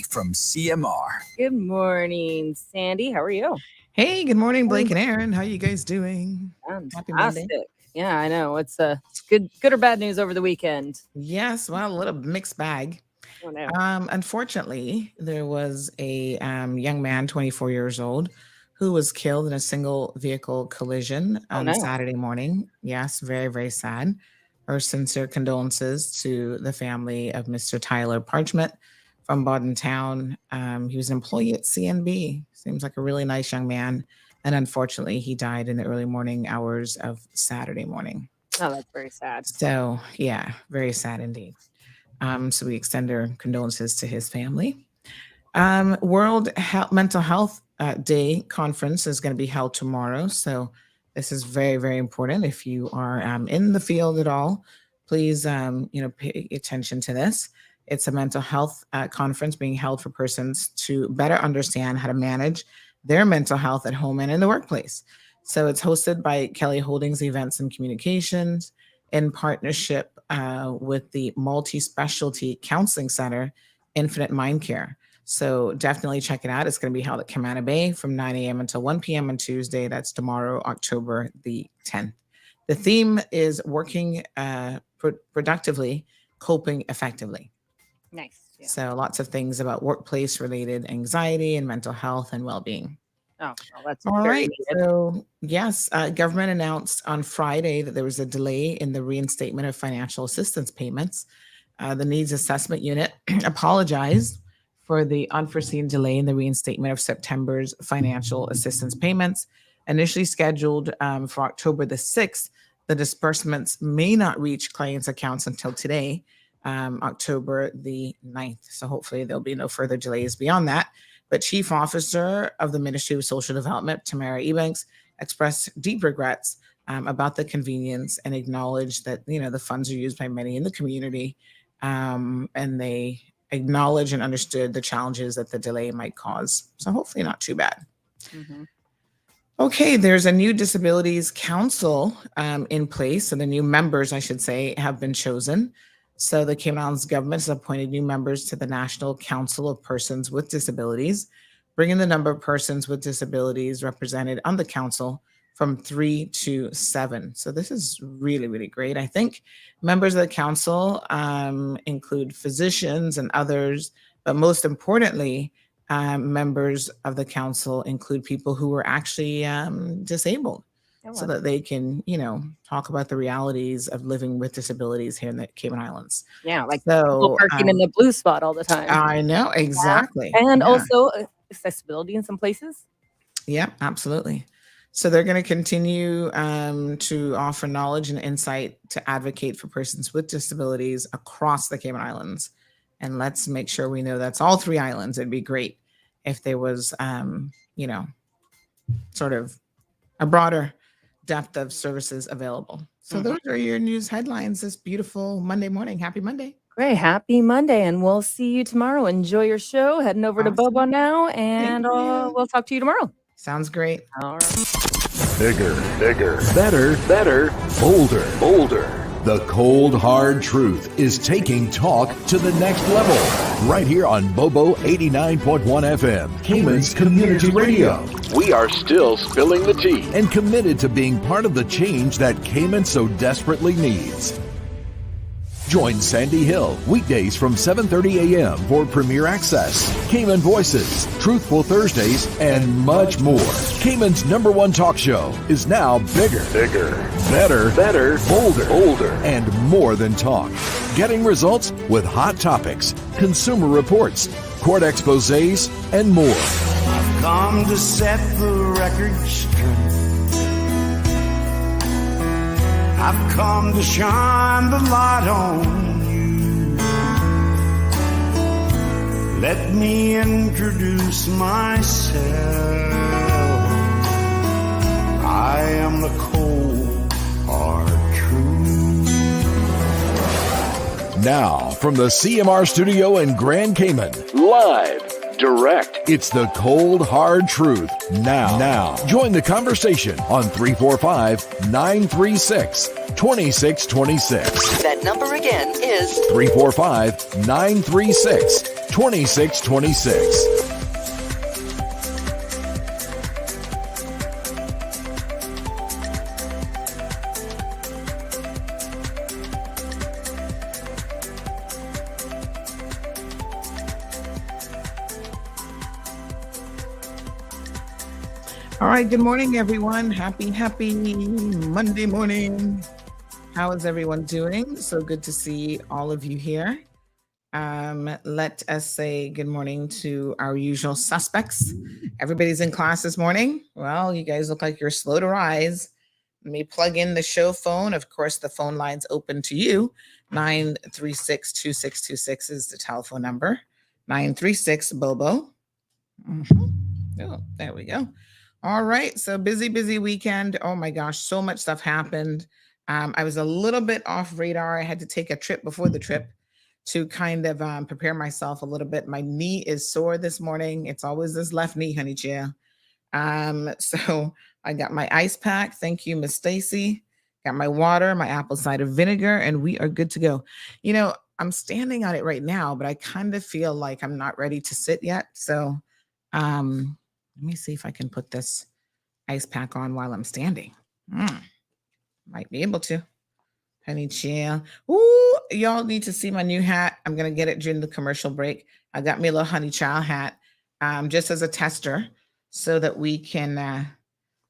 from CMR. Good morning, Sandy. How are you? Hey, good morning, Blake and Aaron. How you guys doing? Happy Monday. Fantastic. Yeah, I know. It's good or bad news over the weekend. Yes, well, a little mixed bag. Oh no. Unfortunately, there was a young man, 24 years old, who was killed in a single vehicle collision on Saturday morning. Yes, very, very sad. Our sincere condolences to the family of Mr. Tyler Parchment from Bodden Town. He was an employee at CNB. Seems like a really nice young man. And unfortunately, he died in the early morning hours of Saturday morning. Oh, that's very sad. So, yeah, very sad indeed. So we extend our condolences to his family. World Mental Health Day conference is going to be held tomorrow. So this is very, very important. If you are in the field at all, please, pay attention to this. It's a mental health conference being held for persons to better understand how to manage their mental health at home and in the workplace. So it's hosted by Kelly Holdings Events and Communications in partnership with the Multi-Specialty Counseling Center, Infinite Mind Care. So definitely check it out. It's going to be held at Cayman Bay from 9 a.m. until 1 p.m. on Tuesday. That's tomorrow, October the 10th. The theme is working productively, coping effectively. Nice. Yeah. So lots of things about workplace-related anxiety and mental health and well-being. Oh, well, that's all right. So yes, government announced on Friday that there was a delay in the reinstatement of financial assistance payments. The Needs Assessment Unit apologized for the unforeseen delay in the reinstatement of September's financial assistance payments. Initially scheduled for October the 6th, the disbursements may not reach clients' accounts until today, October the 9th. So hopefully there'll be no further delays beyond that. But Chief Officer of the Ministry of Social Development, Tamara Ebanks, expressed deep regrets about the convenience and acknowledged that, the funds are used by many in the community, and they acknowledge and understood the challenges that the delay might cause. So hopefully not too bad. Mm-hmm. Okay, there's a new Disabilities Council in place. So the new members, I should say, have been chosen. So the Cayman Islands government has appointed new members to the National Council of Persons with Disabilities, bringing the number of persons with disabilities represented on the council from 3 to 7. So this is really, really great. I think members of the council include physicians and others, but most importantly, members of the council include people who are actually disabled. So that they can, talk about the realities of living with disabilities here in the Cayman Islands. Yeah, like people parking in the blue spot all the time. I know, exactly. Yeah. And also accessibility in some places. Yeah, absolutely. So they're going to continue to offer knowledge and insight to advocate for persons with disabilities across the Cayman Islands. And let's make sure we know that's all 3 islands. It'd be great if there was, sort of a broader depth of services available. So those are your news headlines this beautiful Monday morning. Happy Monday. Great. Happy Monday. And we'll see you tomorrow. Enjoy your show. Heading over to Bobo now. And we'll talk to you tomorrow. Sounds great. All right. Bigger, better, bolder. The cold, hard truth is taking talk to the next level. Right here on Bobo 89.1 FM, Cayman's Community Radio. We are still spilling the tea and committed to being part of the change that Cayman so desperately needs. Join Sandy Hill weekdays from 7:30 a.m. for Premier Access, Cayman Voices, Truthful Thursdays, and much more. Cayman's #1 talk show is now bigger, better, bolder, and more than talk. Getting results with hot topics, consumer reports, court exposés, and more. I've come to set the record straight. I've come to shine the light on you. Let me introduce myself. I am the cold, hard truth. Now, from the CMR studio in Grand Cayman, live, direct, it's the cold, hard truth. Now, join the conversation on 345-936-2626. That number again is 345-936-2626. 2626. All right, good morning, everyone. Happy Monday morning. How is everyone doing? So good to see all of you here. Let us say good morning to our usual suspects. Everybody's in class this morning. Well, you guys look like you're slow to rise. Let me plug in the show phone. Of course, the phone line's open to you. 936-2626 is the telephone number. 936-BOBO. Oh, there we go. All right. So busy weekend. Oh my gosh, so much stuff happened. I was a little bit off radar. I had to take a trip before the trip to kind of prepare myself a little bit. My knee is sore this morning. It's always this left knee, honey chill. So I got my ice pack. Thank you, Miss Stacy. Got my water, my apple cider vinegar, and we are good to go. You know, I'm standing on it right now, but I kind of feel like I'm not ready to sit yet. So let me see if I can put this ice pack on while I'm standing. Might be able to. Honey chill. Ooh, y'all need to see my new hat. I'm going to get it during the commercial break. I got me a little honey child hat just as a tester so that we can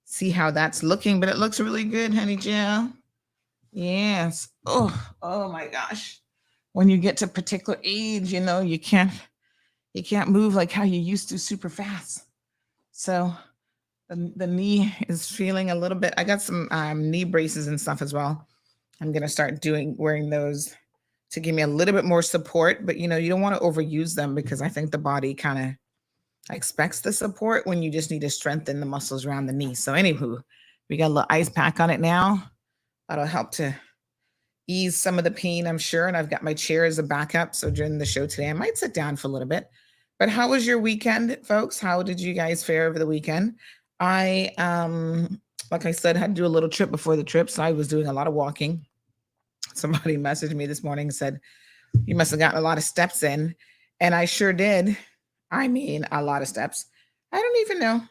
see how that's looking. But it looks really good, honey child. Yes. Oh my gosh. When you get to a particular age, you know, you can't move like how you used to super fast. So the knee is feeling a little bit. I got some knee braces and stuff as well. I'm going to start wearing those to give me a little bit more support, but you know, you don't want to overuse them because I think the body kind of expects the support when you just need to strengthen the muscles around the knee. So anywho, we got a little ice pack on it now. That'll help to ease some of the pain, I'm sure. And I've got my chair as a backup. So during the show today, I might sit down for a little bit. But how was your weekend, folks? How did you guys fare over the weekend? I, like I said, had to do a little trip before the trip. So I was doing a lot of walking. Somebody messaged me this morning and said, you must have gotten a lot of steps in. And I sure did. I mean, a lot of steps. I don't even know.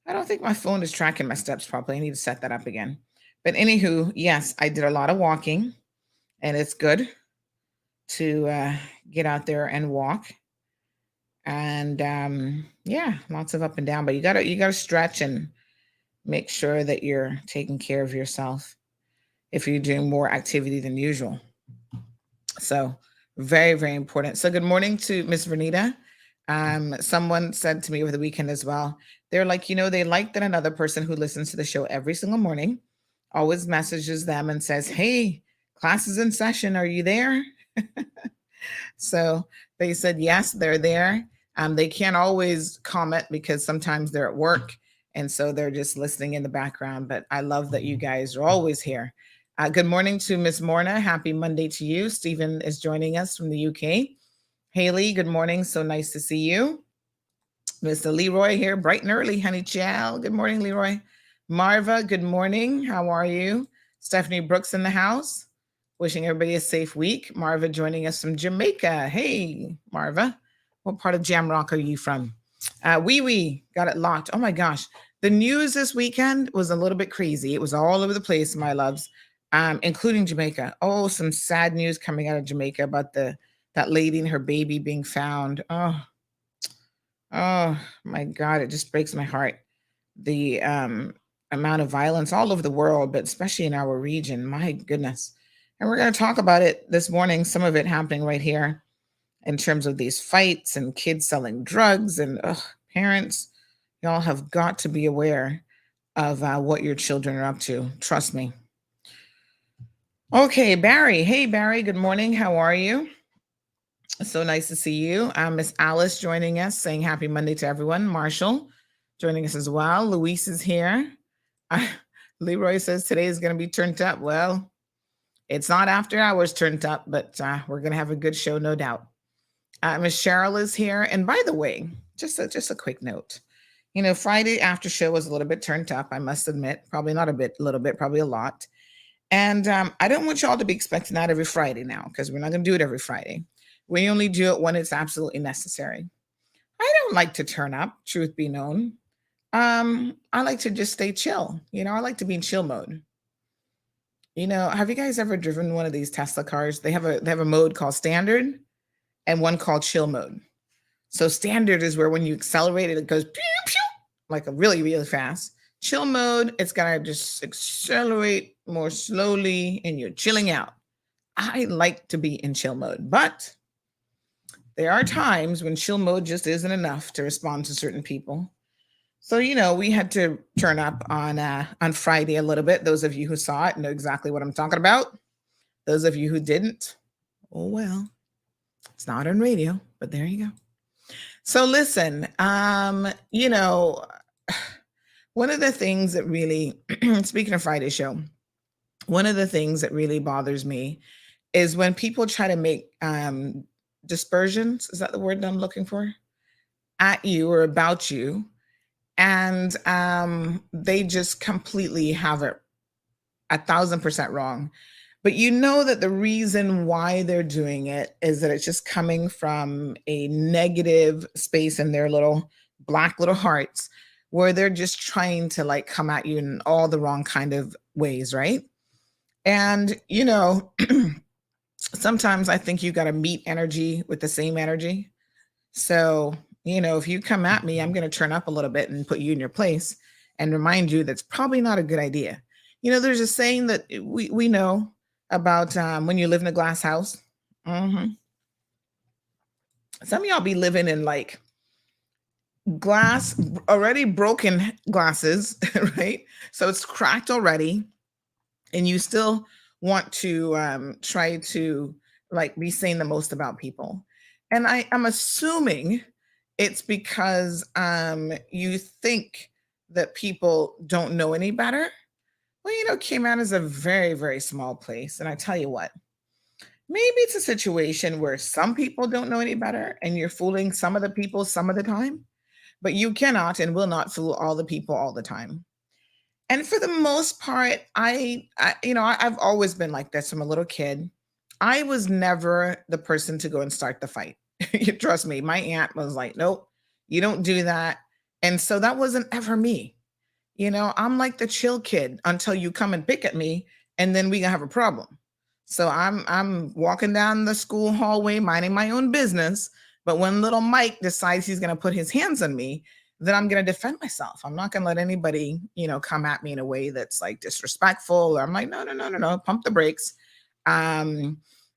I don't think my phone is tracking my steps properly. I need to set that up again. But anywho, yes, I did a lot of walking. And it's good to get out there and walk. And yeah, lots of up and down. But you gotta stretch and make sure that you're taking care of yourself if you're doing more activity than usual. So very, very important. So good morning to Miss Vernita. Someone said to me over the weekend as well, they're like, you know, they like that another person who listens to the show every single morning always messages them and says, hey, class is in session. Are you there? So they said, yes, they're there. They can't always comment because sometimes they're at work. And so they're just listening in the background. But I love that you guys are always here. Good morning to Miss Morna. Happy Monday to you. Stephen is joining us from the UK. Haley, good morning. So nice to see you. Mr. Leroy here, bright and early, honey chow. Good morning, Leroy. Marva, good morning. How are you? Stephanie Brooks in the house. Wishing everybody a safe week. Marva joining us from Jamaica. Hey, Marva. What part of Jamrock are you from? Wee got it locked. Oh my gosh. The news this weekend was a little bit crazy. It was all over the place, my loves, including Jamaica. Oh, some sad news coming out of Jamaica about that lady and her baby being found. Oh my God. It just breaks my heart. The amount of violence all over the world, but especially in our region. My goodness. And we're going to talk about it this morning, some of it happening right here in terms of these fights and kids selling drugs and parents. Y'all have got to be aware of what your children are up to. Trust me. Okay, Barry. Hey, Barry. Good morning. How are you? So nice to see you. Miss Alice joining us, saying happy Monday to everyone. Marshall joining us as well. Luis is here. Leroy says today is going to be turned up. Well, it's not after hours turned up, but we're going to have a good show, no doubt. Miss Cheryl is here. And by the way, just a quick note. You know, Friday after show was a little bit turned up, I must admit. Probably not a little bit, probably a lot. And I don't want y'all to be expecting that every Friday now, because we're not going to do it every Friday. We only do it when it's absolutely necessary. I don't like to turn up, truth be known. I like to just stay chill. I like to be in chill mode. Have you guys ever driven one of these Tesla cars? They have a mode called standard and one called chill mode. So standard is where when you accelerate it goes pew, pew, like a really, really fast. Chill mode, it's gonna just accelerate more slowly and you're chilling out. I like to be in chill mode, but there are times when chill mode just isn't enough to respond to certain people. So, we had to turn up on Friday a little bit. Those of you who saw it know exactly what I'm talking about. Those of you who didn't, oh well, it's not on radio, but there you go. So listen, one of the things that really, speaking of Friday show, one of the things that really bothers me is when people try to make dispersions, is that the word that I'm looking for, at you or about you, and they just completely have it 1,000% wrong. But that the reason why they're doing it is that it's just coming from a negative space in their little black little hearts where they're just trying to like come at you in all the wrong kind of ways, right? And, sometimes I think you got to meet energy with the same energy. So, if you come at me, I'm going to turn up a little bit and put you in your place and remind you that's probably not a good idea. There's a saying that we know about when you live in a glass house. Some of y'all be living in like glass, already broken glasses, right? So it's cracked already. And you still want to try to like be saying the most about people. And I'm assuming it's because you think that people don't know any better. Well, Cayman is a very, very small place. And I tell you what, maybe it's a situation where some people don't know any better and you're fooling some of the people some of the time, but you cannot and will not fool all the people all the time. And for the most part, I've always been like this from a little kid. I was never the person to go and start the fight. You trust me. My aunt was like, nope, you don't do that. And so that wasn't ever me. I'm like the chill kid until you come and pick at me and then we gonna have a problem. So I'm walking down the school hallway, minding my own business. But when little Mike decides he's gonna put his hands on me, then I'm gonna defend myself. I'm not gonna let anybody, come at me in a way that's like disrespectful. Or I'm like, no, pump the brakes. And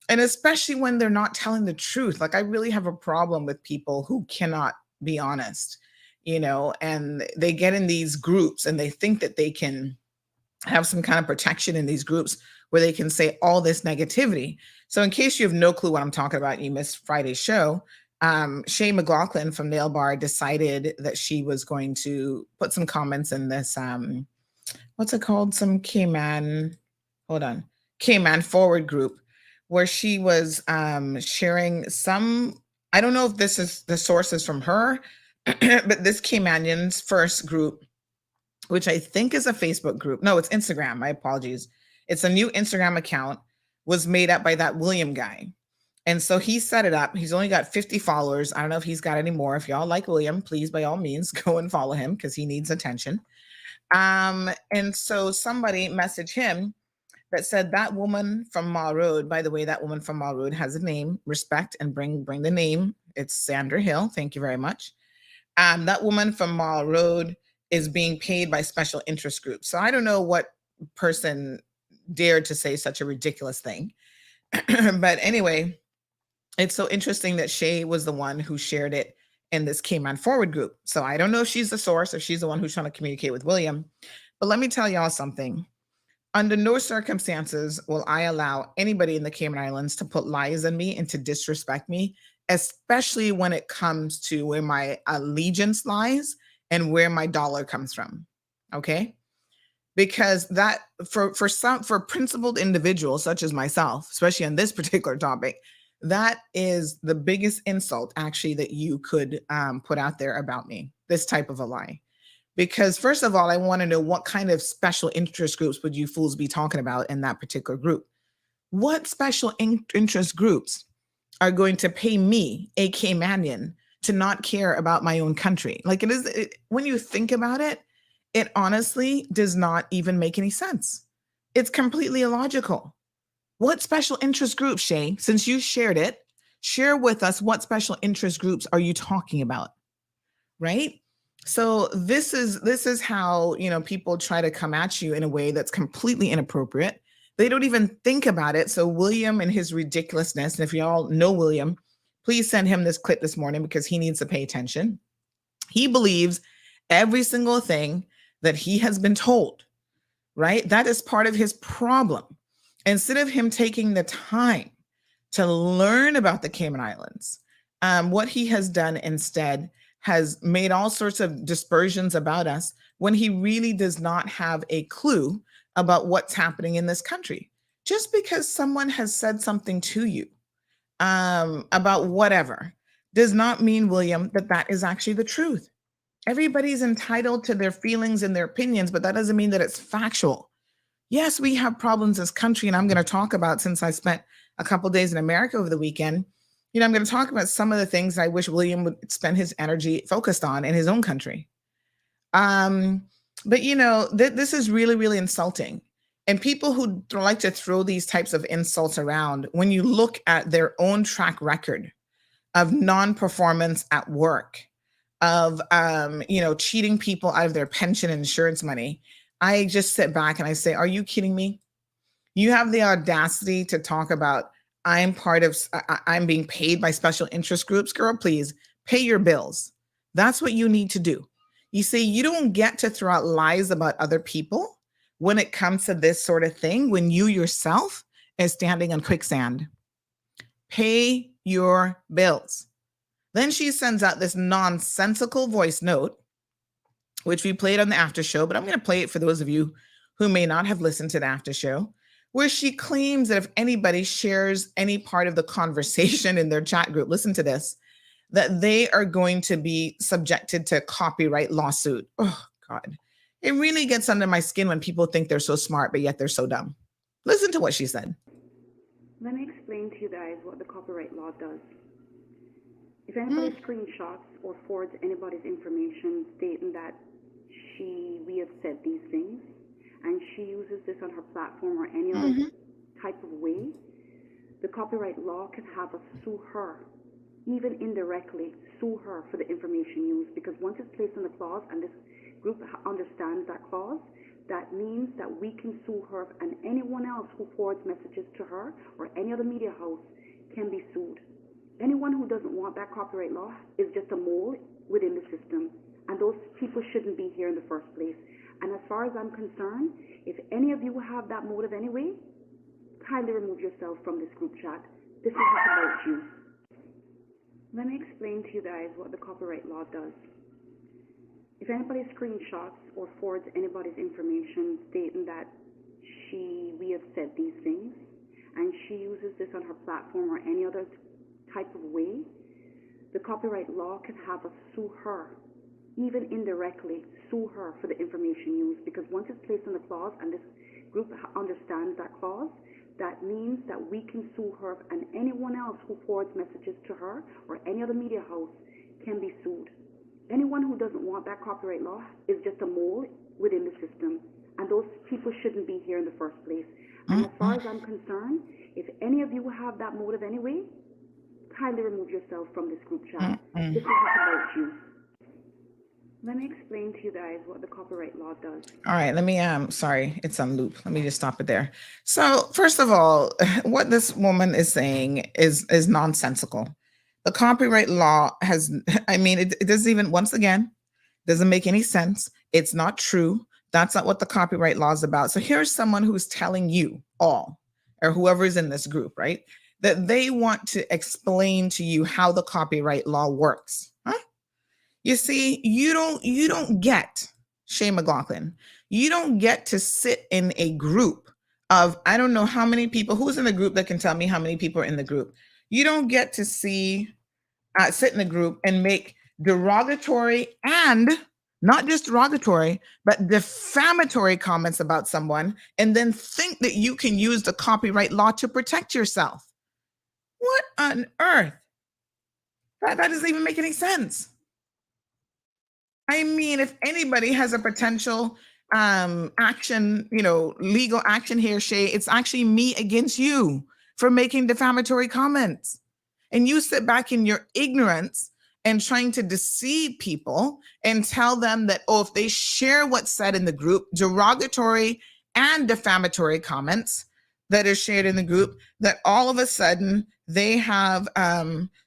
especially when they're not telling the truth. Like I really have a problem with people who cannot be honest. And they get in these groups and they think that they can have some kind of protection in these groups where they can say all this negativity. So in case you have no clue what I'm talking about, and you missed Friday's show, Shay McLaughlin from Nail Bar decided that she was going to put some comments in this, what's it called? Some Cayman Forward group where she was sharing some, I don't know if this is the sources from her, but this Caymanian's first group, which I think is a Facebook group. No, it's Instagram. My apologies. It's a new Instagram account, was made up by that William guy. And so he set it up. He's only got 50 followers. I don't know if he's got any more. If y'all like William, please, by all means, go and follow him because he needs attention. And so somebody messaged him that said that woman from Mall Road, by the way, that woman from Mall Road has a name, respect, and bring the name. It's Sandra Hill. Thank you very much. That woman from Mall Road is being paid by special interest groups. So I don't know what person dared to say such a ridiculous thing. But anyway, it's so interesting that Shay was the one who shared it in this Cayman Forward group. So I don't know if she's the source, if she's the one who's trying to communicate with William. But let me tell y'all something. Under no circumstances will I allow anybody in the Cayman Islands to put lies on me and to disrespect me, especially when it comes to where my allegiance lies and where my dollar comes from. Okay? Because that for principled individuals such as myself, especially on this particular topic, that is the biggest insult actually that you could put out there about me, this type of a lie. Because first of all, I want to know what kind of special interest groups would you fools be talking about in that particular group? What special interest groups are going to pay me, a Caymanian, to not care about my own country. Like when you think about it, it honestly does not even make any sense. It's completely illogical. What special interest groups, Shay, since you shared it, share with us what special interest groups are you talking about, right? So this is how, people try to come at you in a way that's completely inappropriate. They don't even think about it. So William and his ridiculousness, and if you all know William, please send him this clip this morning because he needs to pay attention. He believes every single thing that he has been told, right? That is part of his problem. Instead of him taking the time to learn about the Cayman Islands, what he has done instead has made all sorts of dispersions about us when he really does not have a clue about what's happening in this country. Just because someone has said something to you about whatever does not mean, William, that is actually the truth. Everybody's entitled to their feelings and their opinions, but that doesn't mean that it's factual. Yes, we have problems as country, and I'm going to talk about, since I spent a couple of days in America over the weekend, I'm going to talk about some of the things I wish William would spend his energy focused on in his own country. But this is really, really insulting. And people who like to throw these types of insults around, when you look at their own track record of non-performance at work, of cheating people out of their pension and insurance money, I just sit back and I say, are you kidding me? You have the audacity to talk about I'm being paid by special interest groups. Girl, please pay your bills. That's what you need to do. You see, you don't get to throw out lies about other people when it comes to this sort of thing, when you yourself is standing on quicksand. Pay your bills. Then she sends out this nonsensical voice note, which we played on the after show, but I'm going to play it for those of you who may not have listened to the after show, where she claims that if anybody shares any part of the conversation in their chat group, listen to this, that they are going to be subjected to copyright lawsuit. Oh, God. It really gets under my skin when people think they're so smart, but yet they're so dumb. Listen to what she said. Let me explain to you guys what the copyright law does. If anybody screenshots or forwards anybody's information stating that we have said these things, and she uses this on her platform or any other type of way, the copyright law can have us sue her, even indirectly sue her for the information used, because once it's placed in the clause and this group understands that clause, that means that we can sue her, and anyone else who forwards messages to her or any other media house can be sued. Anyone who doesn't want that copyright law is just a mole within the system, and those people shouldn't be here in the first place. And as far as I'm concerned, if any of you have that motive anyway, kindly remove yourself from this group chat. This is not about you. Let me explain to you guys what the copyright law does. If anybody screenshots or forwards anybody's information stating that we have said these things, and she uses this on her platform or any other type of way, the copyright law can have us sue her, even indirectly sue her for the information used, because once it's placed in the clause and this group understands that clause, that means that we can sue her, and anyone else who forwards messages to her or any other media house can be sued. Anyone who doesn't want that copyright law is just a mole within the system, and those people shouldn't be here in the first place. And as far as I'm concerned, if any of you have that motive anyway, kindly remove yourself from this group chat. This is not about you. Let me explain to you guys what the copyright law does. All right, let me, sorry, it's on loop. Let me just stop it there. So first of all, what this woman is saying is nonsensical. The copyright law has, it doesn't even, once again, doesn't make any sense. It's not true. That's not what the copyright law is about. So here's someone who's telling you all, or whoever's in this group, right, that they want to explain to you how the copyright law works. You see, you don't get, Shay McLaughlin, you don't get to sit in a group of, I don't know how many people, who's in the group that can tell me how many people are in the group. You don't get to sit in a group and make derogatory, and not just derogatory, but defamatory comments about someone, and then think that you can use the copyright law to protect yourself. What on earth? That doesn't even make any sense. I mean, if anybody has a potential action, legal action here, Shay, it's actually me against you for making defamatory comments. And you sit back in your ignorance and trying to deceive people and tell them that, oh, if they share what's said in the group, derogatory and defamatory comments that are shared in the group, that all of a sudden they have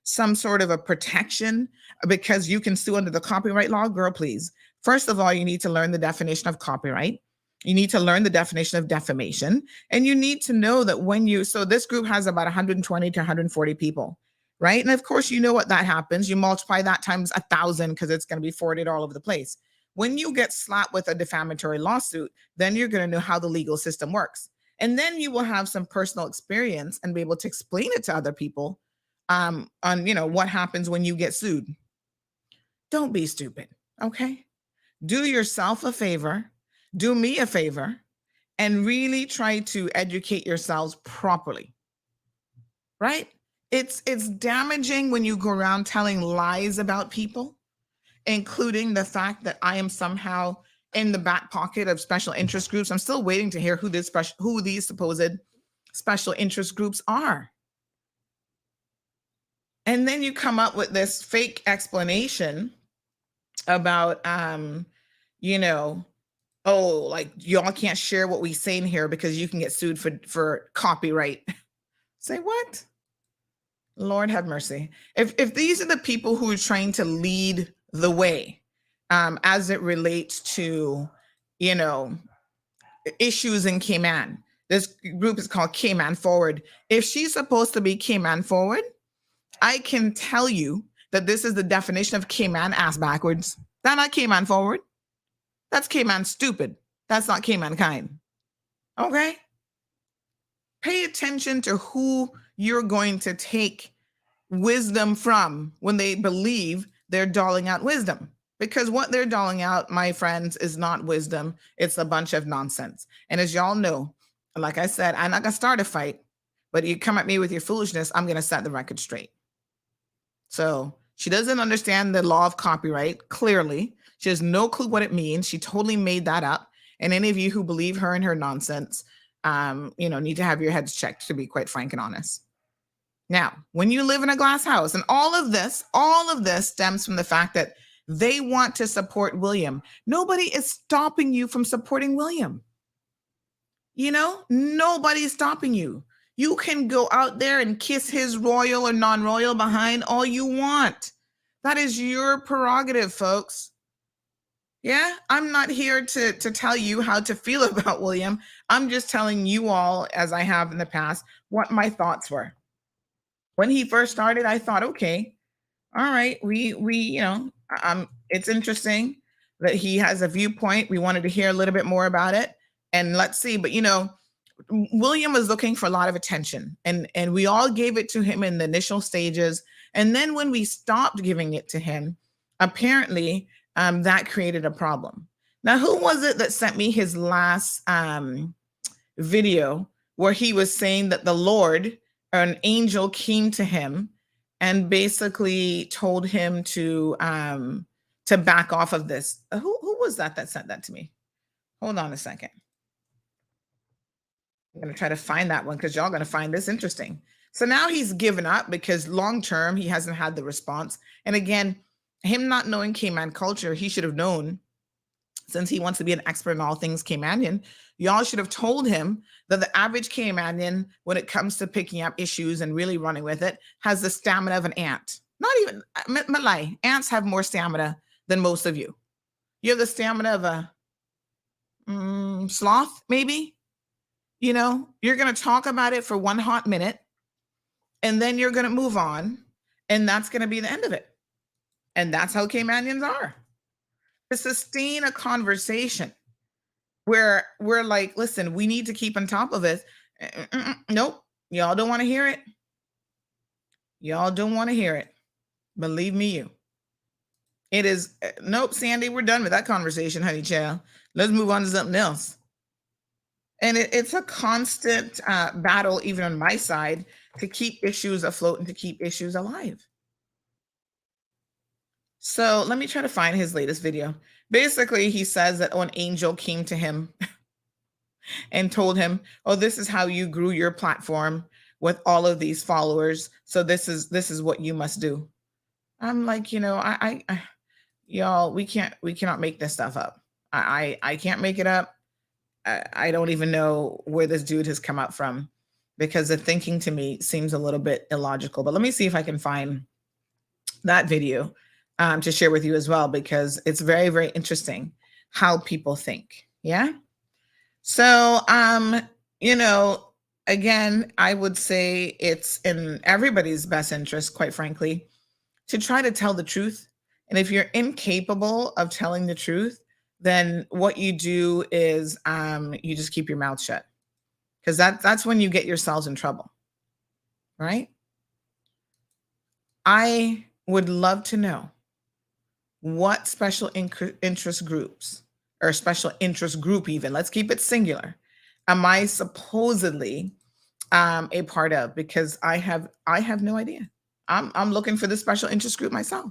some sort of a protection because you can sue under the copyright law. Girl, please. First of all, you need to learn the definition of copyright. You need to learn the definition of defamation. And you need to know that so this group has about 120 to 140 people, right? And of course, you know what that happens. You multiply that times 1,000 because it's going to be forwarded all over the place. When you get slapped with a defamatory lawsuit, then you're going to know how the legal system works. And then you will have some personal experience and be able to explain it to other people on what happens when you get sued. Don't be stupid, okay? Do yourself a favor, do me a favor, and really try to educate yourselves properly, right? It's damaging when you go around telling lies about people, including the fact that I am somehow in the back pocket of special interest groups. I'm still waiting to hear who these supposed special interest groups are. And then you come up with this fake explanation about, like y'all can't share what we say in here because you can get sued for copyright. Say what? Lord have mercy. If these are the people who are trying to lead the way, as it relates to, issues in Cayman. This group is called Cayman Forward. If she's supposed to be Cayman Forward, I can tell you that this is the definition of Cayman ass backwards. That's not Cayman Forward. That's Cayman stupid. That's not Cayman kind. Okay? Pay attention to who you're going to take wisdom from when they believe they're doling out wisdom. Because what they're doling out, my friends, is not wisdom. It's a bunch of nonsense. And as y'all know, like I said, I'm not going to start a fight, but you come at me with your foolishness, I'm going to set the record straight. So she doesn't understand the law of copyright, clearly. She has no clue what it means. She totally made that up. And any of you who believe her and her nonsense, need to have your heads checked, to be quite frank and honest. Now, when you live in a glass house, and all of this stems from the fact that they want to support William. Nobody is stopping you from supporting William. Nobody's stopping you. You can go out there and kiss his royal or non-royal behind all you want. That is your prerogative, folks. Yeah, I'm not here to tell you how to feel about William. I'm just telling you all, as I have in the past, what my thoughts were. When he first started, I thought, okay, all right, it's interesting that he has a viewpoint. We wanted to hear a little bit more about it, and let's see. But William was looking for a lot of attention, and we all gave it to him in the initial stages. And then when we stopped giving it to him, apparently that created a problem. Now, who was it that sent me his last video where he was saying that the Lord or an angel came to him and basically told him to back off of this? Who was that sent that to me? Hold on a second. I'm going to try to find that one because y'all going to find this interesting. So now he's given up because long term, he hasn't had the response. And again, him not knowing Cayman culture, he should have known, since he wants to be an expert in all things Caymanian, y'all should have told him that the average Caymanian, when it comes to picking up issues and really running with it, has the stamina of an ant. Not even, Malay, ants have more stamina than most of you. You have the stamina of a sloth, maybe. You're going to talk about it for 1 hot minute, and then you're going to move on, and that's going to be the end of it. And that's how Caymanians are. To sustain a conversation where we're like, listen, we need to keep on top of it. Nope. Y'all don't want to hear it. Y'all don't want to hear it. Believe me, you. It is, nope, Sandy, we're done with that conversation, honey child. Let's move on to something else. And it's a constant battle, even on my side, to keep issues afloat and to keep issues alive. So let me try to find his latest video. Basically, he says that an angel came to him and told him, "Oh, this is how you grew your platform with all of these followers. So this is what you must do." I'm like, y'all, we cannot make this stuff up. I can't make it up. I don't even know where this dude has come up from, because the thinking to me seems a little bit illogical. But let me see if I can find that video to share with you as well, because it's very, very interesting how people think. Yeah. So, again, I would say it's in everybody's best interest, quite frankly, to try to tell the truth. And if you're incapable of telling the truth, then what you do is you just keep your mouth shut, because that's when you get yourselves in trouble, right? I would love to know what special interest groups, or special interest group even, let's keep it singular, am I supposedly a part of? Because I have no idea. I'm looking for the special interest group myself.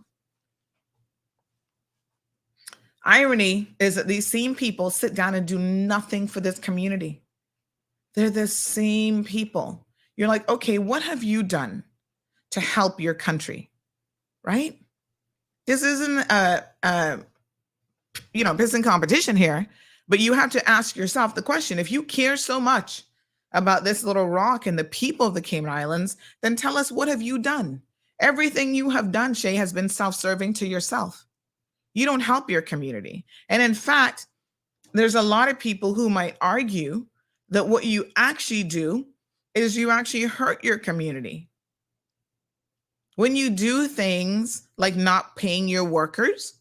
Irony is that these same people sit down and do nothing for this community. They're the same people. You're like, okay, what have you done to help your country? Right? This isn't a pissing competition here, but you have to ask yourself the question: if you care so much about this little rock and the people of the Cayman Islands, then tell us, what have you done? Everything you have done, Shay, has been self-serving to yourself. You don't help your community. And in fact, there's a lot of people who might argue that what you actually do is you actually hurt your community. When you do things like not paying your workers,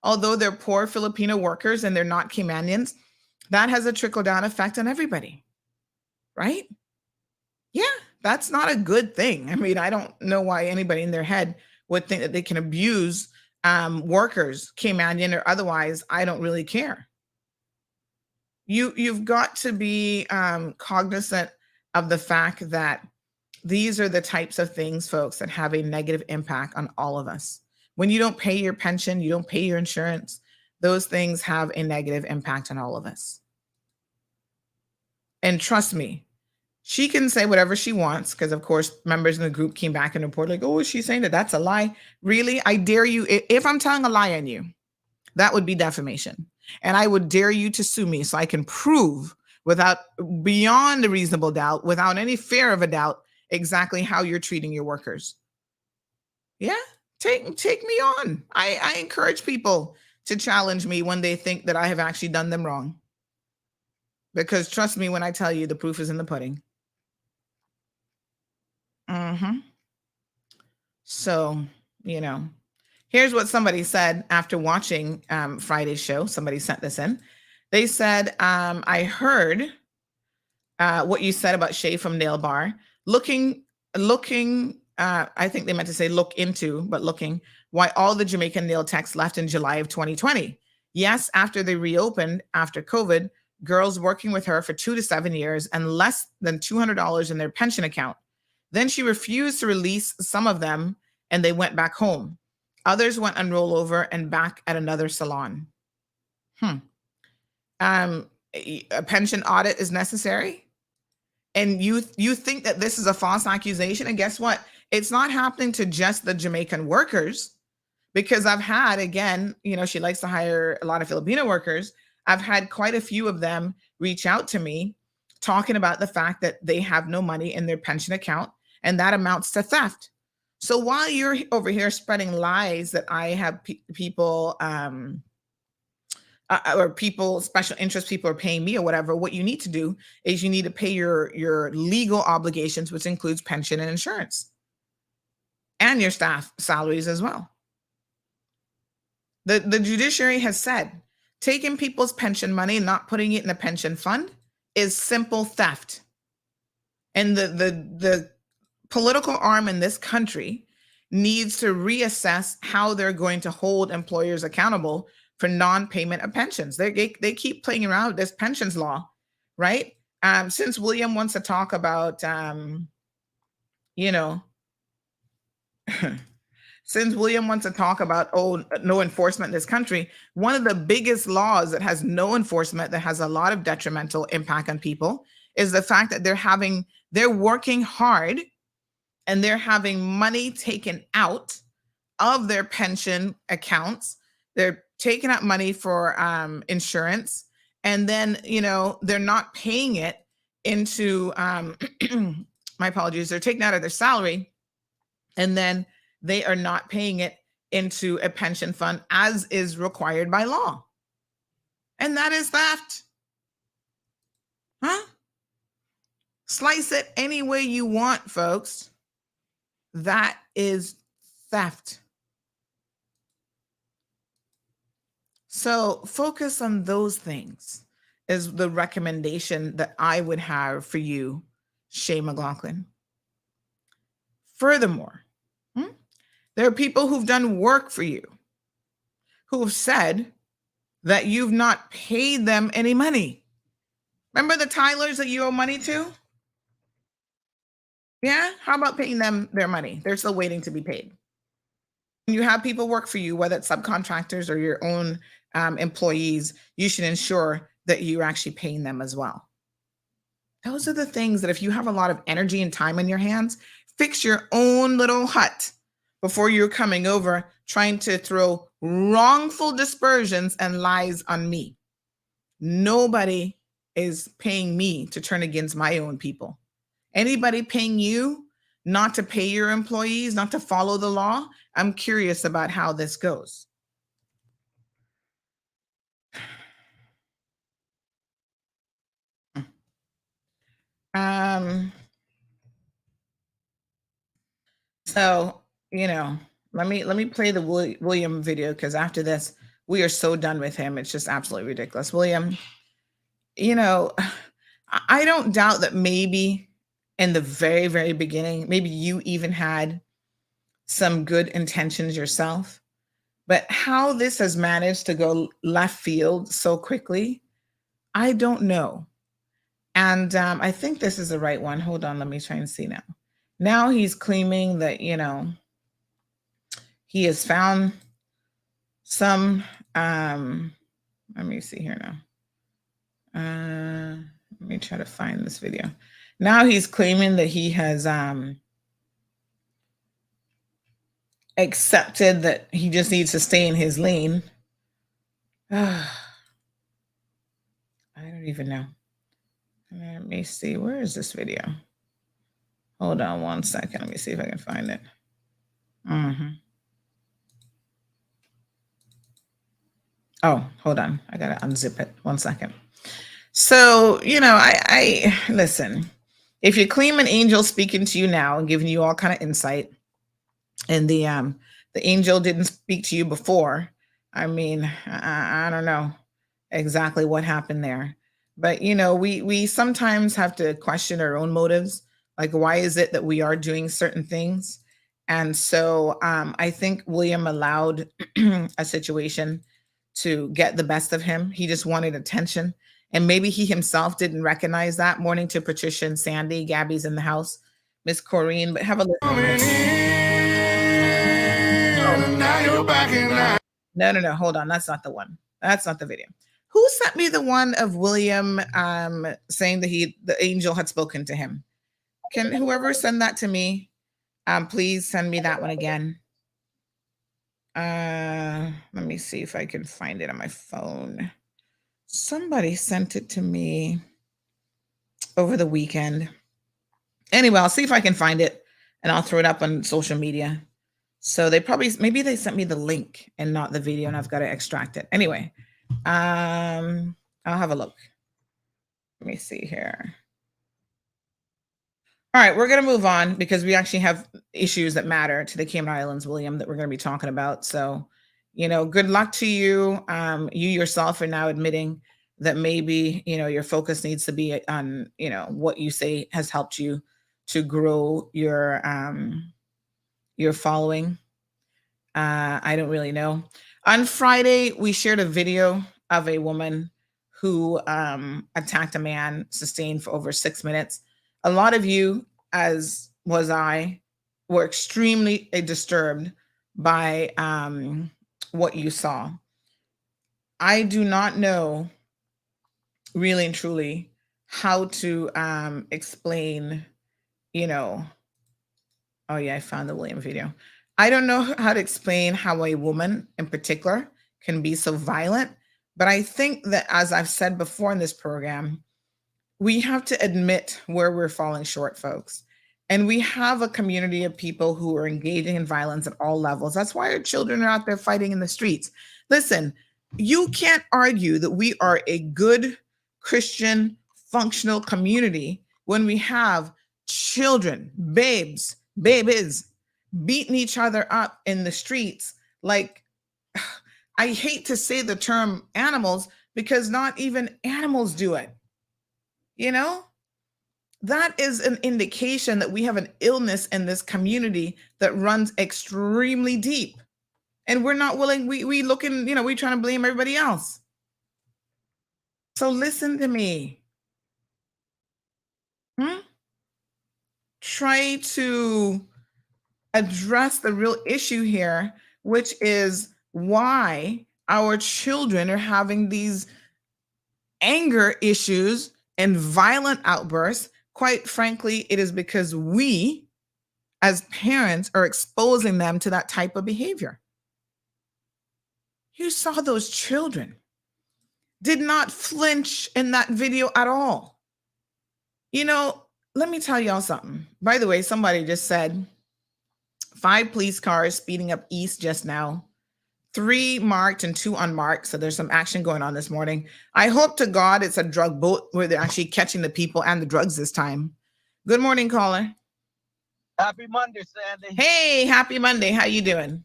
although they're poor Filipino workers and they're not Caymanians, that has a trickle-down effect on everybody, right? Yeah, that's not a good thing. I mean, I don't know why anybody in their head would think that they can abuse workers, Caymanian or otherwise. I don't really care. You've got to be cognizant of the fact that these are the types of things, folks, that have a negative impact on all of us. When you don't pay your pension, you don't pay your insurance, those things have a negative impact on all of us. And trust me, she can say whatever she wants, because of course members in the group came back and reported like, "Oh, she's saying that that's a lie." Really? I dare you, if I'm telling a lie on you, that would be defamation. And I would dare you to sue me so I can prove beyond a reasonable doubt, without any fear of a doubt, exactly how you're treating your workers. Yeah, take me on. I encourage people to challenge me when they think that I have actually done them wrong. Because trust me when I tell you, the proof is in the pudding. So, here's what somebody said after watching Friday's show. Somebody sent this in. They said, I heard what you said about Shay from Nail Bar. Looking, I think they meant to say look into, but looking, why all the Jamaican nail techs left in July of 2020. Yes, after they reopened after COVID, girls working with her for 2 to 7 years and less than $200 in their pension account. Then she refused to release some of them and they went back home. Others went on rollover and back at another salon. A pension audit is necessary. And you think that this is a false accusation. And guess what? It's not happening to just the Jamaican workers, because I've had, again, she likes to hire a lot of Filipino workers. I've had quite a few of them reach out to me talking about the fact that they have no money in their pension account, and that amounts to theft. So while you're over here spreading lies that I have people or people, special interest people are paying me or whatever, what you need to do is you need to pay your legal obligations, which includes pension and insurance, and your staff salaries as well. The judiciary has said taking people's pension money and not putting it in a pension fund is simple theft. And the political arm in this country needs to reassess how they're going to hold employers accountable for non-payment of pensions. They keep playing around with this pensions law, right? Since William wants to talk about you know, since William wants to talk about, no enforcement in this country, one of the biggest laws that has no enforcement, that has a lot of detrimental impact on people, is the fact that they're working hard and they're having money taken out of their pension accounts. They're taking out money for insurance, and then they're not paying it into my apologies, they're taking out of their salary, and then they are not paying it into a pension fund as is required by law. And that is theft. Huh? Slice it any way you want, folks. That is theft. So focus on those things is the recommendation that I would have for you, Shay McLaughlin. Furthermore, there are people who've done work for you who have said that you've not paid them any money. Remember the Tylers that you owe money to? Yeah? How about paying them their money? They're still waiting to be paid. When you have people work for you, whether it's subcontractors or your own employees, you should ensure that you're actually paying them as well. Those are the things that if you have a lot of energy and time in your hands, fix your own little hut before you're coming over trying to throw wrongful dispersions and lies on me. Nobody is paying me to turn against my own people. Anybody paying you not to pay your employees, not to follow the law? I'm curious about how this goes. So, let me play the William video, because after this, we are so done with him. It's just absolutely ridiculous. William, I don't doubt that maybe in the very, very beginning, maybe you even had some good intentions yourself, but how this has managed to go left field so quickly, I don't know. And I think this is the right one. Hold on, let me try and see now. Now he's claiming that, he has found some, let me see here now. Let me try to find this video. Now he's claiming that he has accepted that he just needs to stay in his lane. I don't even know. Let me see. Where is this video? Hold on one second. Let me see if I can find it. Oh, hold on. I got to unzip it. 1 second. So, I listen, if you claim an angel speaking to you now and giving you all kind of insight, and the angel didn't speak to you before, I mean, I don't know exactly what happened there. But, we sometimes have to question our own motives. Like, why is it that we are doing certain things? And so I think William allowed a situation to get the best of him. He just wanted attention. And maybe he himself didn't recognize that. Morning to Patricia and Sandy. Gabby's in the house. Miss Corrine, but have a listen. No. Hold on. That's not the one. That's not the video. Who sent me the one of William saying that the angel had spoken to him? Can whoever send that to me, please send me that one again. Let me see if I can find it on my phone. Somebody sent it to me over the weekend. Anyway, I'll see if I can find it and I'll throw it up on social media. So maybe they sent me the link and not the video, and I've got to extract it. Anyway, I'll have a look. Let me see here. All right, we're going to move on because we actually have issues that matter to the Cayman Islands, William, that we're going to be talking about. So, good luck to you. You yourself are now admitting that maybe, your focus needs to be on, what you say has helped you to grow your following. I don't really know. On Friday, we shared a video of a woman who attacked a man, sustained for over 6 minutes. A lot of you, as were extremely disturbed by what you saw. I do not know really and truly how to explain, oh yeah, I found the William video. I don't know how to explain how a woman in particular can be so violent, but I think that, as I've said before in this program, we have to admit where we're falling short, folks. And we have a community of people who are engaging in violence at all levels. That's why our children are out there fighting in the streets. Listen, you can't argue that we are a good Christian functional community when we have children, babies beating each other up in the streets. Like, I hate to say the term animals because not even animals do it. That is an indication that we have an illness in this community that runs extremely deep. And we're not willing, we looking, we trying to blame everybody else. So listen to me. Try to address the real issue here, which is why our children are having these anger issues and violent outbursts. Quite frankly, it is because we, as parents, are exposing them to that type of behavior. You saw those children did not flinch in that video at all. Let me tell y'all something. By the way, somebody just said 5 police cars speeding up east just now, 3 marked and 2 unmarked. So there's some action going on this morning. I hope to God it's a drug boat where they're actually catching the people and the drugs this time. Good morning, caller. Happy Monday, Sandy. Hey, happy Monday. How you doing?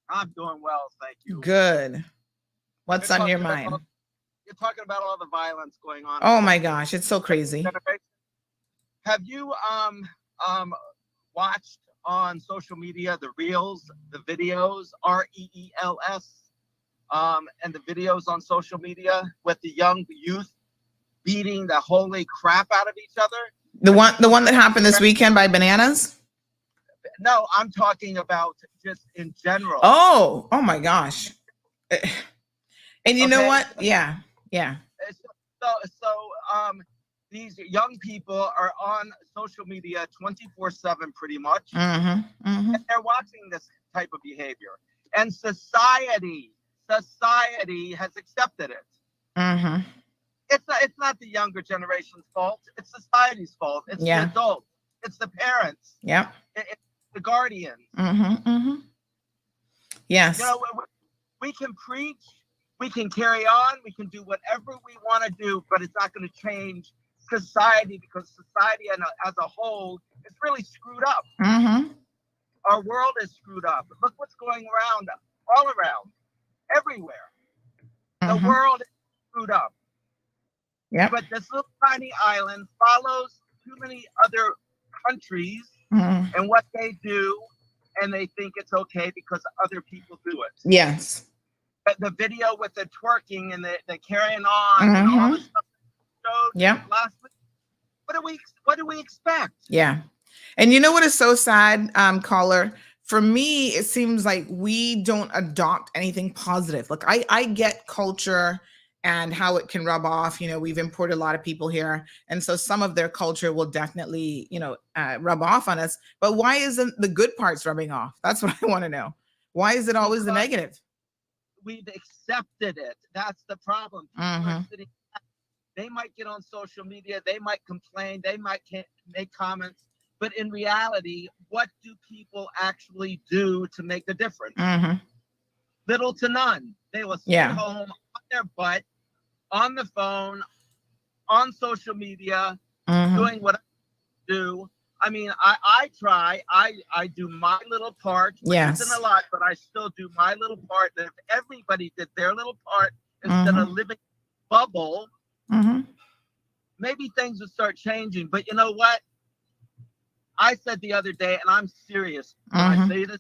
I'm doing well, thank you. Good. What's on your mind? You're talking about all the violence going on. Oh my gosh, it's so crazy. Have you watched on social media the reels, the videos, REELS, and the videos on social media with the young youth beating the holy crap out of each other? The one that happened this weekend by Bananas? No, I'm talking about just in general. Oh my gosh. And you know what? Yeah. So these young people are on social media 24/7 pretty much. And they're watching this type of behavior. And society has accepted it. It's not the younger generation's fault. It's society's fault. It's the adults. It's the parents. Yeah. It's the guardians. Yes. We can preach. We can carry on. We can do whatever we want to do, but it's not going to change society because society as a whole is really screwed up. Our world is screwed up. Look what's going around, all around, everywhere. The world is screwed up. But this little tiny island follows too many other countries and what they do, and they think it's okay because other people do it. Yes. But the video with the twerking and the carrying on and all the stuff showed last week. What do we expect? Yeah. And you know what is so sad, caller? For me, it seems like we don't adopt anything positive. Look, I get culture and how it can rub off. We've imported a lot of people here. And so some of their culture will definitely, rub off on us. But why isn't the good parts rubbing off? That's what I want to know. Why is it always the negative? We've accepted it. That's the problem. They might get on social media. They might complain. They might make comments. But in reality, what do people actually do to make a difference? Little to none. They will stay home on their butt, on the phone, on social media, doing what I do. I mean, I try. I do my little part. Yes. It isn't a lot, but I still do my little part. And if everybody did their little part instead of living in a bubble, maybe things would start changing. But you know what? I said the other day, and I'm serious when I say this,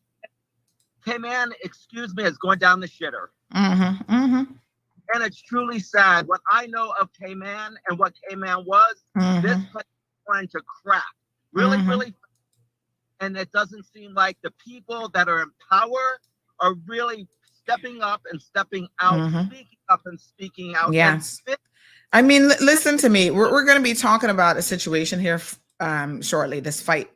Cayman, excuse me, is going down the shitter. And it's truly sad. When I know of Cayman and what Cayman was, this place is going to crap. Really, really. and it doesn't seem like the people that are in power are really stepping up and stepping out, speaking up and speaking out. Yes. I mean, listen to me. We're going to be talking about a situation here shortly, this fight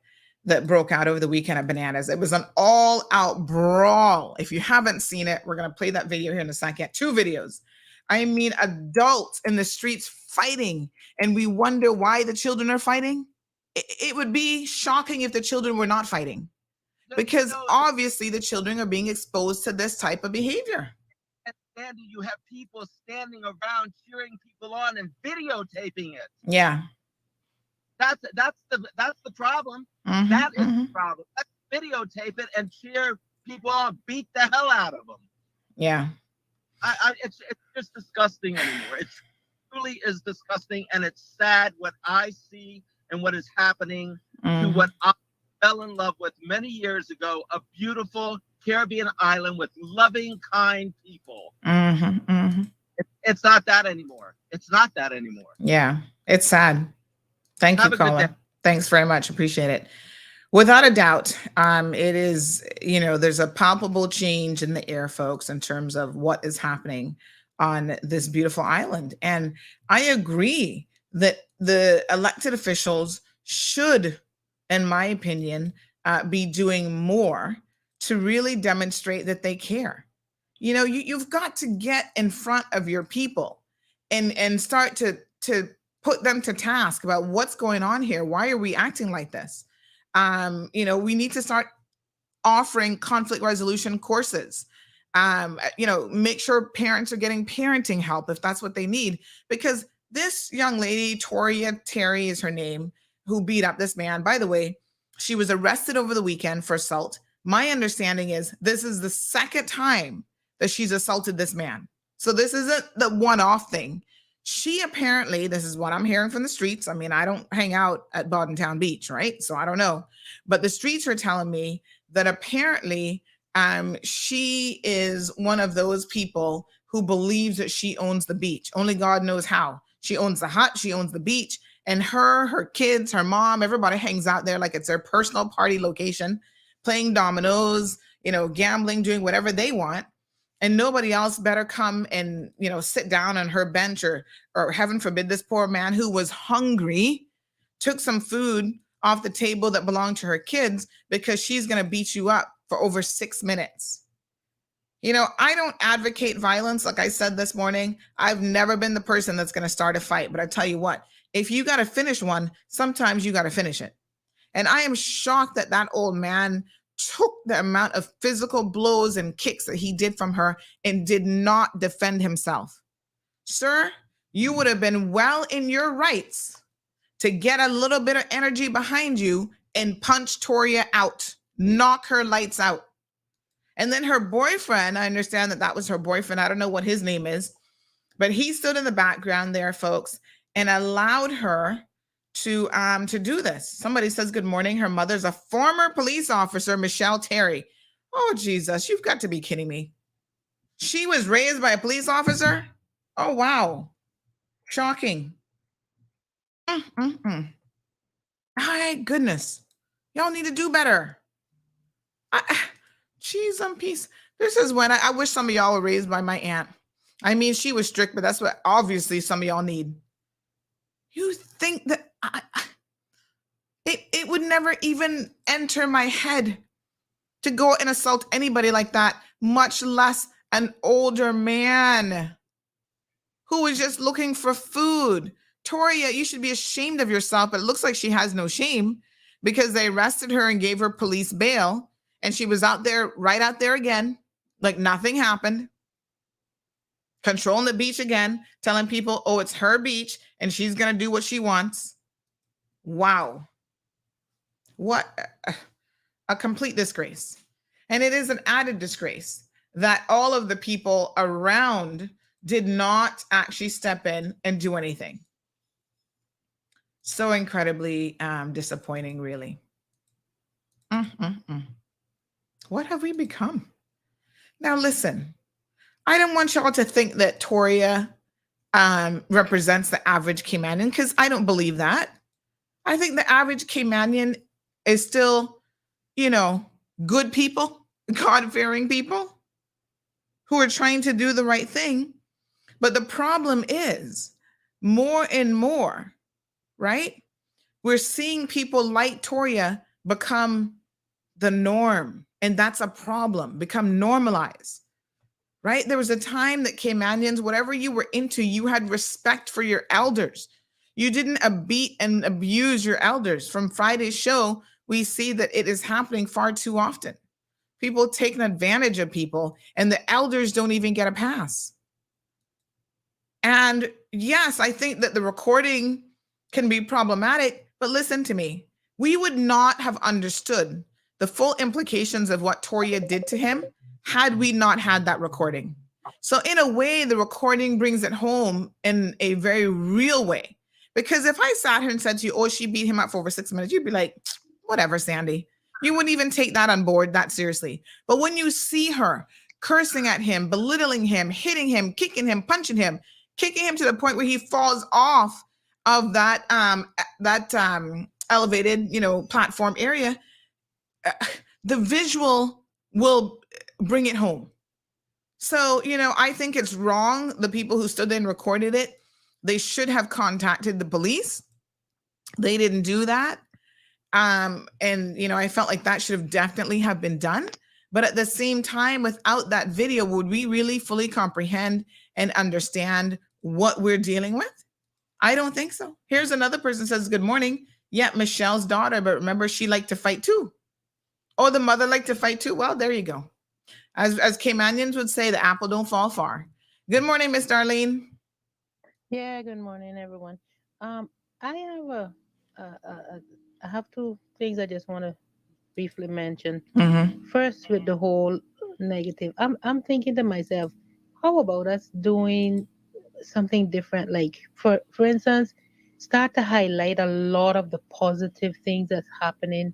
that broke out over the weekend at Bananas. It was an all-out brawl. If you haven't seen it, we're going to play that video here in a second. 2 videos. I mean, adults in the streets fighting, and we wonder why the children are fighting. It would be shocking if the children were not fighting, because obviously the children are being exposed to this type of behavior. And Andy, you have people standing around cheering people on and videotaping it. Yeah. That's the problem. That is the problem. Let's videotape it and cheer people on, beat the hell out of them. Yeah. It's just disgusting anymore. It truly is disgusting, and it's sad what I see and what is happening to what I fell in love with many years ago, a beautiful Caribbean island with loving, kind people. It's not that anymore. It's not that anymore. Yeah, it's sad. Thank you, Colin. Thanks very much. Appreciate it. Without a doubt, it is, there's a palpable change in the air, folks, in terms of what is happening on this beautiful island. And I agree that the elected officials should, in my opinion, be doing more to really demonstrate that they care. You've got to get in front of your people and start to put them to task about what's going on here. Why are we acting like this? We need to start offering conflict resolution courses. Make sure parents are getting parenting help if that's what they need, because this young lady, Toria Terry is her name, who beat up this man. By the way, she was arrested over the weekend for assault. My understanding is this is the second time that she's assaulted this man. So this isn't the one-off thing. She apparently, this is what I'm hearing from the streets. I mean, I don't hang out at Town Beach, right? So I don't know. But the streets are telling me that apparently she is one of those people who believes that she owns the beach. Only God knows how. She owns the hut, she owns the beach, and her kids, her mom, everybody hangs out there like it's their personal party location, playing dominoes, gambling, doing whatever they want. And nobody else better come and, sit down on her bench or heaven forbid, this poor man who was hungry, took some food off the table that belonged to her kids, because she's going to beat you up for over 6 minutes. I don't advocate violence. Like I said this morning, I've never been the person that's going to start a fight. But I tell you what, if you got to finish one, sometimes you got to finish it. And I am shocked that that old man took the amount of physical blows and kicks that he did from her and did not defend himself. Sir, you would have been well in your rights to get a little bit of energy behind you and punch Toria out, knock her lights out. And then her boyfriend, I understand that was her boyfriend. I don't know what his name is, but he stood in the background there, folks, and allowed her to do this. Somebody says, good morning. Her mother's a former police officer, Michelle Terry. Oh, Jesus, you've got to be kidding me. She was raised by a police officer? Oh, wow. Shocking. My goodness. Y'all need to do better. Cheese and peace. This is when I wish some of y'all were raised by my aunt. I mean, she was strict, but that's what obviously some of y'all need. You think that it would never even enter my head to go and assault anybody like that, much less an older man who was just looking for food. Toria, you should be ashamed of yourself, but it looks like she has no shame, because they arrested her and gave her police bail, and she was right out there again, like nothing happened, controlling the beach again, telling people, oh, it's her beach and she's going to do what she wants. Wow. What a complete disgrace. And it is an added disgrace that all of the people around did not actually step in and do anything. So incredibly disappointing, really. What have we become? Now, listen, I don't want y'all to think that Toria represents the average Caymanian, because I don't believe that. I think the average Caymanian is still good people, God-fearing people who are trying to do the right thing. But the problem is more and more, right? We're seeing people like Toria become the norm, and that's a problem, become normalized, right? There was a time that Caymanians, whatever you were into, you had respect for your elders. You didn't beat and abuse your elders. From Friday's show, we see that it is happening far too often. People taking advantage of people, and the elders don't even get a pass. And yes, I think that the recording can be problematic, but listen to me. We would not have understood the full implications of what Toria did to him had we not had that recording. So in a way, the recording brings it home in a very real way. Because if I sat here and said to you, oh, she beat him up for over 6 minutes, you'd be like, whatever, Sandy. You wouldn't even take that on board that seriously. But when you see her cursing at him, belittling him, hitting him, kicking him, punching him, kicking him to the point where he falls off of that elevated, platform area, the visual will bring it home. So, I think it's wrong. The people who stood there and recorded it, they should have contacted the police. They didn't do that. And, I felt like that should have definitely have been done. But at the same time, without that video, would we really fully comprehend and understand what we're dealing with? I don't think so. Here's another person says, good morning. Yeah, Michelle's daughter, but remember, she liked to fight too. Oh, the mother liked to fight too. Well, there you go. As Caymanians would say, the apple don't fall far. Good morning, Miss Darlene. Yeah, good morning, everyone. I have I have two things I just want to briefly mention. First, with the whole negative, I'm thinking to myself, how about us doing something different? Like for instance, start to highlight a lot of the positive things that's happening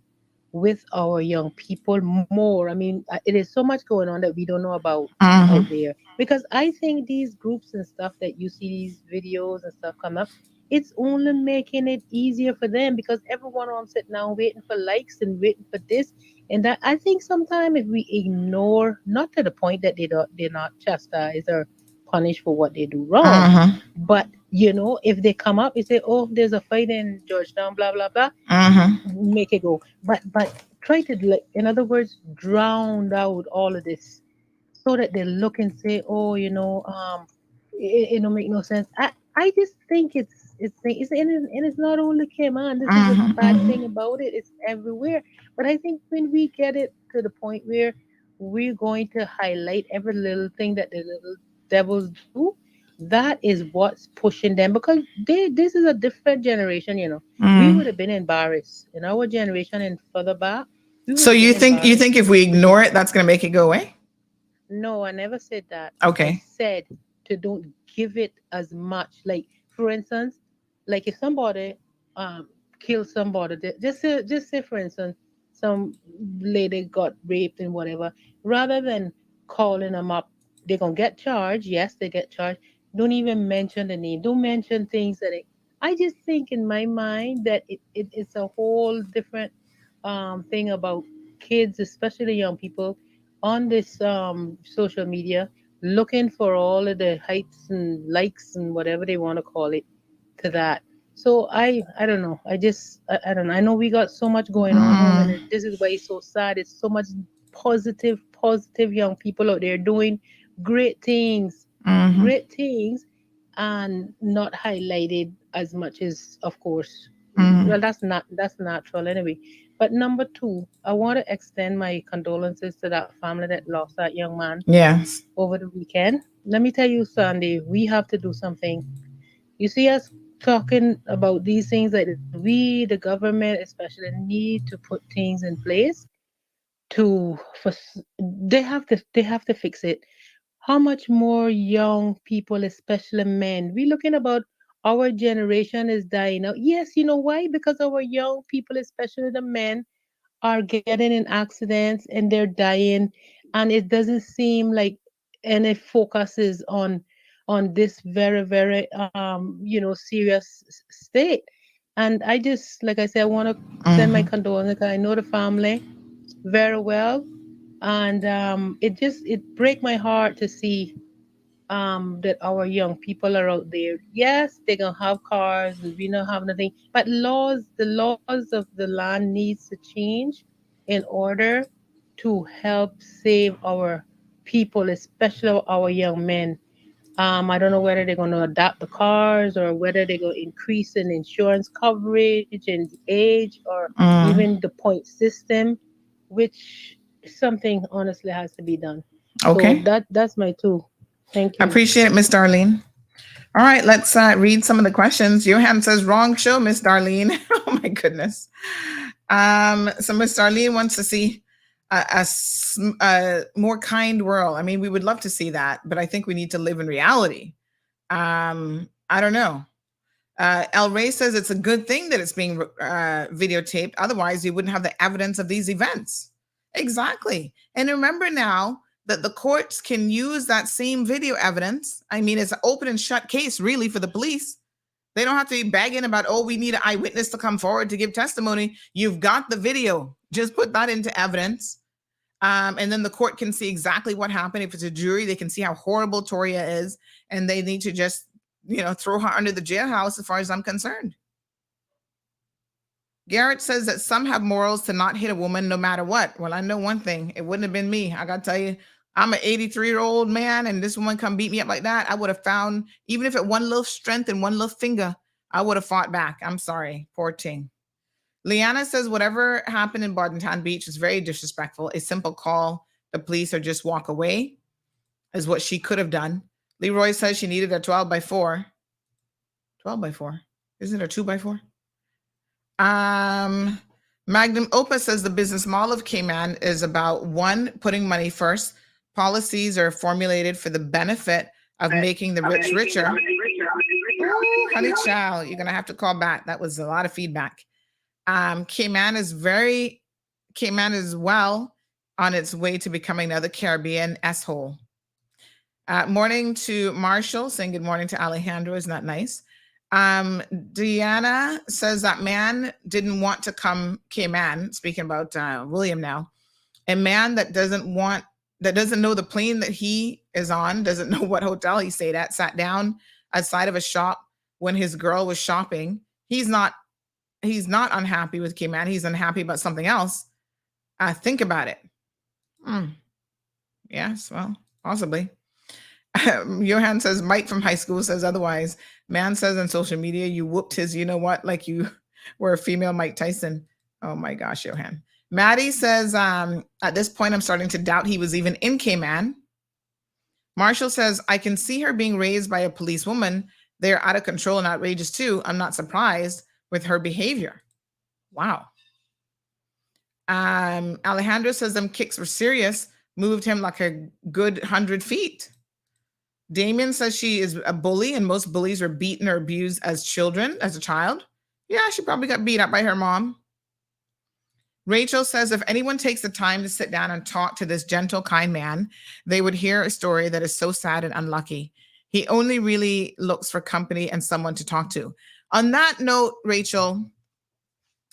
with our young people more. I mean, it is so much going on that we don't know about out there. Because I think these groups and stuff that you see these videos and stuff come up, it's only making it easier for them because everyone on sitting down waiting for likes and waiting for this and that. I think sometimes if we ignore, not to the point that they're not chastised or punished for what they do wrong, but if they come up and say, "Oh, there's a fight in Georgetown," blah blah blah, make it go. But try to, like, in other words, drown out all of this so that they look and say, "Oh, it don't make no sense." I just think and it's not only Cayman. This is the bad thing about it. It's everywhere. But I think when we get it to the point where we're going to highlight every little thing that the little devils do, that is what's pushing them because this is a different generation. We would have been embarrassed in our generation and further back. So you think if we ignore it, that's going to make it go away? No, I never said that. Okay. I said to don't give it as much. Like, for instance, like if somebody kills somebody, just say for instance, some lady got raped and whatever, rather than calling them up, they're gonna get charged. Yes, they get charged. Don't even mention the name. Don't mention things I just think in my mind that it's a whole different thing about kids, especially young people, on this social media, looking for all of the heights and likes and whatever they want to call it to that. So I don't know. I don't know. I know we got so much going on home, and this is why it's so sad. It's so much positive young people out there doing great things, and not highlighted as much as, of course. Well, that's natural anyway. But number two, I want to extend my condolences to that family that lost that young man. Yes. Over the weekend. Let me tell you, Sandy, we have to do something. You see us talking about these things that we, the government especially, need to put things in place they have to fix it. How much more young people, especially men, we looking about our generation is dying out. Yes, you know why? Because our young people, especially the men, are getting in accidents and they're dying, and it doesn't seem like any focus is on this very very serious state. And I just, like I said, I want to send my condolences. I know the family, very well, and it break my heart to see that our young people are out there. Yes, they gonna have cars, we don't have nothing, but the laws of the land needs to change in order to help save our people, especially our young men. I don't know whether they're going to adapt the cars or whether they're going to increase in insurance coverage and the age or even the point system, which something honestly has to be done. Okay. So that's my two. Thank I you. appreciate it, Miss Darlene. All right, let's read some of the questions. Johan says, wrong show, Miss Darlene. Oh my goodness. So Miss Darlene wants to see a more kind world. I mean, we would love to see that, but I think we need to live in reality. I don't know. El Rey says it's a good thing that it's being videotaped. Otherwise, you wouldn't have the evidence of these events. Exactly. And remember now that the courts can use that same video evidence. I mean, it's an open and shut case, really, for the police. They don't have to be begging about, oh, we need an eyewitness to come forward to give testimony. You've got the video. Just put that into evidence. And then the court can see exactly what happened. If it's a jury, they can see how horrible Toria is. And they need to just, throw her under the jailhouse as far as I'm concerned. Garrett says that some have morals to not hit a woman no matter what. Well, I know one thing. It wouldn't have been me. I got to tell you, I'm an 83-year-old man and this woman come beat me up like that. I would have found, even if it one little strength and one little finger, I would have fought back. I'm sorry. Poor thing. Liana says whatever happened in Bardentown Beach is very disrespectful. A simple call the police or just walk away is what she could have done. Leroy says she needed a 12x4. 12x4. Isn't it a 2x4? Magnum Opus says the business model of Cayman is about one, putting money first. Policies are formulated for the benefit of making the rich richer. Ooh, honey child, you're gonna have to call back. That was a lot of feedback. Cayman is well on its way to becoming another Caribbean S-hole. Morning to Marshall, saying good morning to Alejandro. Isn't that nice? Deanna says that man didn't want to come Cayman, speaking about William now. A man that doesn't know the plane that he is on, doesn't know what hotel he stayed at, sat down outside of a shop when his girl was shopping. He's not unhappy with Cayman. He's unhappy about something else. Think about it. Yes, well, possibly. Johan says, Mike from high school says otherwise. Man says on social media, you whooped his, you know what, like you were a female Mike Tyson. Oh my gosh, Johan. Maddie says, at this point, I'm starting to doubt he was even in Cayman. Marshall says, I can see her being raised by a policewoman. They're out of control and outrageous too. I'm not surprised with her behavior. Wow. Alejandro says them kicks were serious, moved him like a good 100 feet. Damien says she is a bully and most bullies were beaten or abused as a child. Yeah, she probably got beat up by her mom. Rachel says if anyone takes the time to sit down and talk to this gentle, kind man, they would hear a story that is so sad and unlucky. He only really looks for company and someone to talk to. On that note, Rachel,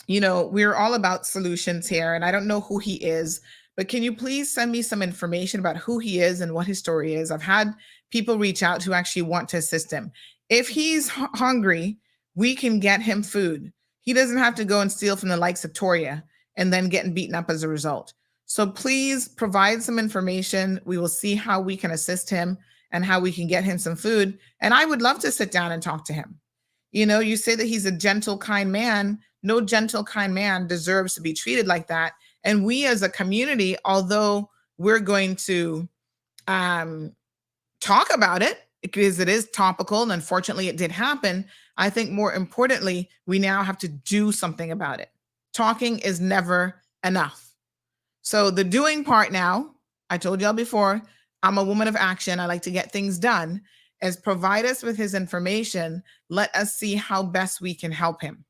we're all about solutions here, and I don't know who he is, but can you please send me some information about who he is and what his story is? I've had people reach out who actually want to assist him. If he's hungry, we can get him food. He doesn't have to go and steal from the likes of Toria and then getting beaten up as a result. So please provide some information. We will see how we can assist him and how we can get him some food. And I would love to sit down and talk to him. You say that he's a gentle, kind man. No gentle, kind man deserves to be treated like that. And we as a community, although we're going to talk about it because it is topical and unfortunately it did happen, I think more importantly, we now have to do something about it. Talking is never enough. So the doing part now, I told y'all before, I'm a woman of action. I like to get things done. Is provide us with his information. Let us see how best we can help him.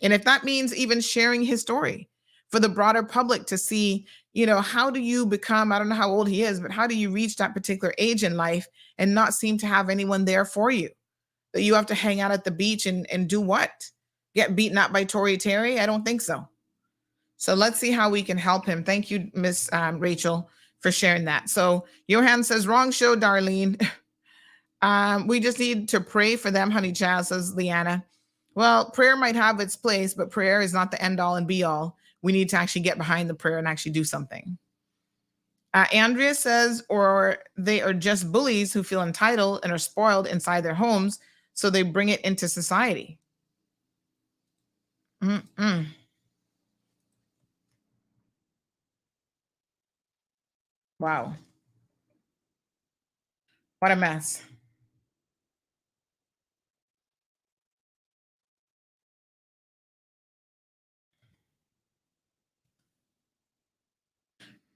And if that means even sharing his story for the broader public to see, how do you become, I don't know how old he is, but how do you reach that particular age in life and not seem to have anyone there for you? That you have to hang out at the beach and do what? Get beaten up by Tory Terry? I don't think so. So let's see how we can help him. Thank you, Miss Rachel, for sharing that. So Johan says, wrong show, Darlene. We just need to pray for them, honey child, says Leanna. Well, prayer might have its place, but prayer is not the end all and be all. We need to actually get behind the prayer and actually do something. Andrea says, or they are just bullies who feel entitled and are spoiled inside their homes, so they bring it into society. Wow. What a mess.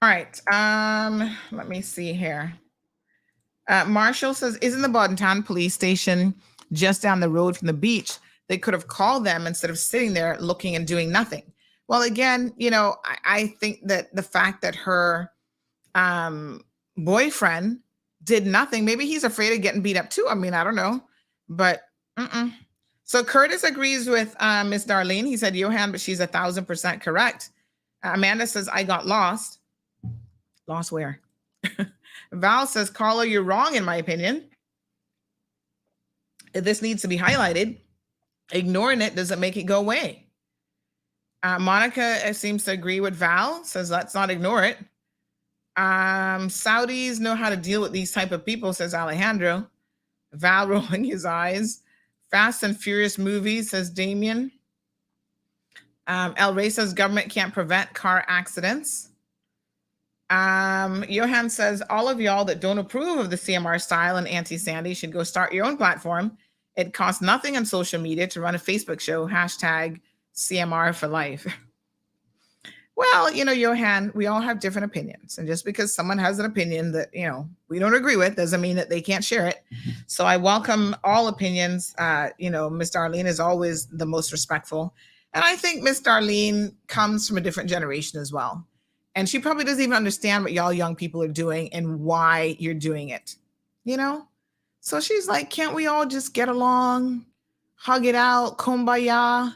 All right. Let me see here. Marshall says, isn't the Bontan police station just down the road from the beach? They could have called them instead of sitting there looking and doing nothing. Well, again, you know, I think that the fact that her boyfriend did nothing, maybe he's afraid of getting beat up too. I mean, I don't know, but So Curtis agrees with Miss Darlene. He said, Johan, but she's 1,000% correct. Amanda says, I got lost. Lost where? Val says, Carla, you're wrong, in my opinion. This needs to be highlighted. Ignoring it doesn't make it go away. Monica seems to agree with Val, says, let's not ignore it. Saudis know how to deal with these type of people, says Alejandro. Val rolling his eyes. Fast and Furious movies, says Damien. El Rey says government can't prevent car accidents. Johan says, all of y'all that don't approve of the CMR style and anti-Sandy should go start your own platform. It costs nothing on social media to run a Facebook show, hashtag CMR for life. Well, you know, Johan, we all have different opinions. And just because someone has an opinion that, you know, we don't agree with doesn't mean that they can't share it. So I welcome all opinions. You know, Miss Darlene is always the most respectful. And I think Miss Darlene comes from a different generation as well. And she probably doesn't even understand what y'all young people are doing and why you're doing it, you know? So she's like, can't we all just get along, hug it out, kumbaya?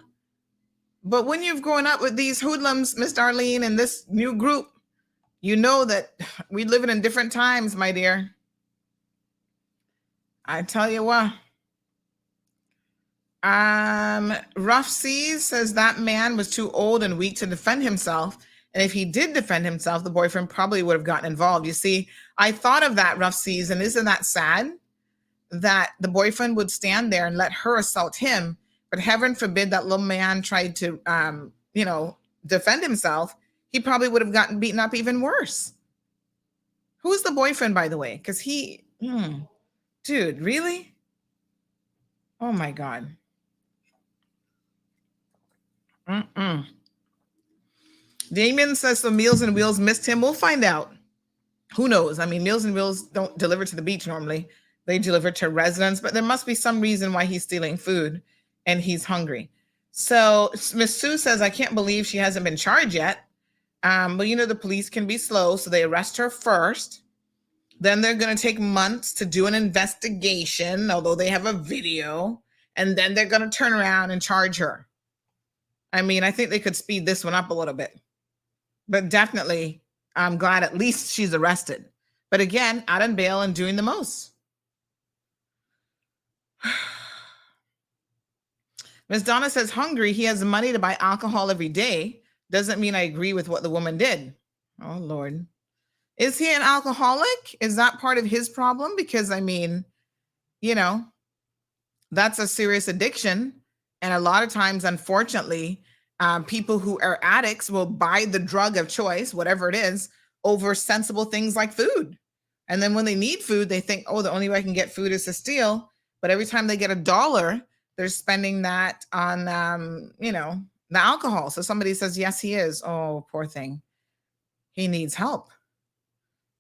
But when you've grown up with these hoodlums, Miss Darlene, and this new group, you know that we live in different times, my dear. I tell you what. Rough Seas says that man was too old and weak to defend himself. And if he did defend himself, the boyfriend probably would have gotten involved. You see, I thought of that, Rough Seas, and isn't that sad that the boyfriend would stand there and let her assault him? But heaven forbid that little man tried to, you know, defend himself. He probably would have gotten beaten up even worse. Who's the boyfriend, by the way? Because he, dude, really? Oh, my God. Damien says the Meals and Wheels missed him. We'll find out. Who knows? I mean, Meals and Wheels don't deliver to the beach normally. They deliver to residents, but there must be some reason why he's stealing food and he's hungry. So Miss Sue says, I can't believe she hasn't been charged yet. But, you know, the police can be slow, so they arrest her first. Then they're going to take months to do an investigation, although they have a video. And then they're going to turn around and charge her. I mean, I think they could speed this one up a little bit. But definitely, I'm glad at least she's arrested. But again, out on bail and doing the most. Ms. Donna says, hungry, he has money to buy alcohol every day. Doesn't mean I agree with what the woman did. Oh, Lord. Is he an alcoholic? Is that part of his problem? Because, I mean, you know, that's a serious addiction. And a lot of times, unfortunately, people who are addicts will buy the drug of choice, whatever it is, over sensible things like food. And then when they need food, they think, oh, the only way I can get food is to steal. But every time they get $1, they're spending that on, you know, the alcohol. So somebody says, yes, he is. Oh, poor thing. He needs help.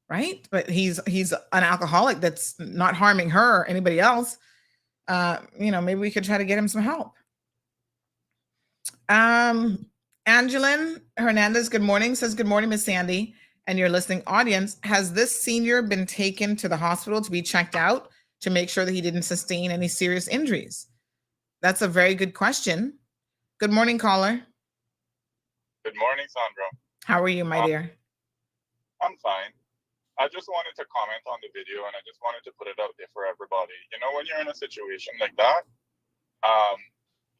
Right? But he's an alcoholic that's not harming her or anybody else. You know, maybe we could try to get him some help. Angeline Hernandez, good morning, says, good morning, Miss Sandy, and your listening audience. Has this senior been taken to the hospital to be checked out to make sure that he didn't sustain any serious injuries? That's a very good question. Good morning, caller. Good morning, Sandra. How are you, my dear? I'm fine. I just wanted to comment on the video, and I just wanted to put it out there for everybody. You know, when you're in a situation like that,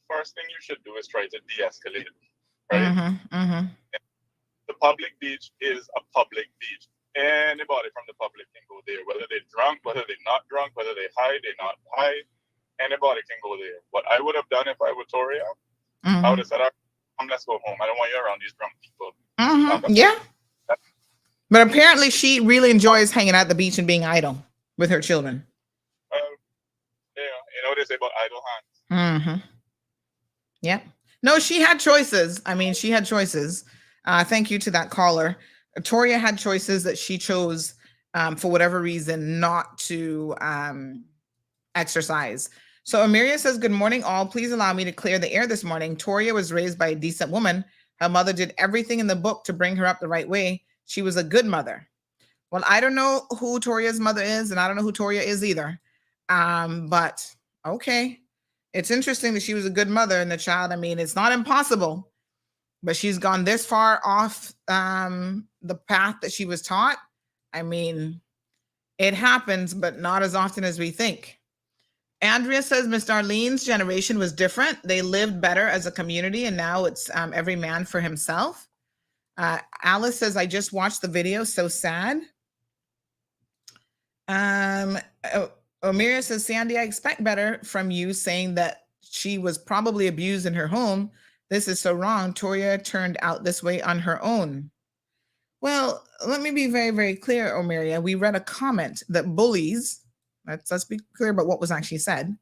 first thing you should do is try to de-escalate it, right? The public beach is a public beach. Anybody from the public can go there, whether they're drunk, whether they're not drunk, whether they hide, they're not hide. Anybody can go there. What I would have done if I were Toria, I would have said, let's go home. I don't want you around these drunk people. Yeah. But apparently she really enjoys hanging out at the beach and being idle with her children. Yeah, you know what they say about idle hands. Yeah. No, she had choices. I mean, she had choices. Thank you to that caller. Toria had choices that she chose for whatever reason not to exercise. So Amelia says, good morning, all. Please allow me to clear the air this morning. Toria was raised by a decent woman. Her mother did everything in the book to bring her up the right way. She was a good mother. Well, I don't know who Toria's mother is, and I don't know who Toria is either. But okay. It's interesting that she was a good mother and the child. I mean, it's not impossible, but she's gone this far off the path that she was taught. I mean, it happens, but not as often as we think. Andrea says Miss Darlene's generation was different. They lived better as a community, and now it's every man for himself. Alice says, I just watched the video. So sad. Omiria says, Sandy, I expect better from you saying that she was probably abused in her home. This is so wrong. Toria turned out this way on her own. Well, let me be very, very clear, Omiria. We read a comment that bullies, let's be clear about what was actually said,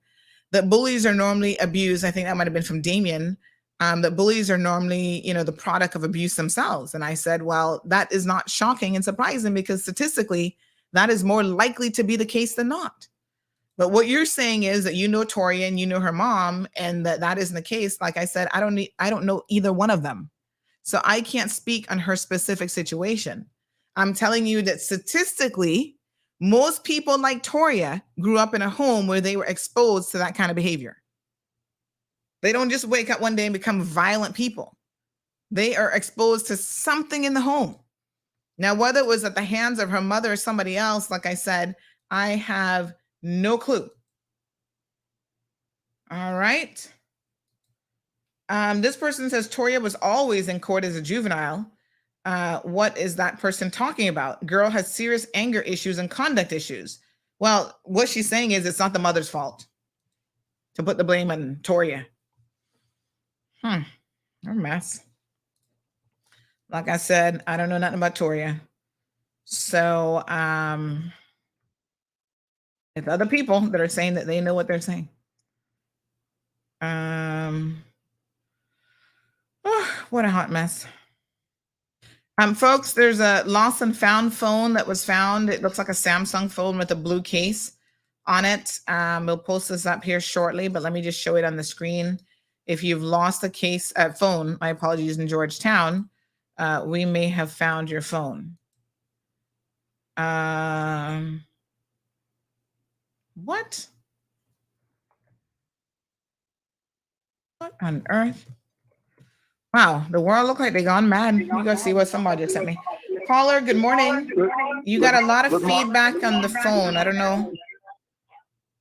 that bullies are normally abused. I think that might have been from Damien. That bullies are normally, the product of abuse themselves. And I said, well, that is not shocking and surprising because statistically, that is more likely to be the case than not. But what you're saying is that you know Toria and you know her mom, and that isn't the case. Like I said, I don't know either one of them. So I can't speak on her specific situation. I'm telling you that statistically, most people like Toria grew up in a home where they were exposed to that kind of behavior. They don't just wake up one day and become violent people. They are exposed to something in the home. Now, whether it was at the hands of her mother or somebody else, like I said, I have no clue. All right. This person says Toria was always in court as a juvenile. What is that person talking about? Girl has serious anger issues and conduct issues. Well, what she's saying is it's not the mother's fault to put the blame on Toria. A mess. Like I said, I don't know nothing about Toria. So it's other people that are saying that they know what they're saying. What a hot mess. Folks, there's a lost and found phone that was found. It looks like a Samsung phone with a blue case on it. We'll post this up here shortly, but let me just show it on the screen. If you've lost a phone, my apologies, in Georgetown, we may have found your phone. What? What on earth? Wow, the world look like they gone mad. You go see what somebody just sent me. Caller, good morning. You got a lot of feedback on the phone. I don't know.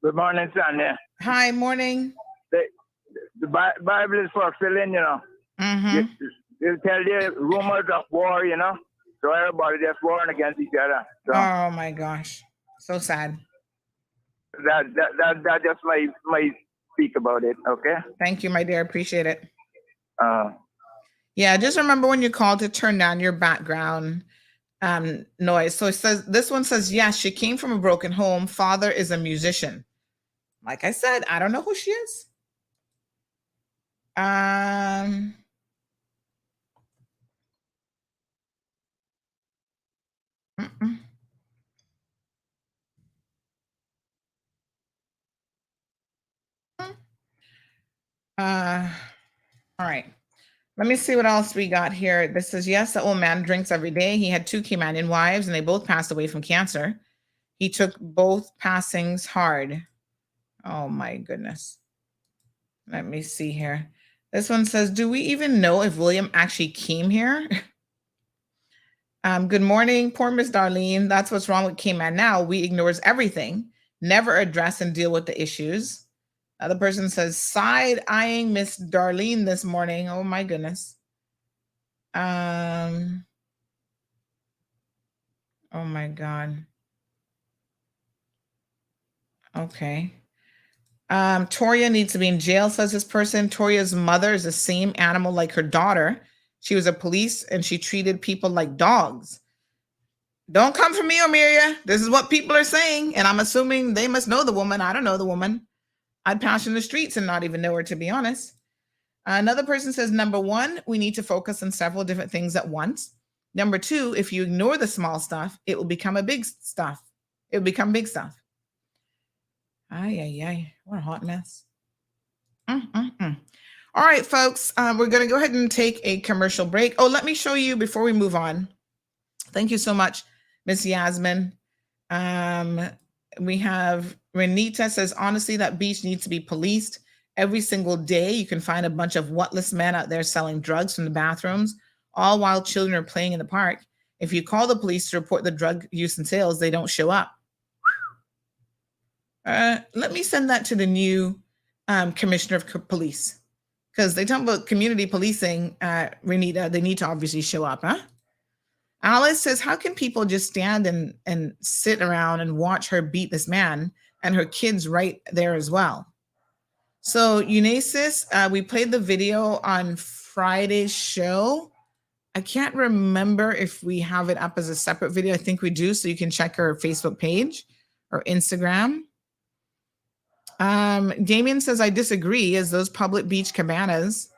Good morning, Sandy. Hi, morning. The Bible is for filling, They'll tell you rumors of war, So everybody just warring against each other. So oh my gosh, so sad. That just my speak about it. Okay. Thank you, my dear. Appreciate it. Yeah, just remember when you call to turn down your background noise. So it says, this one says, yes, she came from a broken home. Father is a musician. Like I said, I don't know who she is. All right. Let me see what else we got here. This says, yes, the old man drinks every day. He had 2 Caymanian wives, and they both passed away from cancer. He took both passings hard. Oh, my goodness. Let me see here. This one says, do we even know if William actually came here? Good morning, poor Miss Darlene. That's what's wrong with Cayman now. We ignores everything, never address and deal with the issues. Other person says, side-eyeing Miss Darlene this morning. Oh my goodness. Oh my God. Okay. Toria needs to be in jail, says this person. Toria's mother is the same animal like her daughter. She was a police and she treated people like dogs. Don't come for me, Omiria. This is what people are saying. And I'm assuming they must know the woman. I don't know the woman. I'd pass in the streets and not even know her, to be honest. Another person says, number one, we need to focus on several different things at once. Number two, if you ignore the small stuff, it will become a big stuff. It will become big stuff. Ay. What a hot mess. All right, folks, we're going to go ahead and take a commercial break. Oh, let me show you before we move on. Thank you so much, Miss Yasmin. We have Renita says, honestly, that beach needs to be policed. Every single day, you can find a bunch of whatless men out there selling drugs from the bathrooms, all while children are playing in the park. If you call the police to report the drug use and sales, they don't show up. Let me send that to the new commissioner of police, because they talk about community policing. Renita, they need to obviously show up, huh? Alice says, how can people just stand and sit around and watch her beat this man and her kids right there as well? So Unasis, we played the video on Friday's show. I can't remember if we have it up as a separate video. I think we do, so you can check her Facebook page or Instagram. Damien says, I disagree, as those public beach cabanas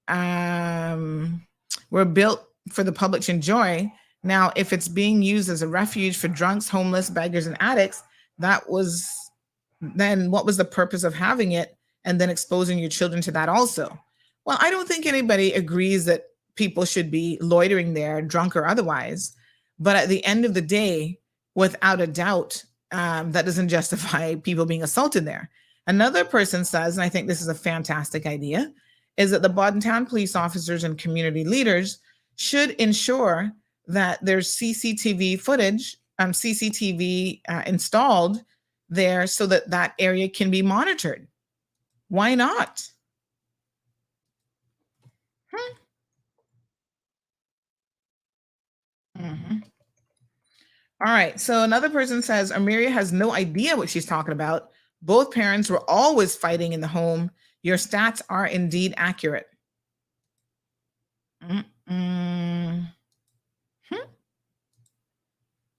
were built for the public to enjoy. Now, if it's being used as a refuge for drunks, homeless, beggars, and addicts, then what was the purpose of having it and then exposing your children to that also? Well, I don't think anybody agrees that people should be loitering there, drunk or otherwise. But at the end of the day, without a doubt, that doesn't justify people being assaulted there. Another person says, and I think this is a fantastic idea, is that the Boddentown police officers and community leaders should ensure that there's CCTV footage, CCTV installed there so that that area can be monitored. Why not? All right. So another person says, Amelia has no idea what she's talking about. Both parents were always fighting in the home. Your stats are indeed accurate.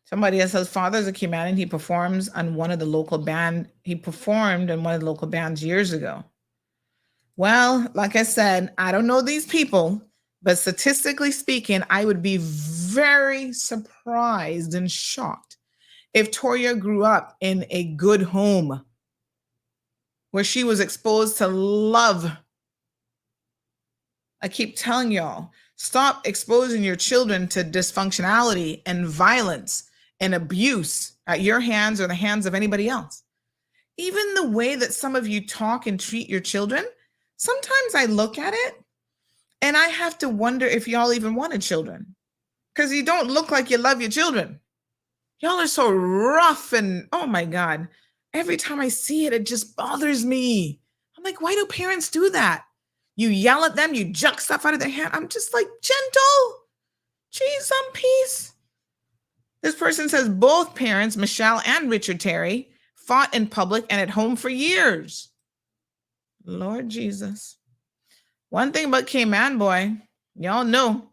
Somebody else says, father's a Cayman and he performs on one of the local band. He performed in one of the local bands years ago. Well, like I said, I don't know these people, but statistically speaking, I would be very surprised and shocked if Toria grew up in a good home where she was exposed to love. I keep telling y'all, stop exposing your children to dysfunctionality and violence and abuse at your hands or the hands of anybody else. Even the way that some of you talk and treat your children, sometimes I look at it and I have to wonder if y'all even wanted children, because you don't look like you love your children. Y'all are so rough and, oh my God, every time I see it, it just bothers me. I'm like, why do parents do that? You yell at them, you juck stuff out of their hand. I'm just like, gentle, geez, some peace. This person says both parents, Michelle and Richard Terry, fought in public and at home for years. Lord Jesus. One thing about Cayman, boy, y'all know.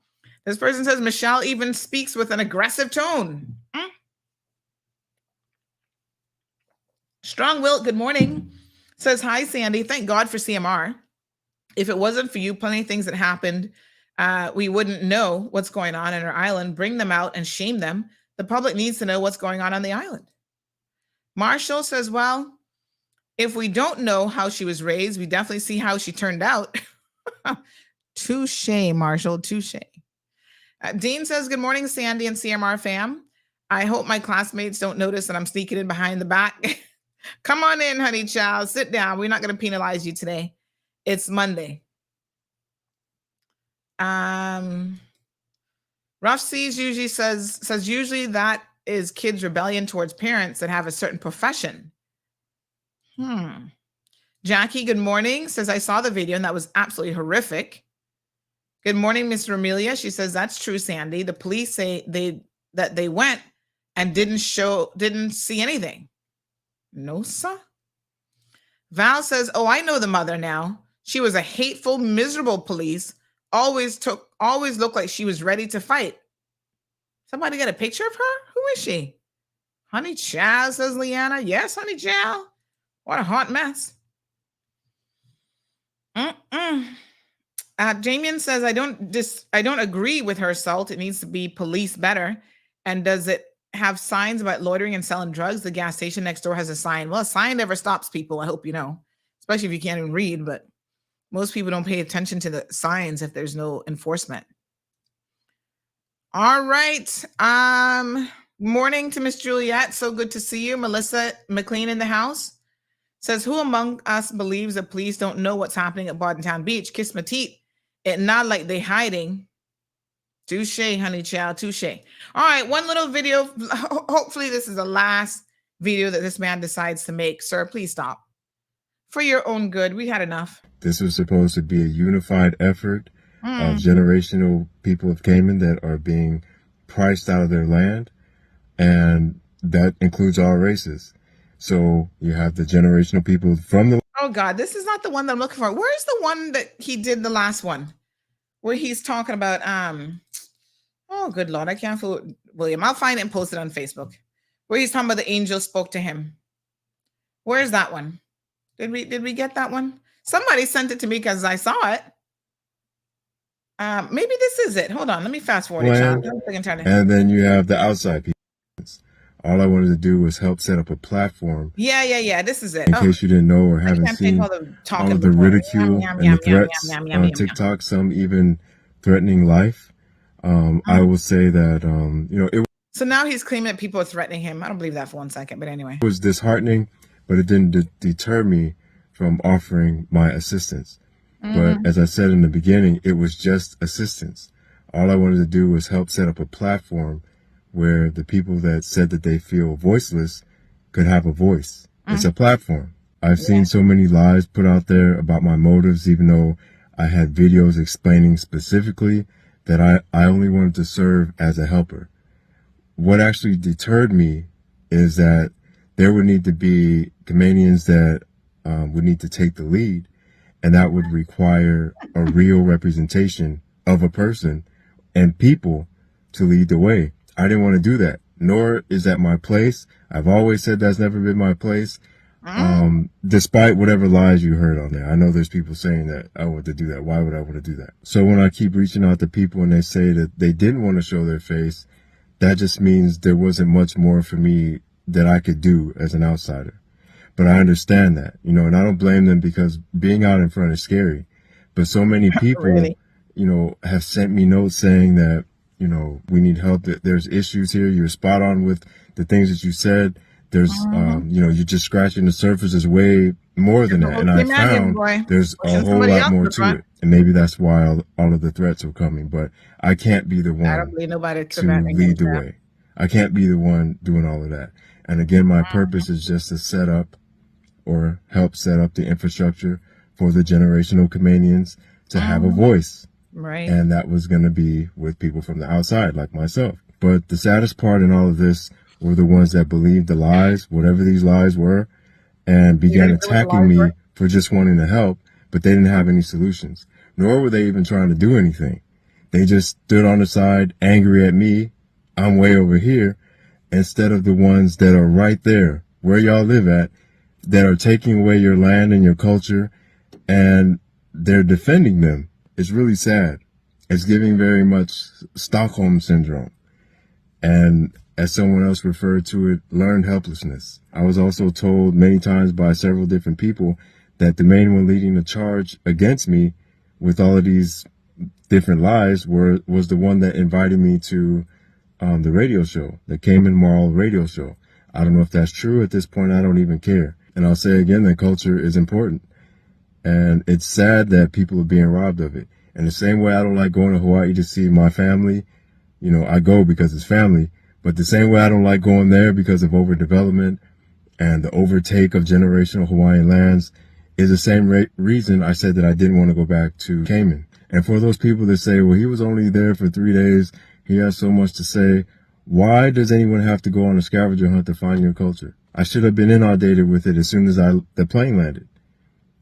This person says Michelle even speaks with an aggressive tone. Strong Will, good morning. Says, hi, Sandy. Thank God for CMR. If it wasn't for you, plenty of things that happened, we wouldn't know what's going on in our island. Bring them out and shame them. The public needs to know what's going on the island. Marshall says, well, if we don't know how she was raised, we definitely see how she turned out. Touche, Marshall, touche. Dean says, good morning, Sandy and CMR fam. I hope my classmates don't notice that I'm sneaking in behind the back. Come on in, honey child. Sit down. We're not going to penalize you today. It's Monday. Rough Seas usually says usually that is kids' rebellion towards parents that have a certain profession. Jackie, good morning, says I saw the video and that was absolutely horrific. Good morning, Miss Romelia. She says that's true, Sandy. The police say they went and didn't see anything. No, sir. Val says, oh, I know the mother now. She was a hateful, miserable police. Always looked like she was ready to fight. Somebody get a picture of her? Who is she? Honey Chow, says Leanna. Yes, Honey Chow. What a hot mess. Jamian says, I don't agree with her assault. It needs to be policed better. And does it have signs about loitering and selling drugs? The gas station next door has a sign. Well, a sign never stops people, I hope you know, especially if you can't even read, but most people don't pay attention to the signs if there's no enforcement. All right. Morning to Miss Juliet. So good to see you. Melissa McLean in the house says, who among us believes the police don't know what's happening at Bordentown Beach? Kiss my teeth. It not like they hiding. Touche, Honey Child, touche. All right, one little video. Hopefully this is the last video that this man decides to make. Sir, please stop. For your own good. We had enough. This was supposed to be a unified effort of generational people of Cayman that are being priced out of their land. And that includes all races. So you have the generational people from the... Oh, God, this is not the one that I'm looking for. Where's the one that he did the last one? Where he's talking about... Oh, good Lord, I can't fool William. I'll find it and post it on Facebook. Where he's talking about the angel spoke to him. Where's that one? Did we get that one? Somebody sent it to me because I saw it. Maybe this is it. Hold on, let me fast forward it. And then you have the outside people. All I wanted to do was help set up a platform. Yeah. This is it. In case you didn't know or haven't seen all of the ridicule and the threats on TikTok, some even threatening life. I will say that, So now he's claiming that people are threatening him. I don't believe that for 1 second, but anyway. It was disheartening, but it didn't deter me from offering my assistance. But as I said in the beginning, it was just assistance. All I wanted to do was help set up a platform where the people that said that they feel voiceless could have a voice. It's a platform. I've seen so many lies put out there about my motives, even though I had videos explaining specifically that I only wanted to serve as a helper. What actually deterred me is that there would need to be Caymanians that would need to take the lead, and that would require a real representation of a person and people to lead the way. I didn't want to do that, nor is that my place. I've always said that's never been my place, despite whatever lies you heard on there. I know there's people saying that I want to do that. Why would I want to do that? So when I keep reaching out to people and they say that they didn't want to show their face, that just means there wasn't much more for me that I could do as an outsider. But I understand that, and I don't blame them because being out in front is scary. But so many people, really? Have sent me notes saying that, we need help. There's issues here. You're spot on with the things that you said. There's, you're just scratching the surface. There's way more than that. And I found there's a whole lot more to it. And maybe that's why all of the threats are coming. But I can't be the one to lead the way. I can't be the one doing all of that. And again, my purpose is just to set up or help set up the infrastructure for the generational Caymanians to have a voice. Right. And that was going to be with people from the outside, like myself. But the saddest part in all of this were the ones that believed the lies, whatever these lies were, and began attacking me for just wanting to help, but they didn't have any solutions, nor were they even trying to do anything. They just stood on the side, angry at me. I'm way over here, instead of the ones that are right there, where y'all live at, that are taking away your land and your culture, and they're defending them. It's really sad. It's giving very much Stockholm syndrome. And as someone else referred to it, learned helplessness. I was also told many times by several different people that the main one leading the charge against me with all of these different lies was the one that invited me to the radio show, the Cayman Moral radio show. I don't know if that's true at this point. I don't even care. And I'll say again that culture is important. And it's sad that people are being robbed of it. And the same way I don't like going to Hawaii to see my family, you know, I go because it's family. But the same way I don't like going there because of overdevelopment and the overtake of generational Hawaiian lands is the same reason I said that I didn't want to go back to Cayman. And for those people that say, well, he was only there for 3 days, he has so much to say, why does anyone have to go on a scavenger hunt to find your culture? I should have been inundated with it as soon as the plane landed.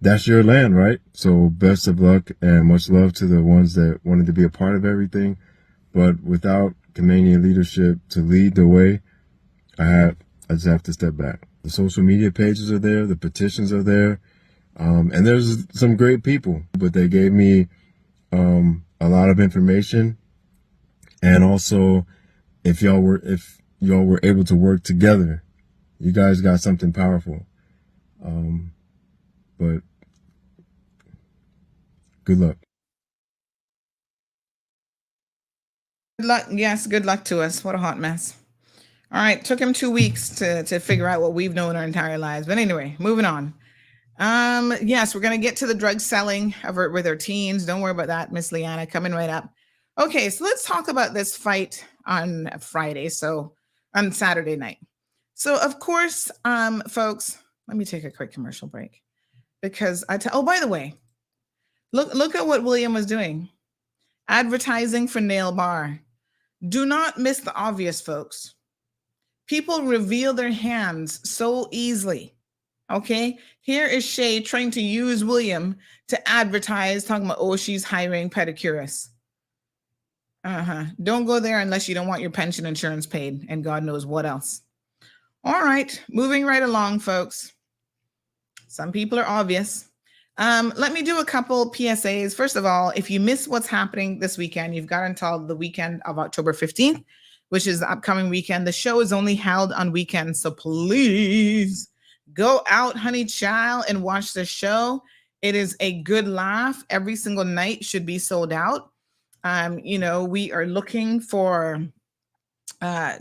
That's your land, right? So best of luck and much love to the ones that wanted to be a part of everything. But without Caymanian leadership to lead the way, I just have to step back. The social media pages are there, the petitions are there, and there's some great people, but they gave me a lot of information. And also, if y'all were able to work together, you guys got something powerful. But good luck. Good luck. Yes, good luck to us. What a hot mess. All right, took him 2 weeks to figure out what we've known our entire lives. But anyway, moving on. Yes, we're gonna get to the drug selling with our teens. Don't worry about that, Miss Leanna, coming right up. Okay, so let's talk about this fight on Friday. So on Saturday night. So of course, folks, let me take a quick commercial break because oh, by the way, look at what William was doing. Advertising for nail bar. Do not miss the obvious, folks. People reveal their hands so easily. Okay, here is Shay trying to use William to advertise, talking about, oh, she's hiring pedicurists. Don't go there unless you don't want your pension insurance paid and God knows what else. All right, moving right along, folks. Some people are obvious. Let me do a couple PSAs. First of all, if you miss what's happening this weekend, you've got until the weekend of October 15th, which is the upcoming weekend. The show is only held on weekends, so please go out, honey child, and watch the show. It is a good laugh. Every single night should be sold out. You know, we are looking for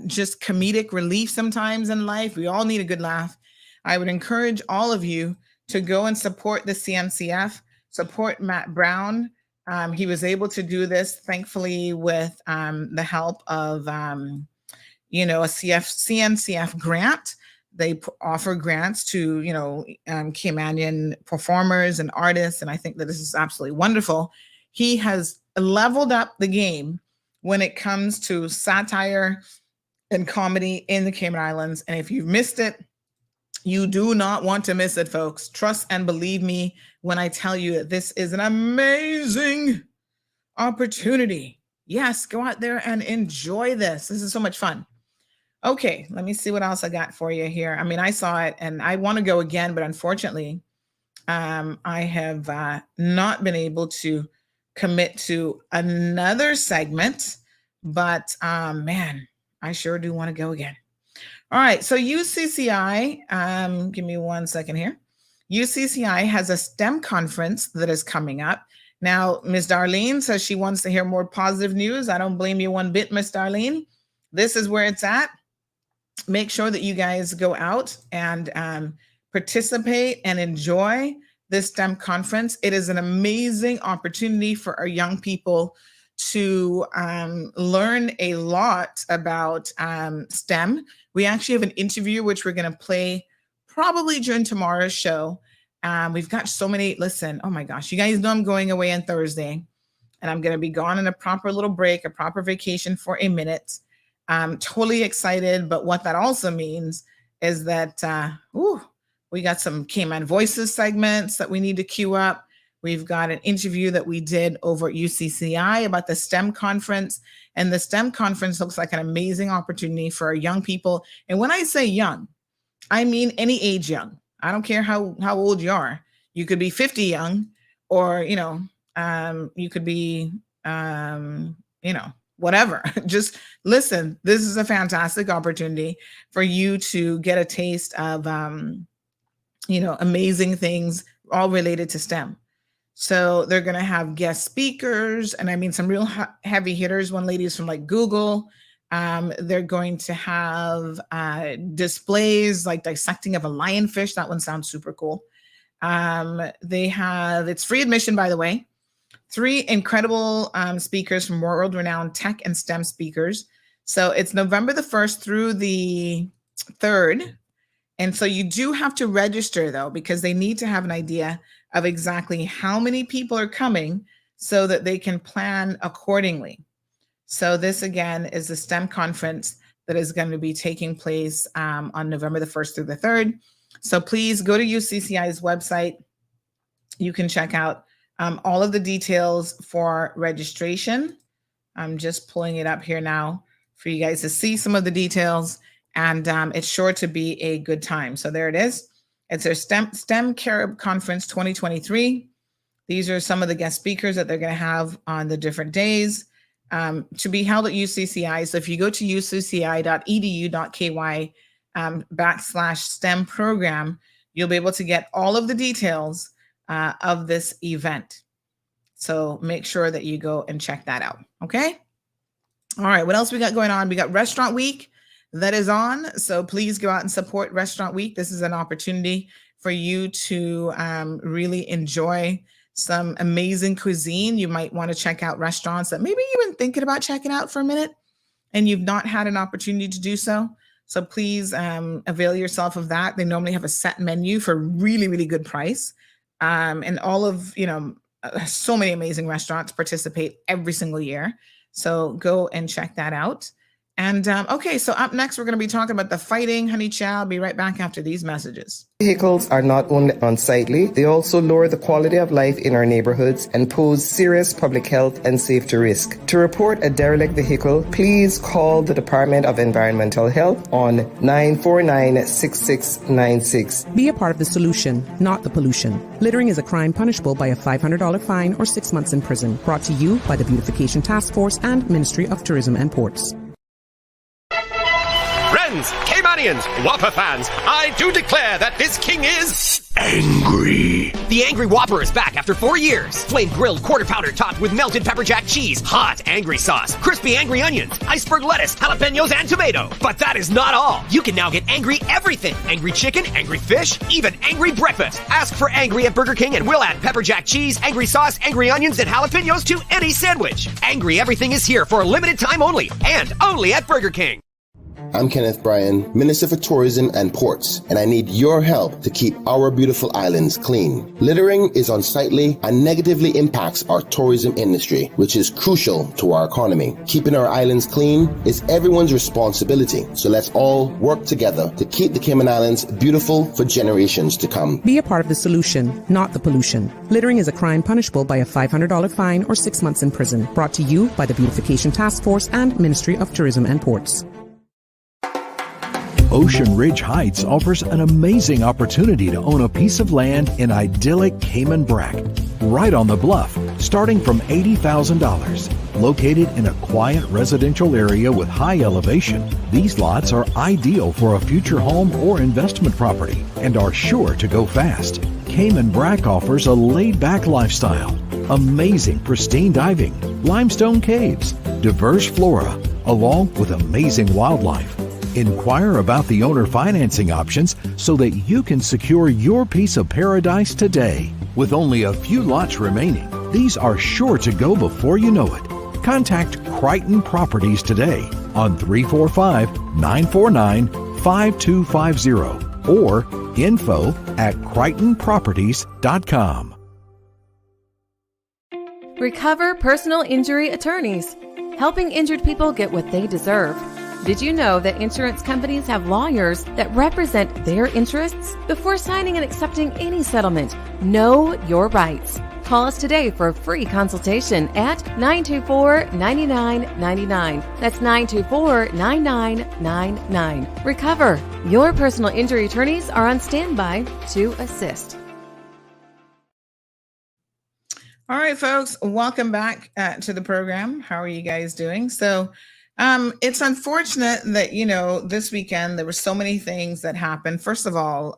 just comedic relief sometimes in life. We all need a good laugh. I would encourage all of you to go and support the CNCF, support Matt Brown. He was able to do this, thankfully, with the help of, you know, a CNCF grant. They offer grants to, you know, Caymanian performers and artists, and I think that this is absolutely wonderful. He has leveled up the game when it comes to satire and comedy in the Cayman Islands, and if you've missed it, you do not want to miss it, folks. Trust and believe me when I tell you that this is an amazing opportunity. Yes, go out there and enjoy this. This is so much fun. Okay, let me see what else I got for you here. I mean, I saw it and I want to go again, but unfortunately, I have not been able to commit to another segment, but man, I sure do want to go again. All right, so UCCI, give me 1 second here. UCCI has a STEM conference that is coming up. Now, Ms. Darlene says she wants to hear more positive news. I don't blame you one bit, Ms. Darlene. This is where it's at. Make sure that you guys go out and participate and enjoy this STEM conference. It is an amazing opportunity for our young people to learn a lot about STEM. We actually have an interview, which we're going to play probably during tomorrow's show. We've got so many, listen, oh my gosh, you guys know I'm going away on Thursday and I'm going to be gone on a proper little break, a proper vacation for a minute. I'm totally excited, but what that also means is that we got some Cayman Voices segments that we need to queue up. We've got an interview that we did over at UCCI about the STEM conference, and the STEM conference looks like an amazing opportunity for our young people. And when I say young, I mean any age young. I don't care how old you are. You could be 50 young, or you could be whatever. Just listen, this is a fantastic opportunity for you to get a taste of, amazing things all related to STEM. So they're going to have guest speakers, and I mean some real heavy hitters. One lady is from like Google. They're going to have displays like dissecting of a lionfish. That one sounds super cool. It's free admission, by the way. 3 incredible speakers from world-renowned tech and STEM speakers. So it's November the 1st through the 3rd. And so you do have to register, though, because they need to have an idea of exactly how many people are coming so that they can plan accordingly. So this, again, is the STEM conference that is going to be taking place on November the 1st through the 3rd. So please go to UCCI's website. You can check out all of the details for registration. I'm just pulling it up here now for you guys to see some of the details, and it's sure to be a good time. So there it is. It's their STEM Carib Conference 2023. These are some of the guest speakers that they're going to have on the different days to be held at UCCI. So if you go to ucci.edu.ky /STEM program, you'll be able to get all of the details of this event. So make sure that you go and check that out. Okay. All right. What else we got going on? We got Restaurant Week that is on. So please go out and support Restaurant Week. This is an opportunity for you to really enjoy some amazing cuisine. You might want to check out restaurants that maybe you've been thinking about checking out for a minute and you've not had an opportunity to do so. So please avail yourself of that. They normally have a set menu for really, really good price. And all of, so many amazing restaurants participate every single year. So go and check that out. And okay, so up next, we're going to be talking about the fighting. Honey Chow, I'll be right back after these messages. Vehicles are not only unsightly, they also lower the quality of life in our neighborhoods and pose serious public health and safety risk. To report a derelict vehicle, please call the Department of Environmental Health on 949-6696. Be a part of the solution, not the pollution. Littering is a crime punishable by a $500 fine or 6 months in prison. Brought to you by the Beautification Task Force and Ministry of Tourism and Ports. Friends, Caymanians, Whopper fans, I do declare that this king is angry. The Angry Whopper is back after 4 years. Flame grilled quarter pounder topped with melted pepper jack cheese, hot angry sauce, crispy angry onions, iceberg lettuce, jalapenos, and tomato. But that is not all. You can now get angry everything. Angry chicken, angry fish, even angry breakfast. Ask for angry at Burger King and we'll add pepper jack cheese, angry sauce, angry onions, and jalapenos to any sandwich. Angry everything is here for a limited time only, and only at Burger King. I'm Kenneth Bryan, Minister for Tourism and Ports, and I need your help to keep our beautiful islands clean. Littering is unsightly and negatively impacts our tourism industry, which is crucial to our economy. Keeping our islands clean is everyone's responsibility, so let's all work together to keep the Cayman Islands beautiful for generations to come. Be a part of the solution, not the pollution. Littering is a crime punishable by a $500 fine or 6 months in prison. Brought to you by the Beautification Task Force and Ministry of Tourism and Ports. Ocean Ridge Heights offers an amazing opportunity to own a piece of land in idyllic Cayman Brac, right on the bluff, starting from $80,000. Located in a quiet residential area with high elevation, these lots are ideal for a future home or investment property and are sure to go fast. Cayman Brac offers a laid-back lifestyle, amazing pristine diving, limestone caves, diverse flora, along with amazing wildlife. Inquire about the owner financing options so that you can secure your piece of paradise today. With only a few lots remaining, these are sure to go before you know it. Contact Crichton Properties today on 345-949-5250 or info@crichtonproperties.com. Recover Personal Injury Attorneys, helping injured people get what they deserve. Did you know that insurance companies have lawyers that represent their interests? Before signing and accepting any settlement, know your rights. Call us today for a free consultation at 924-9999. That's 924-9999. Recover. Your personal injury attorneys are on standby to assist. All right, folks, welcome back to the program. How are you guys doing? So it's unfortunate that, this weekend, there were so many things that happened. First of all,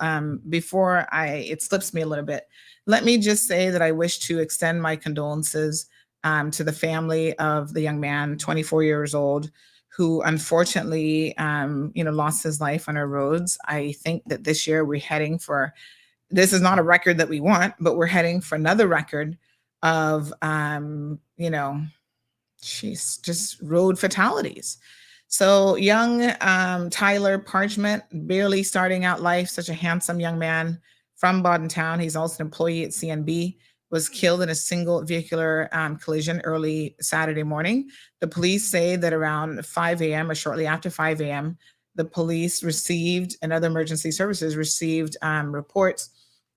before it slips me a little bit, let me just say that I wish to extend my condolences to the family of the young man, 24 years old, who unfortunately, lost his life on our roads. I think that this year we're heading for, this is not a record that we want, but we're heading for another record of, she's just road fatalities. So young Tyler Parchment, barely starting out life, such a handsome young man from Town. He's also an employee at CNB, was killed in a single vehicular collision early Saturday morning. The police say that around 5 a.m. or shortly after 5 a.m., the police received, and other emergency services received reports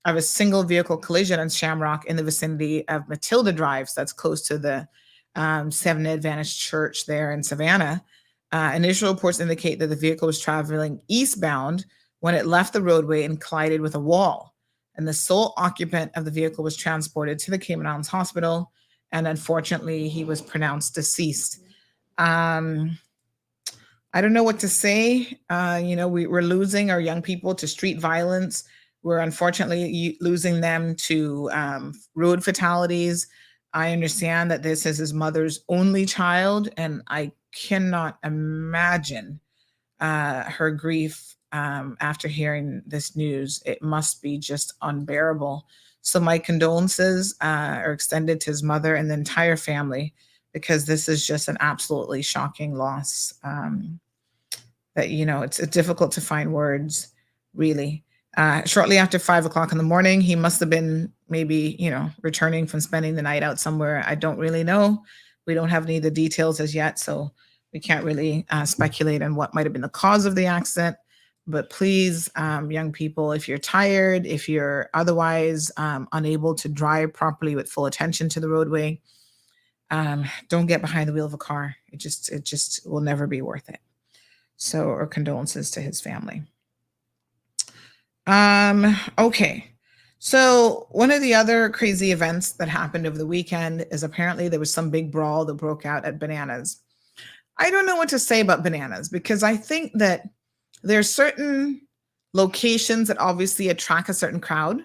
of a single vehicle collision on Shamrock in the vicinity of Matilda Drive. So that's close to the Seventh Adventist Church there in Savannah. Initial reports indicate that the vehicle was traveling eastbound when it left the roadway and collided with a wall. And the sole occupant of the vehicle was transported to the Cayman Islands Hospital, and unfortunately, he was pronounced deceased. I don't know what to say. We're losing our young people to street violence. We're unfortunately losing them to road fatalities. I understand that this is his mother's only child, and I cannot imagine her grief after hearing this news. It must be just unbearable. So my condolences are extended to his mother and the entire family, because this is just an absolutely shocking loss. It's difficult to find words, really. Shortly after 5 o'clock in the morning, he must have been maybe, returning from spending the night out somewhere. I don't really know. We don't have any of the details as yet, so we can't really speculate on what might have been the cause of the accident. But please, young people, if you're tired, if you're otherwise unable to drive properly with full attention to the roadway, don't get behind the wheel of a car. It just will never be worth it. So, our condolences to his family. Okay. So one of the other crazy events that happened over the weekend is apparently there was some big brawl that broke out at Bananas. I don't know what to say about Bananas, because I think that there's certain locations that obviously attract a certain crowd,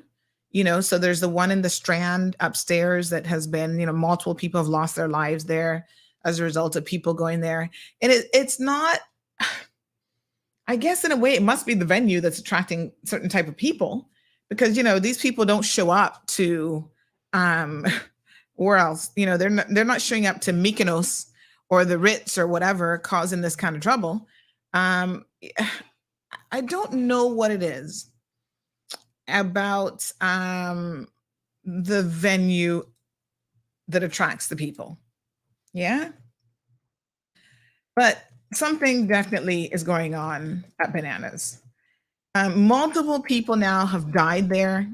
so there's the one in the Strand upstairs that has been, multiple people have lost their lives there as a result of people going there. And it's not, I guess in a way it must be the venue that's attracting certain type of people, because, these people don't show up to, where else, they're not showing up to Mykonos or the Ritz or whatever, causing this kind of trouble. I don't know what it is about the venue that attracts the people. Yeah. But something definitely is going on at Bananas. Multiple people now have died there.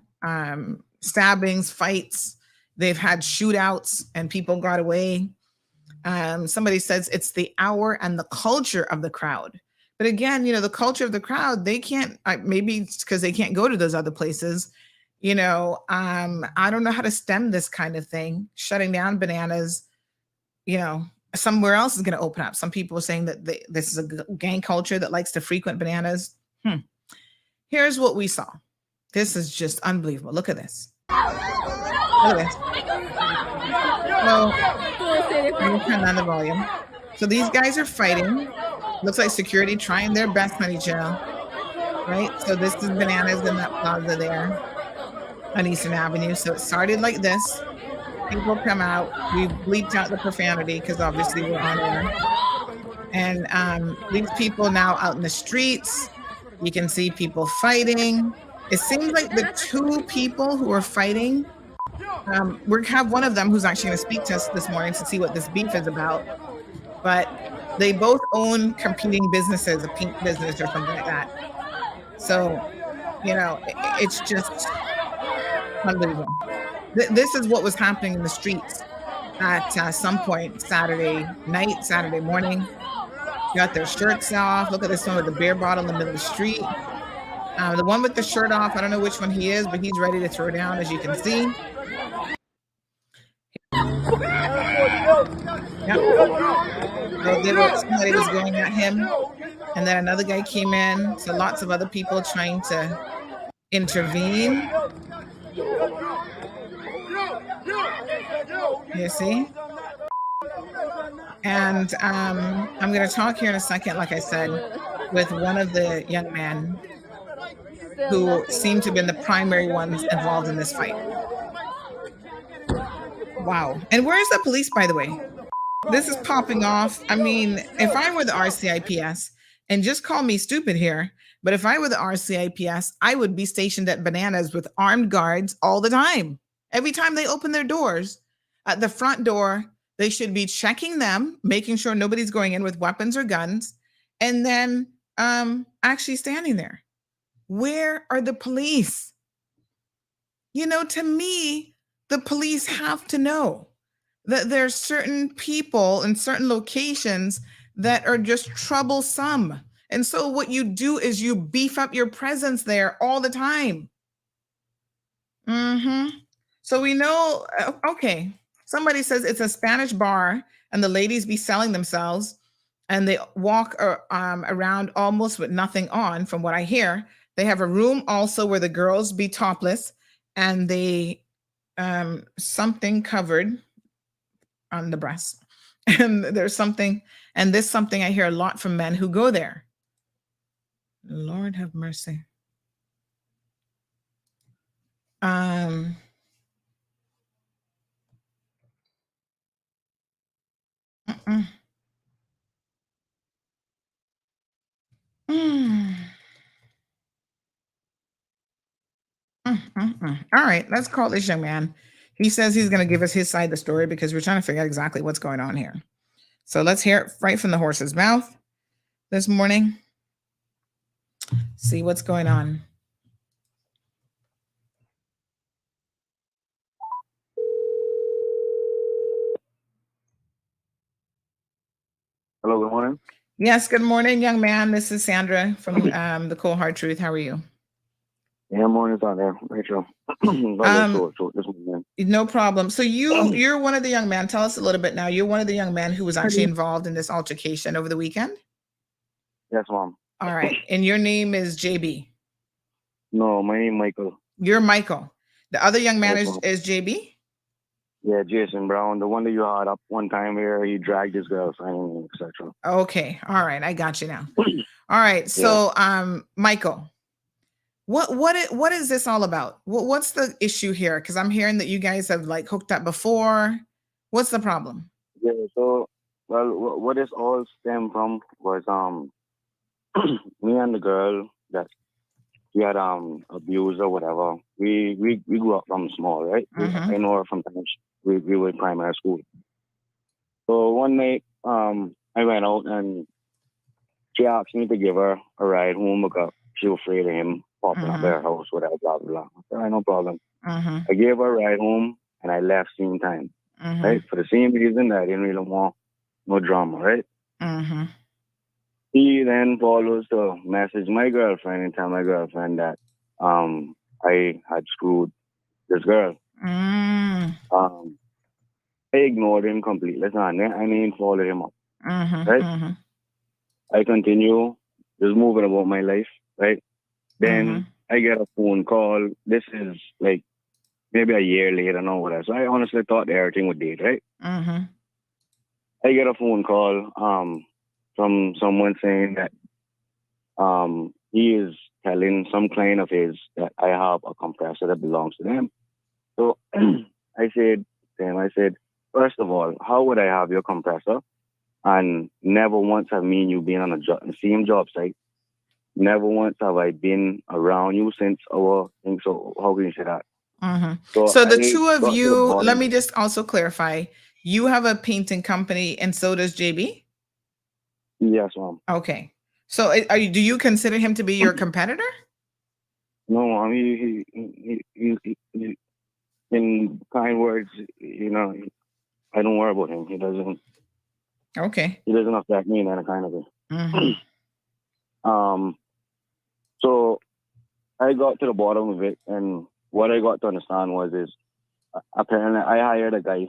Stabbings, fights. They've had shootouts and people got away. Somebody says it's the hour and the culture of the crowd. But again, the culture of the crowd, they can't, maybe it's because they can't go to those other places. I don't know how to stem this kind of thing. Shutting down Bananas, somewhere else is going to open up. Some people are saying that this is a gang culture that likes to frequent Bananas. Here's what we saw. This is just unbelievable. Look at this. Look at this. Let me turn down the volume. So these guys are fighting. Looks like security trying their best on each other. Right? So this is Bananas in that plaza there on Eastern Avenue. So it started like this. People come out. We bleeped out the profanity because obviously we're on air. And these people now out in the streets. You can see people fighting. It seems like the two people who are fighting, we have one of them who's actually going to speak to us this morning to see what this beef is about. But they both own competing businesses, a pink business or something like that. So, it's just unbelievable. This is what was happening in the streets at some point Saturday night, Saturday morning. Got their shirts off. Look at this one with the beer bottle in the middle of the street. The one with the shirt off, I don't know which one he is, but he's ready to throw down, as you can see. Yep. So somebody was going at him, and then another guy came in. So lots of other people trying to intervene. You see? And I'm going to talk here in a second, like I said, with one of the young men who seem to have been the primary ones involved in this fight. Wow. And where's the police, by the way? This is popping off. I mean, if I were the RCIPS, and just call me stupid here, but if I were the RCIPS, I would be stationed at Bananas with armed guards all the time. Every time they open their doors, at the front door, they should be checking them, making sure nobody's going in with weapons or guns, and then actually standing there. Where are the police? You know, to me, the police have to know that there's certain people in certain locations that are just troublesome. And so what you do is you beef up your presence there all the time. So we know, okay, somebody says it's a Spanish bar and the ladies be selling themselves and they walk around almost with nothing on, from what I hear. They have a room also where the girls be topless and they something covered on the breast. And there's something, and this something I hear a lot from men who go there. Lord have mercy. All right, let's call this young man. He says he's going to give us his side of the story because we're trying to figure out exactly what's going on here. So let's hear it right from the horse's mouth this morning. See what's going on. Hello, good morning. Yes, good morning, young man. This is Sandra from the Cold Hard Truth. How are you? Yeah, morning's on there, Rachel. No problem. So you're one of the young men. Tell us a little bit now. You're one of the young men who was actually involved in this altercation over the weekend? Yes, Mom. All right. And your name is JB? No, my name is Michael. You're Michael. The other young man Yes, is JB? Yeah, Jason Brown, the one that you had up one time where he dragged his girlfriend, etc. Okay. All right. I got you now. All right. So, Michael, what is this all about? What's the issue here? Because I'm hearing that you guys have like hooked up before. What's the problem? Yeah. So, well, what this all stemmed from was me and the girl that we had abused or whatever. We grew up from small, right? I know her from time we were in primary school. So one night, I went out and she asked me to give her a ride home because she was afraid of him popping up at her house, whatever, blah, blah, blah. I said, all right, no problem. I gave her a ride home and I left same time, right? For the same reason that I didn't really want no drama, right? He then follows to message my girlfriend and tell my girlfriend that I had screwed this girl. I ignored him completely. I didn't follow him up. Right? I continue just moving about my life, right? Then I get a phone call. This is like maybe a year later, no whatever. So I honestly thought everything would date, right? I get a phone call from someone saying that he is telling some client of his that I have a compressor that belongs to them. So I said to him, first of all, how would I have your compressor? And never once have me and you been on the same job site. Never once have I been around you since our thing. So how can you say that? So the two of you, let me just also clarify. You have a painting company and so does JB? Yes, Mom. Okay. So do you consider him to be your competitor? No, I mean, he in kind words, you know, I don't worry about him. He doesn't. Okay. He doesn't affect me in that kind of way. So I got to the bottom of it, and what I got to understand is apparently I hired a guy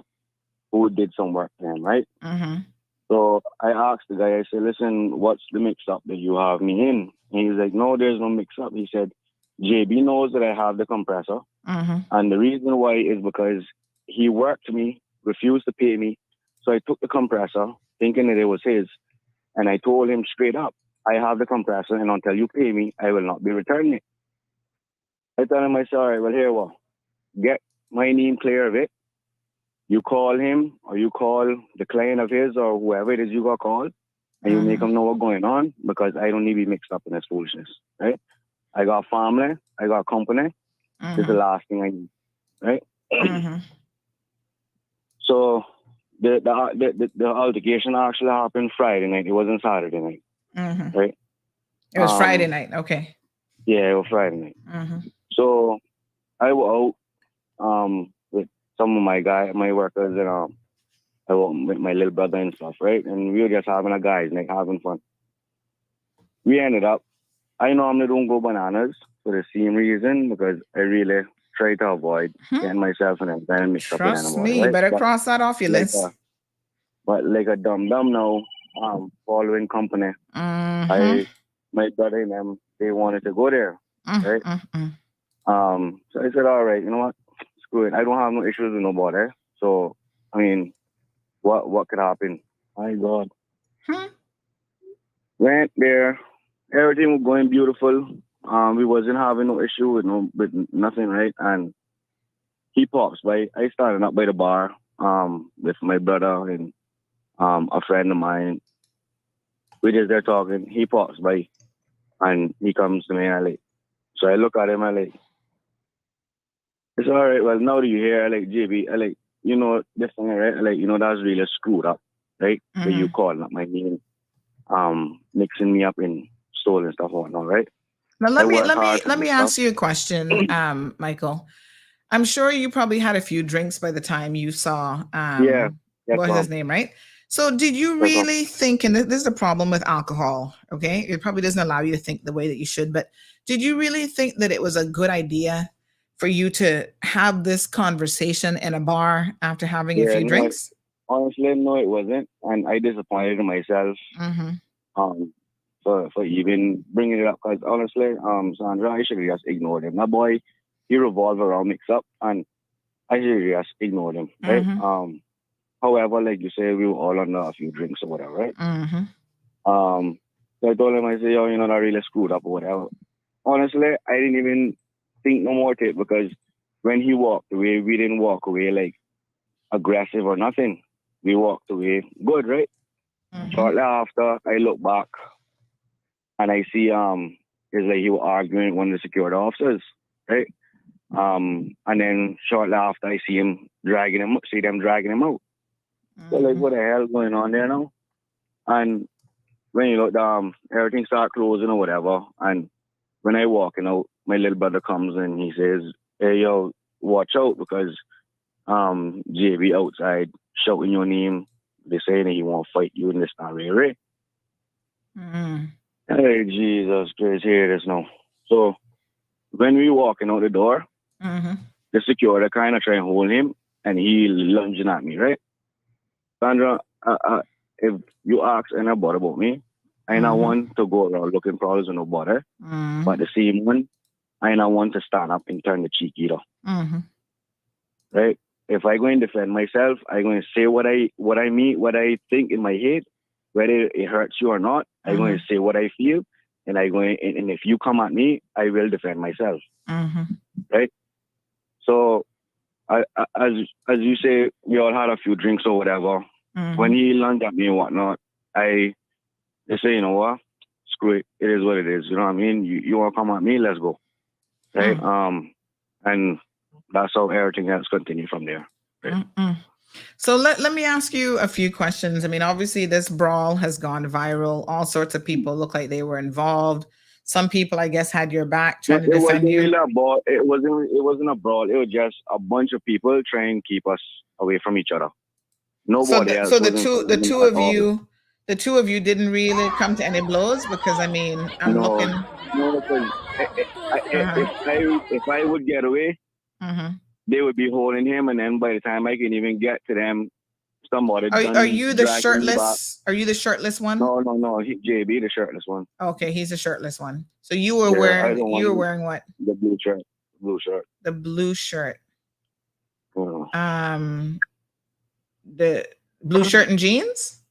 who did some work for him, right? So I asked the guy, I said, listen, what's the mix-up that you have me in? And he's like, no, there's no mix-up. He said, JB knows that I have the compressor. And the reason why is because he worked me, refused to pay me. So I took the compressor, thinking that it was his. And I told him straight up, I have the compressor, and until you pay me, I will not be returning it. I told him, I said, all right, well, here, get my name clear of it. you call him or you call the client of his or whoever it is you got called, and you make them know what's going on, because I don't need to be mixed up in this foolishness, right? I got family, I got company. This is the last thing I need, right? So the altercation actually happened Friday night. It wasn't Saturday night, right? It was Friday night. Okay. Yeah, it was Friday night. So I was out with some of my workers, and I went with my little brother and stuff, right? And we were just having a guys' night, having fun. We ended up, I normally don't go bananas for the same reason, because I really try to avoid getting myself in a mixed up with anybody. Trust me, you better cross that off your list. But like a dumb now, following company, my brother and them, they wanted to go there, right? So I said, all right, you know what? Screw it. I don't have no issues with nobody. So, I mean, what could happen? My God. Went there. Everything was going beautiful. We wasn't having no issue with nothing, right? And he pops by. I started up by the bar with my brother and a friend of mine. We just there talking. He pops by and he comes to me and so I look at him and it's all right. Well, now that you're here, JB, you know, this thing, right? That's really screwed up, right? Where you calling up my name, mixing me up in stolen stuff and whatnot, right? Now let me ask you a question, Michael. I'm sure you probably had a few drinks by the time you saw what's his name, right? So did you really think, and this is the problem with alcohol, okay? It probably doesn't allow you to think the way that you should, but did you really think that it was a good idea for you to have this conversation in a bar after having a few drinks? Honestly, no, it wasn't. And I disappointed in myself for even bringing it up. Because honestly, Sandra, I should have just ignored him. My boy, he revolved around mix up, and I should have just ignored him, right? However, like you say, we were all under a few drinks or whatever, right? So I told him, I said, yo, that really screwed up or whatever. Honestly, I didn't even think no more to it, because when he walked away, we didn't walk away aggressive or nothing. We walked away good, right? Shortly after, I look back and I see it's he was arguing with one of the security officers, right? And then shortly after, I see them dragging him out. So what the hell going on there now? And when you look down, everything started closing or whatever. And when I walking out, my little brother comes and he says, hey, yo, watch out, because JB outside shouting your name. They saying that he won't fight you in this time, right? Hey, Jesus Christ, here it is now. So when we walking out the door, the security kind of try and hold him, and he lunging at me, right? Sandra, if you ask anybody about me, I not want to go around looking for problems with nobody. But the same one, I not want to stand up and turn the cheek either. Right? If I go and defend myself, I going to say what I mean, what I think in my head, whether it hurts you or not. I going to say what I feel, and and if you come at me, I will defend myself. Right? So, as you say, we all had a few drinks or whatever. When he lunged at me and whatnot, I say, you know what? Screw it. It is what it is. You know what I mean? You want to come at me? Let's go. Right? And that's how everything else continued from there. Right? So let me ask you a few questions. I mean, obviously this brawl has gone viral. All sorts of people look like they were involved. Some people, I guess, had your back trying to defend you. It wasn't a brawl. It was just a bunch of people trying to keep us away from each other. Nobody else. So the two of you didn't really come to any blows, because I mean, I'm looking. No, because if I would get away, they would be holding him, and then by the time I can even get to them, somebody. Are you the shirtless? Are you the shirtless one? No. JB, the shirtless one. Okay, he's the shirtless one. So you were wearing. You were wearing what? The blue shirt. The blue shirt. The blue shirt and jeans?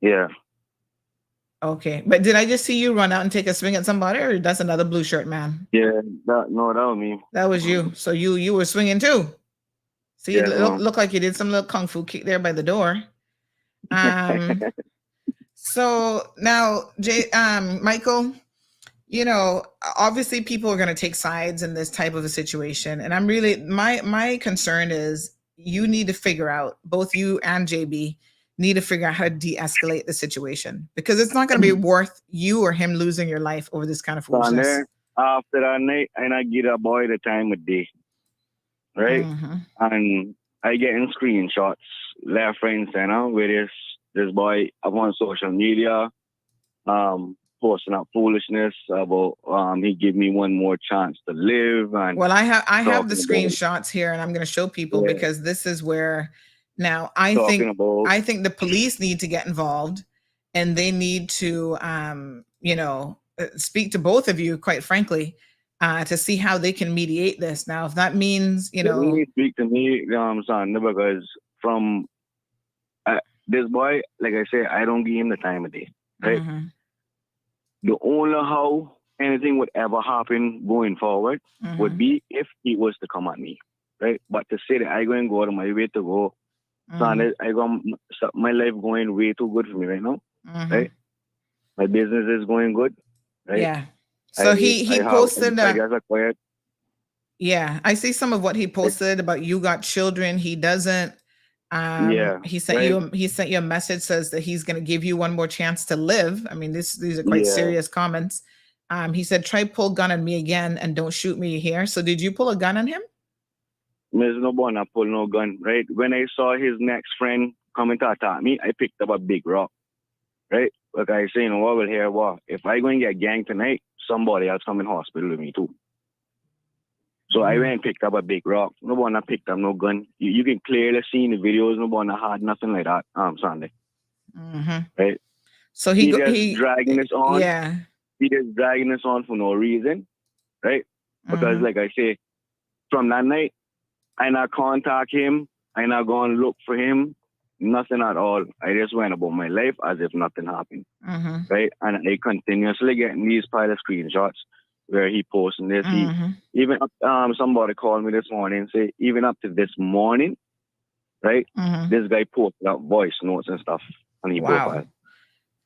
Yeah. Okay. But did I just see you run out and take a swing at somebody, or that's another blue shirt man? Yeah, that was me. That was you. So you were swinging too. So you look like you did some little kung fu kick there by the door. So now, Michael, you know, obviously people are going to take sides in this type of a situation. And I'm really, my concern is you need to figure out, both you and JB need to figure out how to de-escalate the situation, because it's not going to be worth you or him losing your life over this kind of foolishness. After that night, and I give a boy the time of day, right? And I get in screenshots left, right, and center where this boy up on social media, posting up foolishness about he give me one more chance to live. And well, I have the screenshots here, and I'm going to show people because this is where now I think the police need to get involved, and they need to you know, speak to both of you, quite frankly, to see how they can mediate this. Now, if that means, you know, they speak to me, son, because from this boy, like I say, I don't give him the time of day, right? The only how anything would ever happen going forward would be if he was to come at me, right? But to say that I go and go out of my way to go, son, I got my life going way too good for me right now, right? My business is going good, right? Yeah. So he posted I guess a quiet. Yeah, I see some of what he posted about you got children. He doesn't. He sent you a message, says that he's going to give you one more chance to live. I mean, these are quite serious comments. He said, try pull gun on me again and don't shoot me here. So did you pull a gun on him? There's no one I pull no gun, right? When I saw his next friend coming to attack me, I picked up a big rock, right? Like I say, you know what, well, here, what? If I go and get gang tonight, somebody else come in hospital with me too. So I went and picked up a big rock. No one I picked up no gun. You can clearly see in the videos, no one had nothing like that Sunday. Right? So he dragging this on. Yeah. He just dragging this on for no reason. Right? Because like I say, from that night, I not contact him. I not go and look for him. Nothing at all. I just went about my life as if nothing happened. Right? And I continuously getting these pile of screenshots where he posting this. Even somebody called me this morning and say, even up to this morning, right? This guy posted up voice notes and stuff on his profile.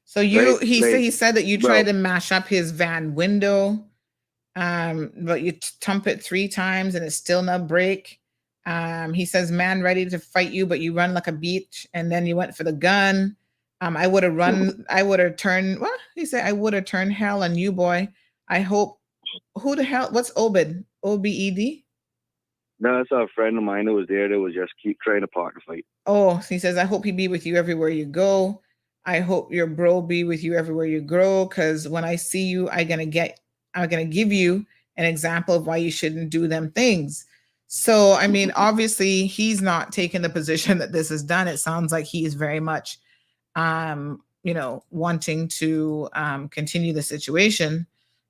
So he said that you tried to mash up his van window, but you thump it 3 times and it's still not break. He says, man ready to fight you, but you run like a beach, and then you went for the gun. I would have turned, what? He said, I would have turned hell on you, boy. I hope. Who the hell? What's Obed? OBED? No, that's a friend of mine who was there that was just keep trying to partner fight. Oh, so he says, I hope he be with you everywhere you go. I hope your bro be with you everywhere you grow, because when I see you, I'm gonna give you an example of why you shouldn't do them things. So, I mean, obviously, he's not taking the position that this is done. It sounds like he is very much, you know, wanting to continue the situation.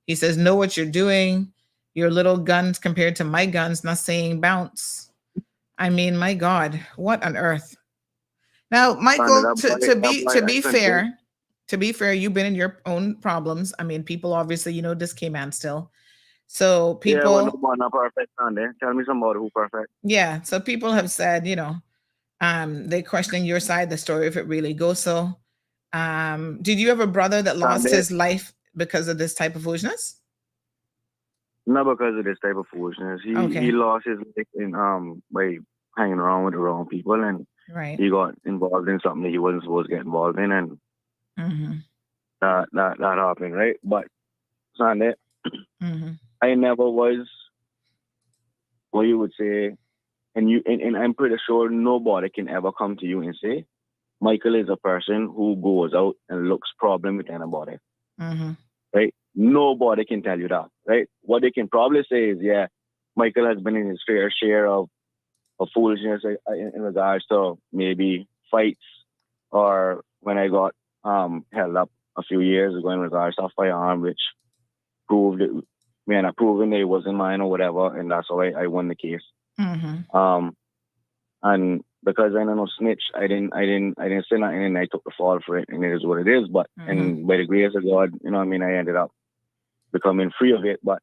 He says, know what you're doing. Your little guns compared to my guns, not saying bounce. I mean, my God, what on earth? Now, Michael, to be fair, you've been in your own problems. I mean, people obviously, you know, this Cayman still. So people. Yeah, well, not perfect on there. Tell me somebody who perfect. Yeah, so people have said, you know, they're questioning your side of the story if it really goes so. Did you have a brother that lost his life because of this type of foolishness? Not because of this type of foolishness. He lost his life in by hanging around with the wrong people, and he got involved in something that he wasn't supposed to get involved in, and that happened, right? But Sunday, I never was what you would say, and I'm pretty sure nobody can ever come to you and say, Michael is a person who goes out and looks problem with anybody. Right? Nobody can tell you that, right? What they can probably say is, yeah, Michael has been in his fair share of foolishness in regards to maybe fights, or when I got held up a few years ago in regards to a firearm, which proved it, proven that it wasn't mine or whatever, and that's why I won the case. And because I no snitch, I didn't say nothing, and I took the fall for it, and it is what it is. But and by the grace of God, you know what I mean, I ended up becoming free of it. But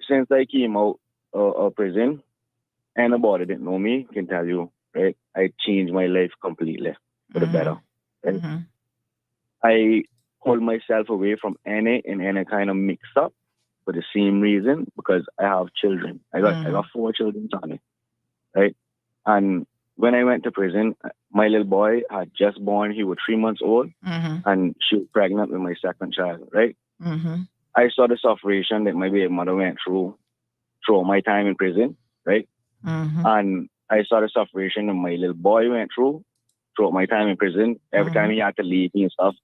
since I came out of prison, anybody that know me can tell you, right? I changed my life completely for the better. Right? I pull myself away from any kind of mix up for the same reason, because I have children. I got 4 children, Tony, right? And when I went to prison, my little boy had just born. He was 3 months old, and she was pregnant with my second child, right? I saw the suffering that my baby mother went through my time in prison, right? And I saw the suffering that my little boy went through my time in prison. Every time he had to leave me and stuff,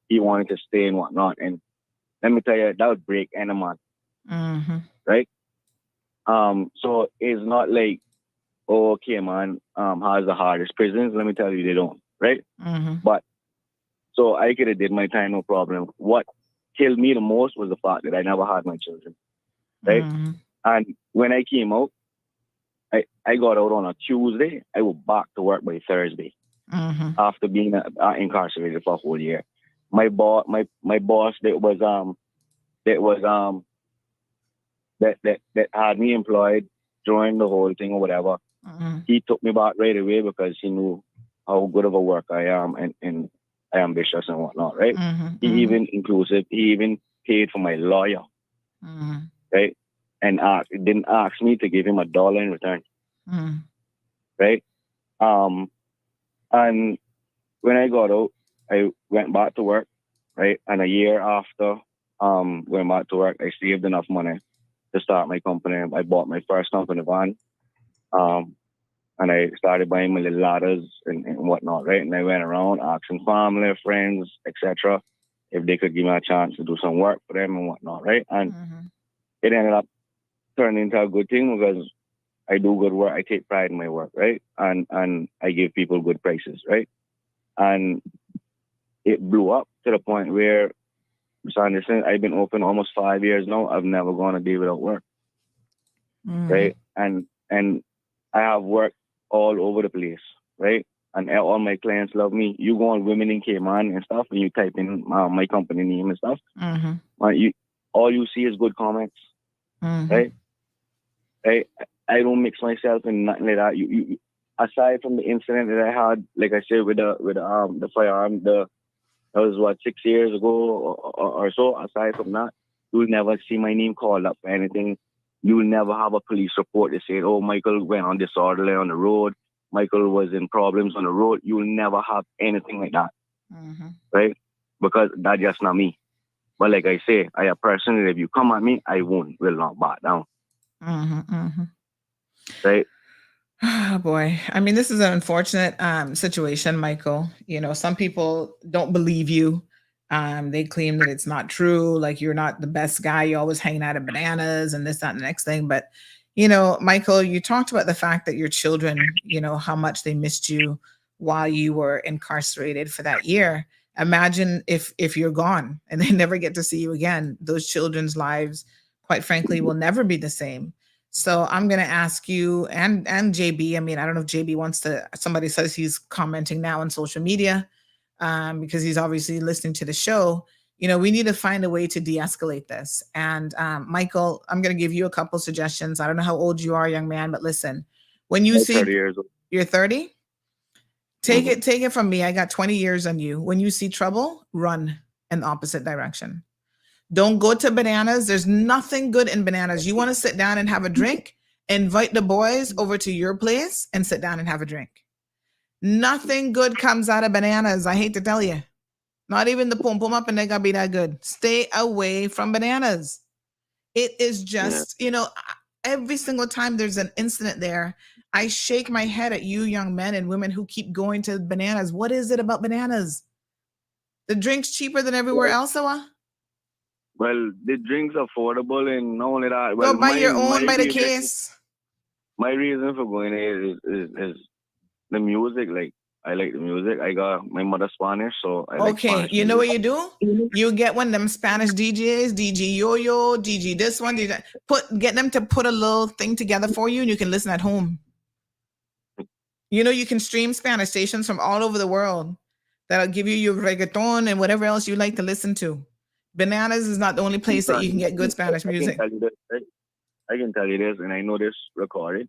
he wanted to stay and whatnot. And let me tell you, that would break any man, right? So it's not like, oh, Cayman has the hardest prisons. Let me tell you, they don't, right? But so I could have did my time, no problem. What killed me the most was the fact that I never had my children, right? And when I came out, I got out on a Tuesday. I was back to work by Thursday after being incarcerated for a whole year. My boss that had me employed during the whole thing or whatever, he took me back right away because he knew how good of a worker I am and ambitious and whatnot, right? He even paid for my lawyer, right? And didn't ask me to give him $1 in return, right? And when I got out, I went back to work, right? And a year after going back to work, I saved enough money to start my company. I bought my first company van, and I started buying my little ladders and whatnot, right? And I went around asking family, friends, etc., if they could give me a chance to do some work for them and whatnot, right? And it ended up turning into a good thing because I do good work. I take pride in my work, right? And I give people good prices, right? And it blew up to the point where, so understand, I've been open almost 5 years now. I've never gone a day without work, right? And I have work all over the place, right? And all my clients love me. You go on Women in Cayman and stuff, and you type in my company name and stuff. All you see is good comments, right? Right? I don't mix myself in nothing like that. You aside from the incident that I had, like I said, with the firearm, that was 6 years ago or so. Aside from that, you'll never see my name called up for anything. You'll never have a police report that said, oh, Michael went on disorderly on the road. Michael was in problems on the road. You'll never have anything like that, right? Because that's just not me. But like I say, I a person that if you come at me, I will not back down. Right? Oh boy. I mean, this is an unfortunate situation, Michael. You know, some people don't believe you. They claim that it's not true, like you're not the best guy, you're always hanging out at bananas and this, that, and the next thing. But, you know, Michael, you talked about the fact that your children, you know, how much they missed you while you were incarcerated for that year. Imagine if you're gone and they never get to see you again. Those children's lives, quite frankly, will never be the same. So I'm going to ask you and JB, I mean, I don't know if JB wants to, somebody says he's commenting now on social media because he's obviously listening to the show. You know, we need to find a way to de-escalate this. And Michael, I'm going to give you a couple suggestions. I don't know how old you are, young man, but listen, when you see 30 years old. You're 30, take it from me. I got 20 years on you. When you see trouble, run in the opposite direction. Don't go to bananas. There's nothing good in bananas. You want to sit down and have a drink? Invite the boys over to your place and sit down and have a drink. Nothing good comes out of bananas. I hate to tell you. Not even the pum pum up and they gotta be that good. Stay away from bananas. It is just, you know, every single time there's an incident there, I shake my head at you young men and women who keep going to bananas. What is it about bananas? The drink's cheaper than everywhere else, Well, the drink's affordable and not only that. Go buy your own by the case. My reason for going there is the music. Like, I like the music. I got my mother Spanish, so I like Spanish you know music. what you do? You get one of them Spanish DJs, DJ Yo-Yo, DJ this one, DJ that. Get them to put a little thing together for you and you can listen at home. You know, you can stream Spanish stations from all over the world that'll give you your reggaeton and whatever else you like to listen to. Bananas is not the only place that you can get good Spanish music. I can tell you this, and I know this recorded.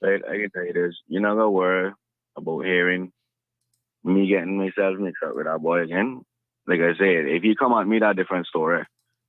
Right? I can tell you this. You're not gonna worry about hearing me getting myself mixed up with that boy again. Like I said, if you come at me, that different story.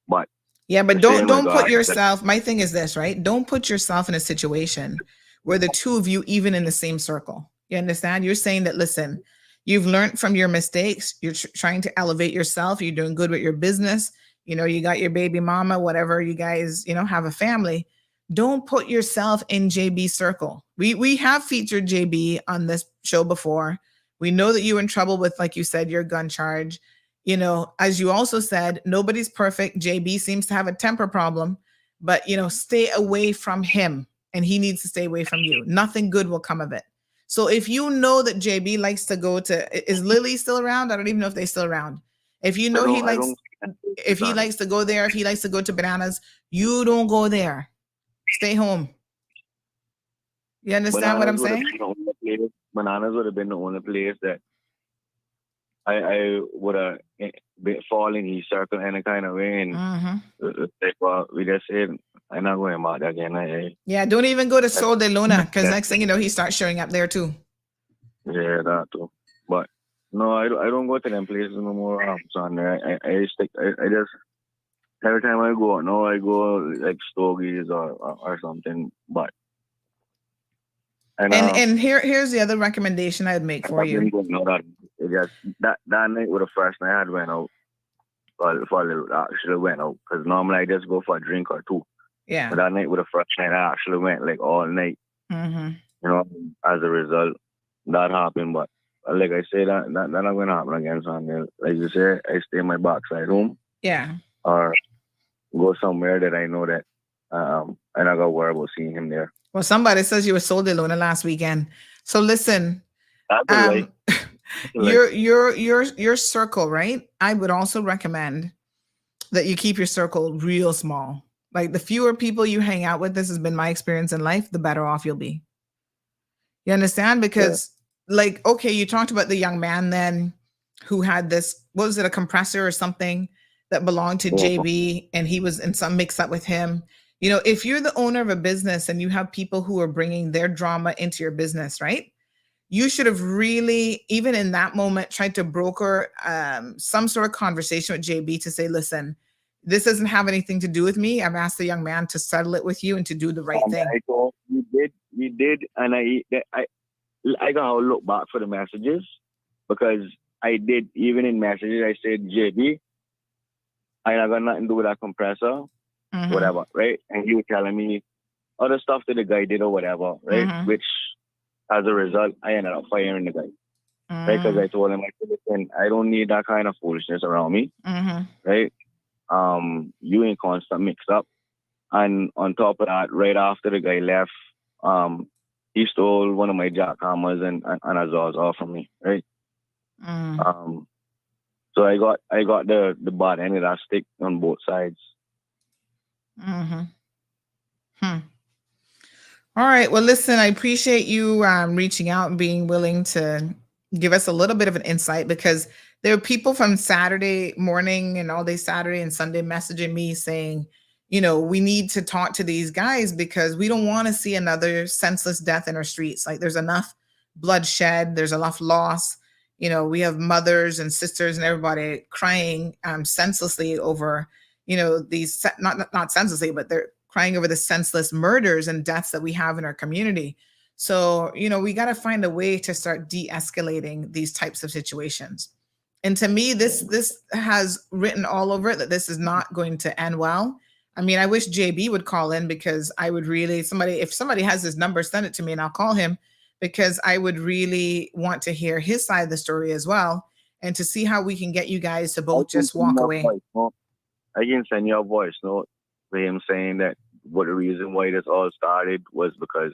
But yeah, but don't put yourself. My thing is this, right? Don't put yourself in a situation where the two of you even in the same circle. You understand? You're saying that, listen, you've learned from your mistakes. You're trying to elevate yourself. You're doing good with your business. You know, you got your baby mama, whatever. You guys, you know, have a family. Don't put yourself in JB's circle. We have featured JB on this show before. We know that you were in trouble with, like you said, your gun charge. You know, as you also said, nobody's perfect. JB seems to have a temper problem, but, you know, stay away from him and he needs to stay away from you. Nothing good will come of it. So if you know that JB likes to go to, is Lily still around? I don't even know if they're still around. If you know he likes to go there, if he likes to go to Bananas, you don't go there. Stay home. You understand what I'm saying? Bananas would have been the only place that I would have fall in his circle any kind of way. And well, we just said, I'm not going about that again. Yeah, don't even go to Sol de Luna, because next thing you know, he starts showing up there too. Yeah, that too. But no, I don't go to them places no more. Son, I just every time I go, no, I go like Stogies or something. But and here's the other recommendation I'd make for you. That night was the first night I had went out. For a little, I actually went out because normally I just go for a drink or two. Yeah. But that night was the first night I actually went like all night. You know, as a result, that happened. But like I said, that not going to happen again. So like you said, I stay in my backside home. Yeah. Or go somewhere that I know that I'm not gonna worry about seeing him there. Well, somebody says you were Sol de Luna last weekend. So listen, your circle, right? I would also recommend that you keep your circle real small. Like the fewer people you hang out with, this has been my experience in life, the better off you'll be. You understand? Because like, okay, you talked about the young man then who had this, what was it, a compressor or something that belonged to JB, and he was in some mix up with him. You know, if you're the owner of a business and you have people who are bringing their drama into your business, right? You should have really, even in that moment, tried to broker some sort of conversation with JB to say, listen, this doesn't have anything to do with me. I've asked the young man to settle it with you and to do the right thing. I thought we did, and I gotta look back for the messages because I did, even in messages, I said, JB, I ain't got nothing to do with that compressor, whatever, right? And he was telling me other stuff that the guy did or whatever, right? Which, as a result, I ended up firing the guy, right? Because I told him, listen, I don't need that kind of foolishness around me, right? You ain't constant mix up. And on top of that, right after the guy left, he stole one of my jackhammers and a Zaza from me, right? So I got the bad end of that stick on both sides. All right. Well, listen, I appreciate you reaching out and being willing to give us a little bit of an insight, because there are people from Saturday morning and all day Saturday and Sunday messaging me saying, you know, we need to talk to these guys because we don't want to see another senseless death in our streets. Like there's enough bloodshed, there's enough loss. You know, we have mothers and sisters and everybody crying senselessly over, you know, these, not senselessly, but they're crying over the senseless murders and deaths that we have in our community. So, you know, we got to find a way to start de-escalating these types of situations. And to me, this has written all over it that this is not going to end well. I mean, I wish JB would call in, because I would really, if somebody has his number, send it to me and I'll call him, because I would really want to hear his side of the story as well, and to see how we can get you guys to both just walk away. I can send you a voice note with him saying that what the reason why this all started was because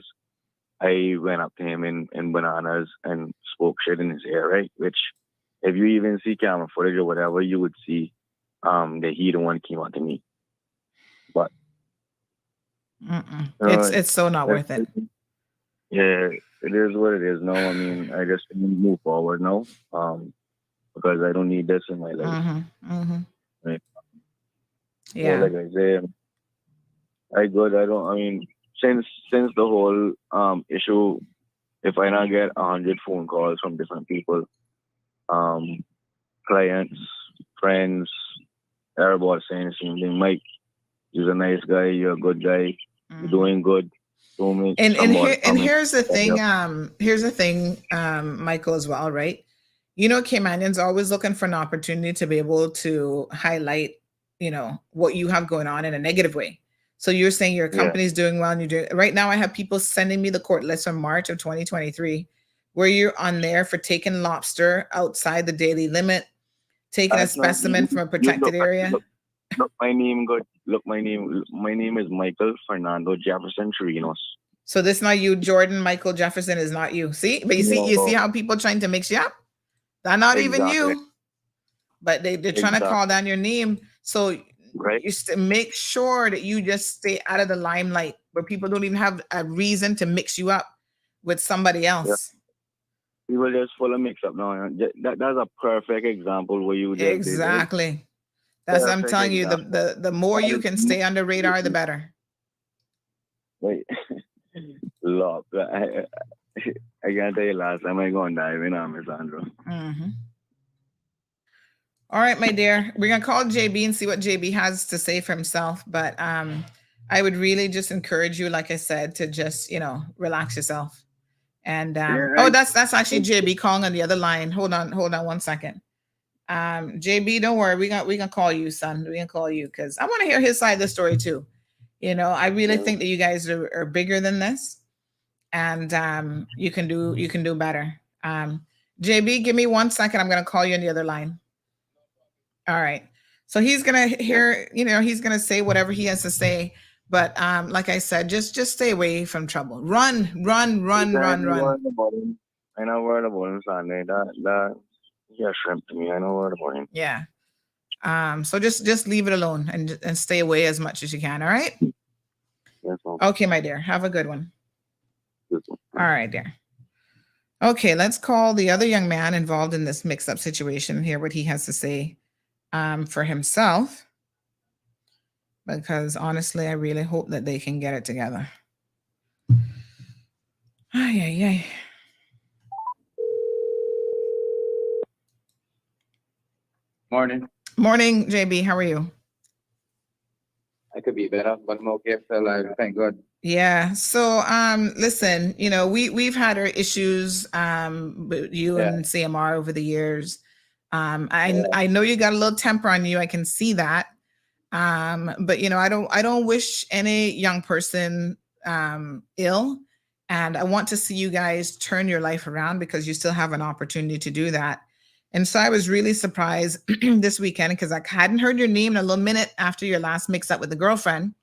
I went up to him in Bananas and spoke shit in his ear, right? Which, if you even see camera footage or whatever, you would see that he the one came out to me. But it's so not worth it. Yeah, it is what it is. No, I mean, I just move forward now, because I don't need this in my life. Right? Yeah. So like I said, I mean, since the whole issue, if I not get 100 phone calls from different people, clients, friends, everybody saying the same thing. Mike, you're a nice guy. You're a good guy. You're doing good. And here's the thing. Here's the thing, Michael, as well, right? You know, Caymanians are always looking for an opportunity to be able to highlight, you know, what you have going on in a negative way. So you're saying your company's doing well, and you're doing right now. I have people sending me the court list from March of 2023, where you're on there for taking lobster outside the daily limit, taking a specimen from a protected area. Look, my name good. Look, my name is Michael Fernando Jefferson Chirinos. So this is not you, Jordan Michael Jefferson is not you. See, but you see how people trying to mix you up. They're not even you, but they're trying to call down your name. So you make sure that you just stay out of the limelight, where people don't even have a reason to mix you up with somebody else. People just full of mix up now. That's a perfect example where you just exactly. That's what I'm telling you. The more you can stay on the radar, the better. Wait, look, I can't tell you last time I go and dive in on Miss Andrew. All right, my dear. We're gonna call JB and see what JB has to say for himself. But I would really just encourage you, like I said, to just, you know, relax yourself. And oh, that's actually JB calling on the other line. Hold on 1 second. JB, don't worry, we gonna call you, son. We gonna call you because I want to hear his side of the story too. You know, I really think that you guys are bigger than this, and you can do better. JB, give me 1 second. I'm gonna call you on the other line. All right. So he's gonna hear, you know, he's gonna say whatever he has to say. But like I said, just stay away from trouble. Run. I know word about him, Sunday. That yeah, shrimp to me. I know word about him. Yeah. So just leave it alone and stay away as much as you can. All right. Yes, okay, my dear. Have a good one. All right, dear. Okay, let's call the other young man involved in this mix-up situation, hear what he has to say for himself. Because honestly, I really hope that they can get it together. Ay. Morning, JB. How are you? I could be better, but I'm okay, fella. Thank God. Yeah. So, listen, you know, we've had our issues with you and CMR over the years. I know you got a little temper on you. I can see that. But you know, I don't wish any young person ill, and I want to see you guys turn your life around because you still have an opportunity to do that. And so I was really surprised this weekend because I hadn't heard your name in a little minute after your last mix up with the girlfriend.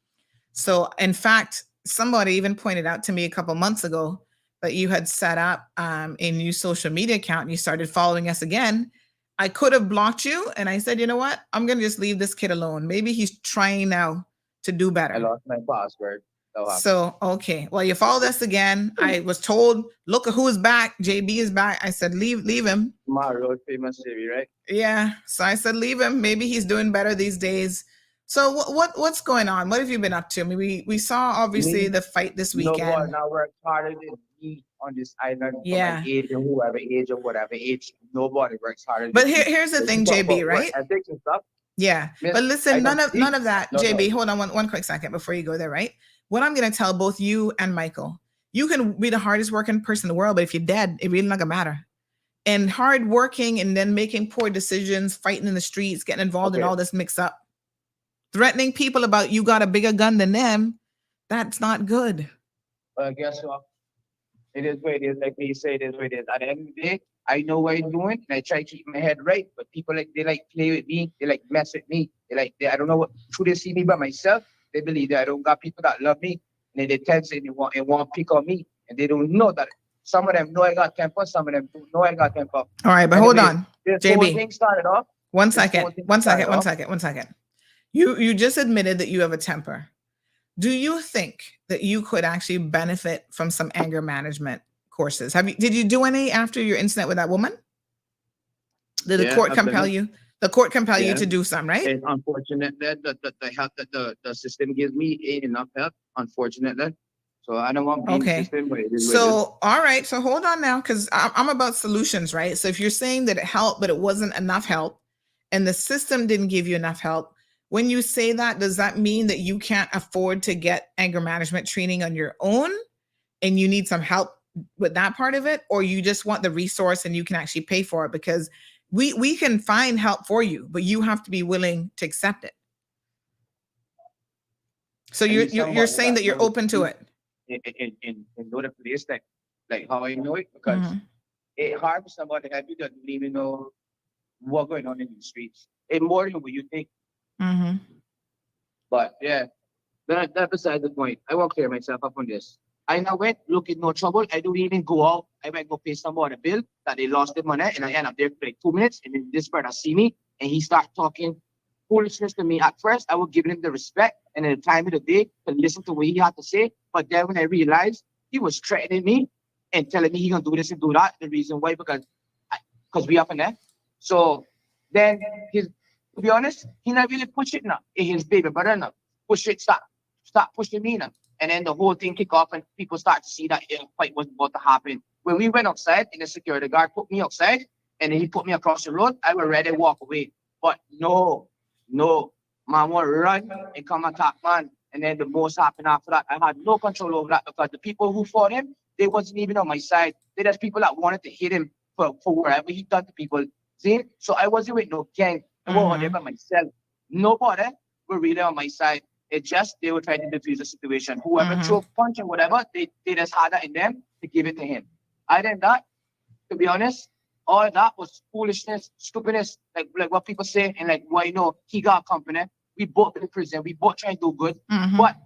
So in fact, somebody even pointed out to me a couple months ago that you had set up a new social media account and you started following us again. I could have blocked you. And I said, you know what? I'm going to just leave this kid alone. Maybe he's trying now to do better. I lost my password. So, okay. Well, you followed us again. I was told, look at who's back. JB is back. I said, leave him. Mario, famous JB, right? Yeah. So I said, leave him. Maybe he's doing better these days. So what's going on? What have you been up to? I mean, we saw obviously the fight this weekend. You know what? Now work harder than me on this island. Yeah. From my age or whoever age or whatever age. Nobody works harder. But here's the thing, JB, right? Ethics and stuff. Yeah. But listen, none of that, JB. Hold on one quick second before you go there, right? What I'm going to tell both you and Michael, you can be the hardest working person in the world, but if you're dead, it really not gonna matter. And hard working and then making poor decisions, fighting in the streets, getting involved in all this mix up, threatening people about you got a bigger gun than them, that's not good. Guess what? It is what it is. Like we say, it is what it is. At the end of the day, I know what I'm doing, and I try to keep my head right. But people they play with me. They mess with me. I don't know what. Should they see me by myself? They believe that I don't got people that love me, and they tend to want to pick on me, and they don't know that some of them know I got temper, some of them don't know I got temper. All right, but hold on, JB. Whole thing started off. One second. You just admitted that you have a temper. Do you think that you could actually benefit from some anger management courses? Did you do any after your incident with that woman? Did the court compel you? The court compel you to do some, right? It's unfortunate that the help that the system gives me ain't enough help, unfortunately. So I don't want to be in the system, but it is what it is. So, all right. So hold on now, because I'm about solutions, right? So if you're saying that it helped, but it wasn't enough help, and the system didn't give you enough help, when you say that, does that mean that you can't afford to get anger management training on your own and you need some help with that part of it? Or you just want the resource and you can actually pay for it? Because we can find help for you, but you have to be willing to accept it. So you're saying that you're open to it. In order for this, like how I know it, because it's hard for somebody to help you that don't even know what's going on in the streets. It's more than what you think. But yeah, that beside the point. I won't clear myself up on this. I now went, look in no trouble. I don't even go out. I went go pay somebody a bill that they lost their money, and I end up there for like 2 minutes, and then this brother see me, and he start talking foolishness to me. At first, I was giving him the respect and the time of the day to listen to what he had to say. But then when I realized he was threatening me and telling me he gonna do this and do that, the reason why, because we up in there. So then to be honest, he not really push it now. His baby brother now push it, stop pushing me now. And then the whole thing kick off and people start to see that a fight was about to happen. When we went outside and the security guard put me outside and then he put me across the road, I was ready to walk away. But no, man want to run and come attack man. And then the most happened after that. I had no control over that because the people who fought him, they wasn't even on my side. They just people that wanted to hit him for wherever he done to people. See? So I wasn't with no gang. I was there by myself. Nobody were really on my side. It just, they were trying to defuse the situation. Whoever threw a punch and whatever, they just had that in them to give it to him. Other than that, to be honest, all that was foolishness, stupidness, like what people say, and like, why he got a company. We both in prison. We both trying to do good. But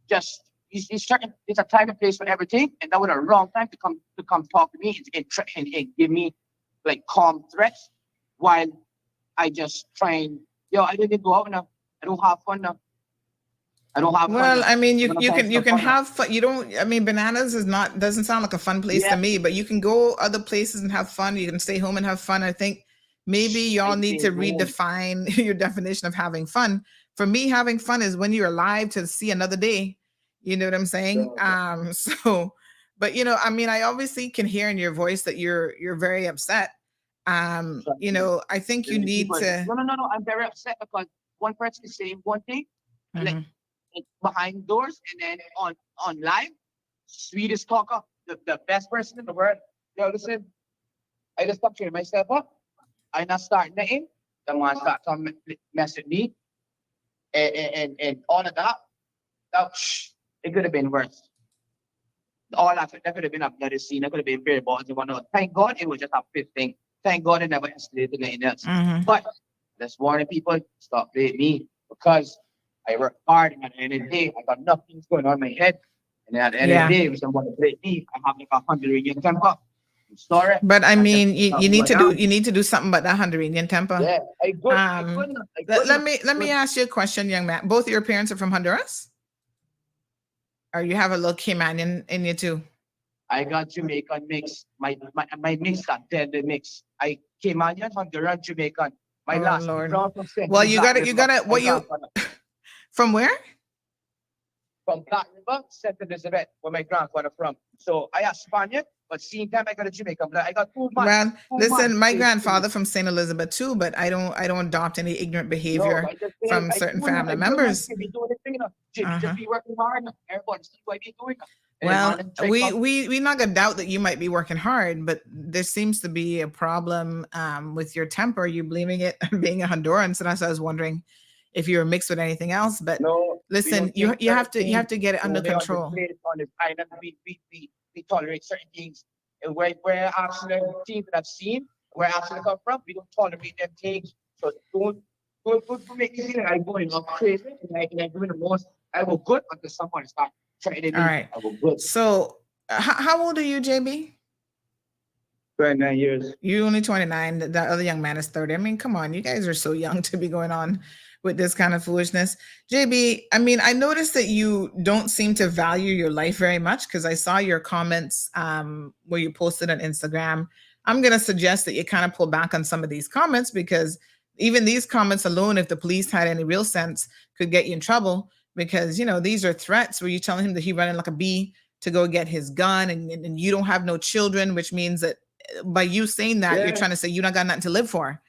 just, it's a time and place for everything. And that was a wrong time to come talk to me and give me like calm threats while I just trying, I didn't go out now. I don't have fun now. I don't have fun. Well, I mean, you can have fun. You don't, I mean, Bananas doesn't sound like a fun place to me, but you can go other places and have fun. You can stay home and have fun. I think maybe y'all need to redefine your definition of having fun. For me, having fun is when you're alive to see another day. You know what I'm saying? But I mean, I obviously can hear in your voice that you're very upset. I think you need to. No. I'm very upset because one person is saying one thing, like behind doors, and then on live, sweetest talker, the best person in the world. Listen, I just stop cheering myself up. I not start nothing. The man start to mess with me, and all of that. It could have been worse. All that could have been a bloody scene. That could have been very bad and whatnot. Thank God it was just a fifth thing. Thank God it never escalated anything else. But let's warn people, stop blaming me because I work hard, and at the end of the day, I got nothing going on in my head. And at the end of the day, if someone blame me, I have like 100 Indian temper. I'm sorry. But I mean, you need to do something about that 100 Indian temper. Yeah, I could. Let me ask you a question, young man. Both of your parents are from Honduras? Or you have a little Cayman in you too? I got Jamaican mix. My mix got dead mix. I Caymanian, Honduran, Jamaican. My last Lord. Well, you gotta what you from where? From Black River, St. Elizabeth, where my grandfather from. So I have Spaniard, but same time I got a Jamaican blood. I got two months. Well, listen, my grandfather from St. Elizabeth too, but I don't adopt any ignorant behavior from certain family members. Just be working hard. Everybody see what I be doing. Well, we not gonna doubt that you might be working hard, but there seems to be a problem with your temper. You blaming it on being a Honduran, so that's why I was wondering if you were mixed with anything else. But no, listen, you have to get it under control. On this island, we tolerate certain things. And where actually things that I've seen, where actually come from, we don't tolerate them things. So don't make me feel like I'm going crazy and I'm doing the most. I will good until someone start trying to. All right. I will good. So how old are you, JB? 29 years. You only 29. That other young man is 30. I mean, come on, you guys are so young to be going on with this kind of foolishness. JB, I mean, I noticed that you don't seem to value your life very much because I saw your comments where you posted on Instagram. I'm going to suggest that you kind of pull back on some of these comments because even these comments alone, if the police had any real sense, could get you in trouble because, these are threats where you're telling him that he's running like a bee to go get his gun, and you don't have no children, which means that by you saying that, you're trying to say you not got nothing to live for.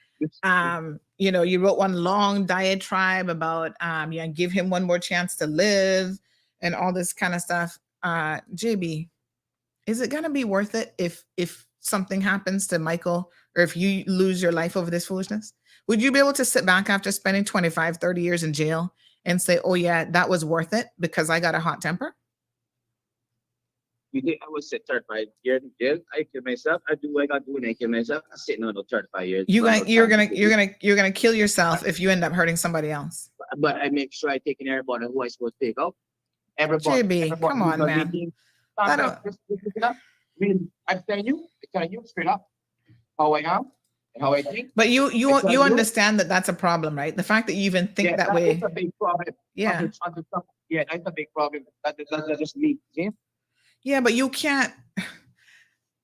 You know, you wrote one long diatribe about give him one more chance to live and all this kind of stuff. JB, is it gonna be worth it if something happens to Michael, or if you lose your life over this foolishness? Would you be able to sit back after spending 25, 30 years in jail and say, oh yeah, that was worth it because I got a hot temper? You think I would sit 35 years in jail? I kill myself. I do what I got to do and I kill myself. I'm sitting on those 35 years. You're gonna kill yourself if you end up hurting somebody else. But I make sure I take in everybody who I supposed to take out. Everybody. JB, come on, man. I don't. I'm telling you straight up how I am and how I think. But you understand that that's a problem, right? The fact that you even think that way. That's a big problem. Yeah. Yeah, that's a big problem. That's just me. See? Yeah, but you can't.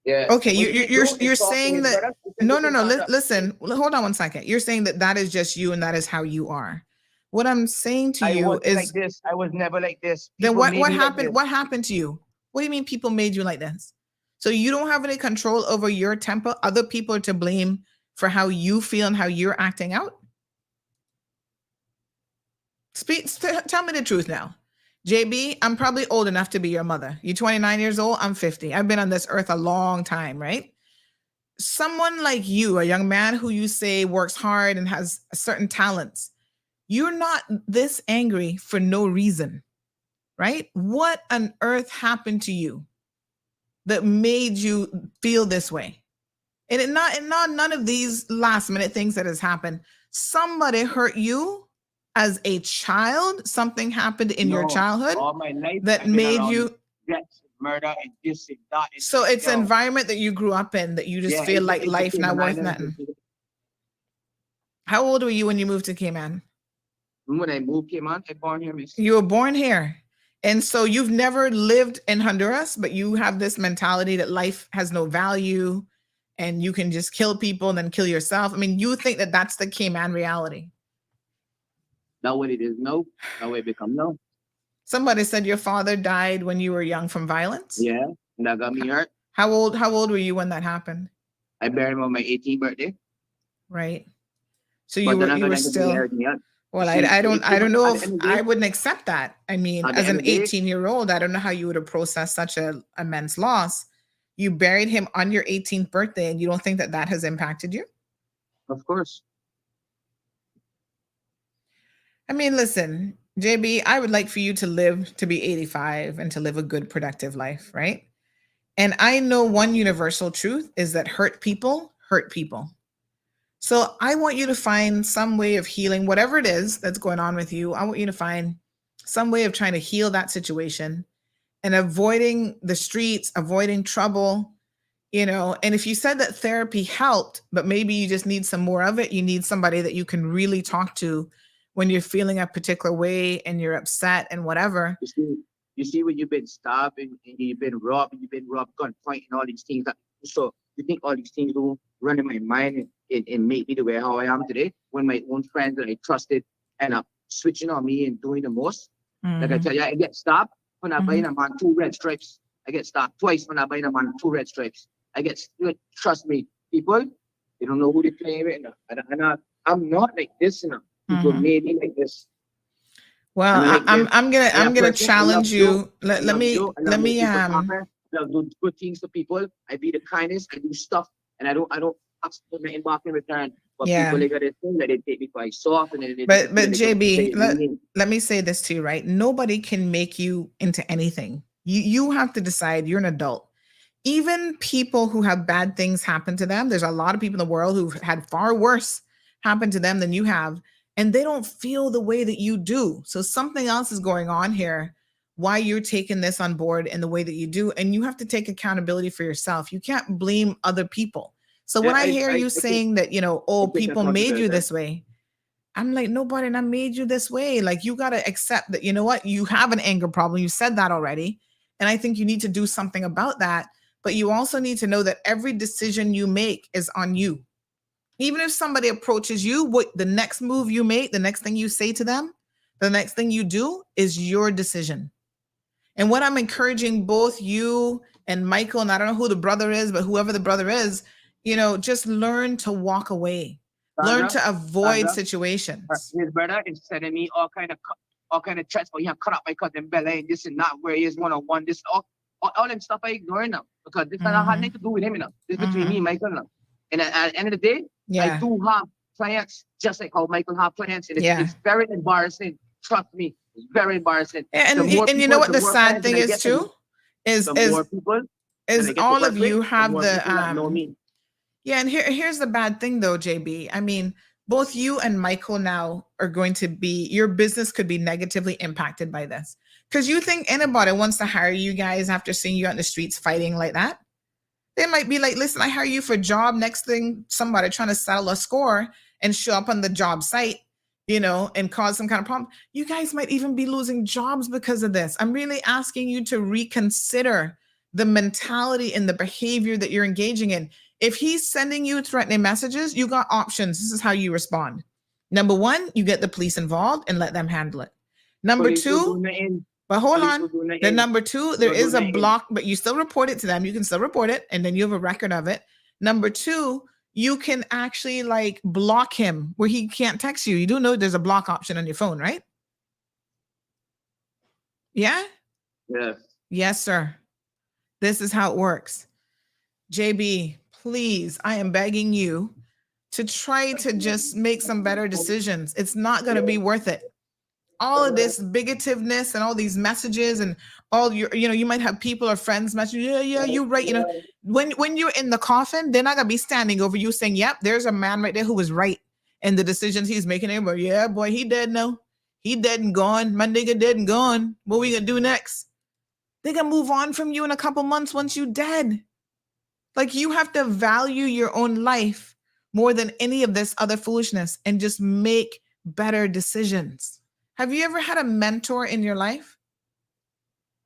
Yeah. Okay, you're saying that. No. Listen, hold on one second. You're saying that is just you and that is how you are. What I'm saying to you is like this. I was never like this. Then what happened? Like what happened to you? What do you mean people made you like this? So you don't have any control over your temper. Other people are to blame for how you feel and how you're acting out. Tell me the truth now. JB, I'm probably old enough to be your mother. You're 29 years old. I'm 50. I've been on this earth a long time, right? Someone like you, a young man who you say works hard and has certain talents, you're not this angry for no reason, right? What on earth happened to you that made you feel this way? And none of these last minute things that has happened. Somebody hurt you as a child. Something happened in your childhood all my life, that made you death, murder, and this and that. So it's an environment that you grew up in that you just feel like life not worth nothing. How old were you when you moved to Cayman? When I moved Cayman, I born here. You were born here. And so you've never lived in Honduras, but you have this mentality that life has no value and you can just kill people and then kill yourself. I mean, you think that that's the Cayman reality. Not what it is, no. Not what it become, no. Somebody said your father died when you were young from violence. Yeah, and that got me hurt. How old were you when that happened? I buried him on my 18th birthday. Right. So you were still. Well, I don't know if I wouldn't accept that. I mean, as an 18-year-old, I don't know how you would have processed such an immense loss. You buried him on your 18th birthday, and you don't think that has impacted you? Of course. I mean, listen, JB, I would like for you to live to be 85 and to live a good, productive life, right? And I know one universal truth is that hurt people hurt people. So I want you to find some way of healing whatever it is that's going on with you. I want you to find some way of trying to heal that situation and avoiding the streets, avoiding trouble, and if you said that therapy helped, but maybe you just need some more of it, you need somebody that you can really talk to when you're feeling a particular way and you're upset and whatever. You see when you've been stabbed and you've been robbed, gunpoint and all these things. So you think all these things will run in my mind and make me the way how I am today when my own friends that I trusted end up switching on me and doing the most. Mm-hmm. Like I tell you, I get stopped when I buying a man 2 red stripes. I get stopped twice when I buying a man 2 red stripes. Trust me, people, they don't know who they play with. I'm not like this, People made me like this. Well, I'm gonna challenge you. Let me I do good things to people. I be the kindest. I do stuff, and I don't ask for my back in return. But people they got this thing that they take me quite soft, and but JB, let me say this to you, right? Nobody can make you into anything. You have to decide. You're an adult. Even people who have bad things happen to them, there's a lot of people in the world who've had far worse happen to them than you have, and they don't feel the way that you do. So something else is going on here, why you're taking this on board in the way that you do, and you have to take accountability for yourself. You can't blame other people. So when I hear you saying that, people made you this way, I'm like, nobody not made you this way. Like, you got to accept that, you know what, you have an anger problem. You said that already. And I think you need to do something about that. But you also need to know that every decision you make is on you. Even if somebody approaches you, what the next move you make, the next thing you say to them, the next thing you do is your decision. And what I'm encouraging both you and Michael, and I don't know who the brother is, but whoever the brother is, just learn to walk away. Learn to avoid situations. His brother is sending me all kind of threats. Oh, yeah, cut up my cousin Bella and this and not where he is one-on-one. This all them stuff I ignore now because this has nothing to do with him now. This is between me and Michael now. And at the end of the day, I do have clients just like how Michael have clients. And it's very embarrassing. Trust me, it's very embarrassing. And you know what the sad thing is too? Is all of you have the yeah, and here's the bad thing though, JB. I mean, both you and Michael now are going to be, your business could be negatively impacted by this. Because you think anybody wants to hire you guys after seeing you out in the streets fighting like that? They might be like, listen, I hire you for a job. Next thing, somebody trying to settle a score and show up on the job site, and cause some kind of problem. You guys might even be losing jobs because of this. I'm really asking you to reconsider the mentality and the behavior that you're engaging in. If he's sending you threatening messages, you got options. This is how you respond. Number one, you get the police involved and let them handle it. Number two, but hold on. Then number two, there is a block, but you still report it to them. You can still report it, and then you have a record of it. Number two, you can actually block him where he can't text you. You do know there's a block option on your phone, right? Yeah? Yes. Yes, sir. This is how it works. JB, please, I am begging you to try to just make some better decisions. It's not going to be worth it. All of this bigotedness and all these messages and all your, you might have people or friends message, yeah, you're right. When you're in the coffin, they're not going to be standing over you saying, yep, there's a man right there who was right in the decisions he's making. But yeah, boy, he dead now. He dead and gone. My nigga dead and gone. What we going to do next? They're going to move on from you in a couple months once you dead. You have to value your own life more than any of this other foolishness and just make better decisions. Have you ever had a mentor in your life?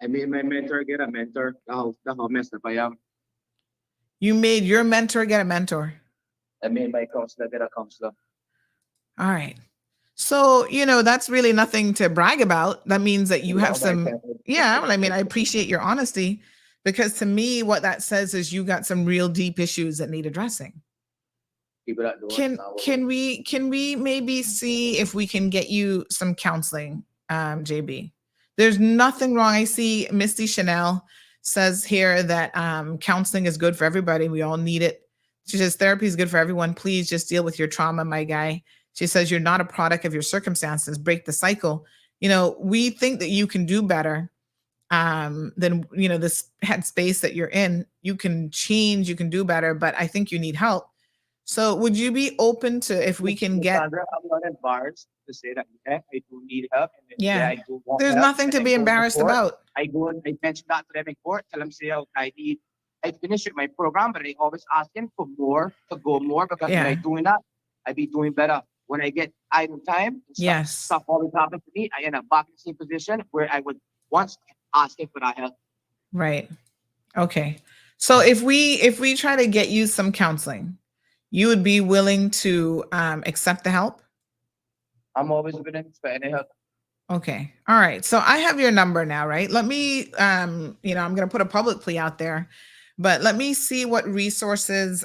I made my mentor get a mentor. That's how messed up I am. You made your mentor get a mentor. I made my counselor get a counselor. All right. So, that's really nothing to brag about. That means that you have some, I appreciate your honesty. Because to me, what that says is you got some real deep issues that need addressing. Can we maybe see if we can get you some counseling, JB? There's nothing wrong. I see Misty Chanel says here that counseling is good for everybody. We all need it. She says therapy is good for everyone. Please just deal with your trauma, my guy. She says you're not a product of your circumstances. Break the cycle. We think that you can do better. Then this headspace that you're in, you can change, you can do better, but I think you need help. So would you be open to if we can get Sandra, I'm not embarrassed to say that I do need help. And I do want there's help, nothing to be embarrassed about. I mentioned that to them in court, tell them I finished with my program, but I always ask them for more, to go more, because when I doing that, I be doing better. When I get idle time, stuff always happens to me. I end up back in the same position where I was once asking for that help. Right. Okay. So if we try to get you some counseling, you would be willing to accept the help? I'm always willing for any help. Okay. All right. So I have your number now, right? Let me, I'm going to put a public plea out there, but let me see what resources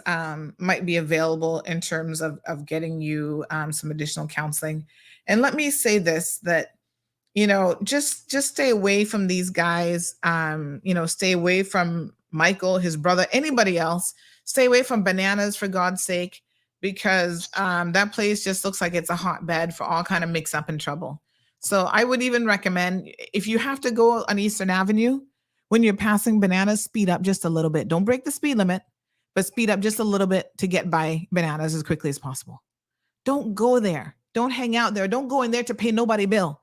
might be available in terms of getting you some additional counseling. And let me say this, that just stay away from these guys. Stay away from Michael, his brother, anybody else. Stay away from Bananas, for God's sake, because that place just looks like it's a hotbed for all kind of mix up and trouble. So I would even recommend, if you have to go on Eastern Avenue, when you're passing Bananas, speed up just a little bit. Don't break the speed limit, but speed up just a little bit to get by Bananas as quickly as possible. Don't go there. Don't hang out there. Don't go in there to pay nobody bill.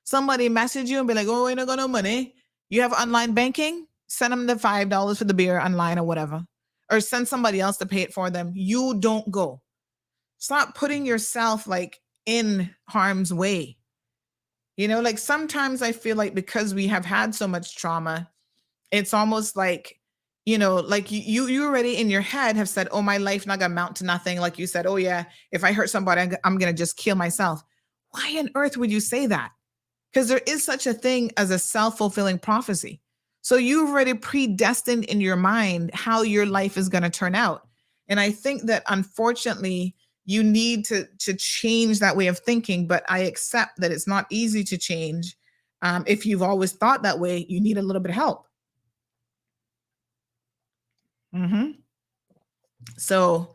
Somebody message you and be like, oh, I don't got no money. You have online banking? Send them the $5 for the beer online or whatever. Or send somebody else to pay it for them. You don't go. Stop putting yourself in harm's way. Sometimes I feel like because we have had so much trauma, it's almost you already in your head have said, oh, my life not gonna amount to nothing. Like you said, oh yeah, if I hurt somebody, I'm gonna just kill myself. Why on earth would you say that? because there is such a thing as a self-fulfilling prophecy. So you've already predestined in your mind how your life is going to turn out. And I think that unfortunately, you need to change that way of thinking, but I accept that it's not easy to change. If you've always thought that way, you need a little bit of help. So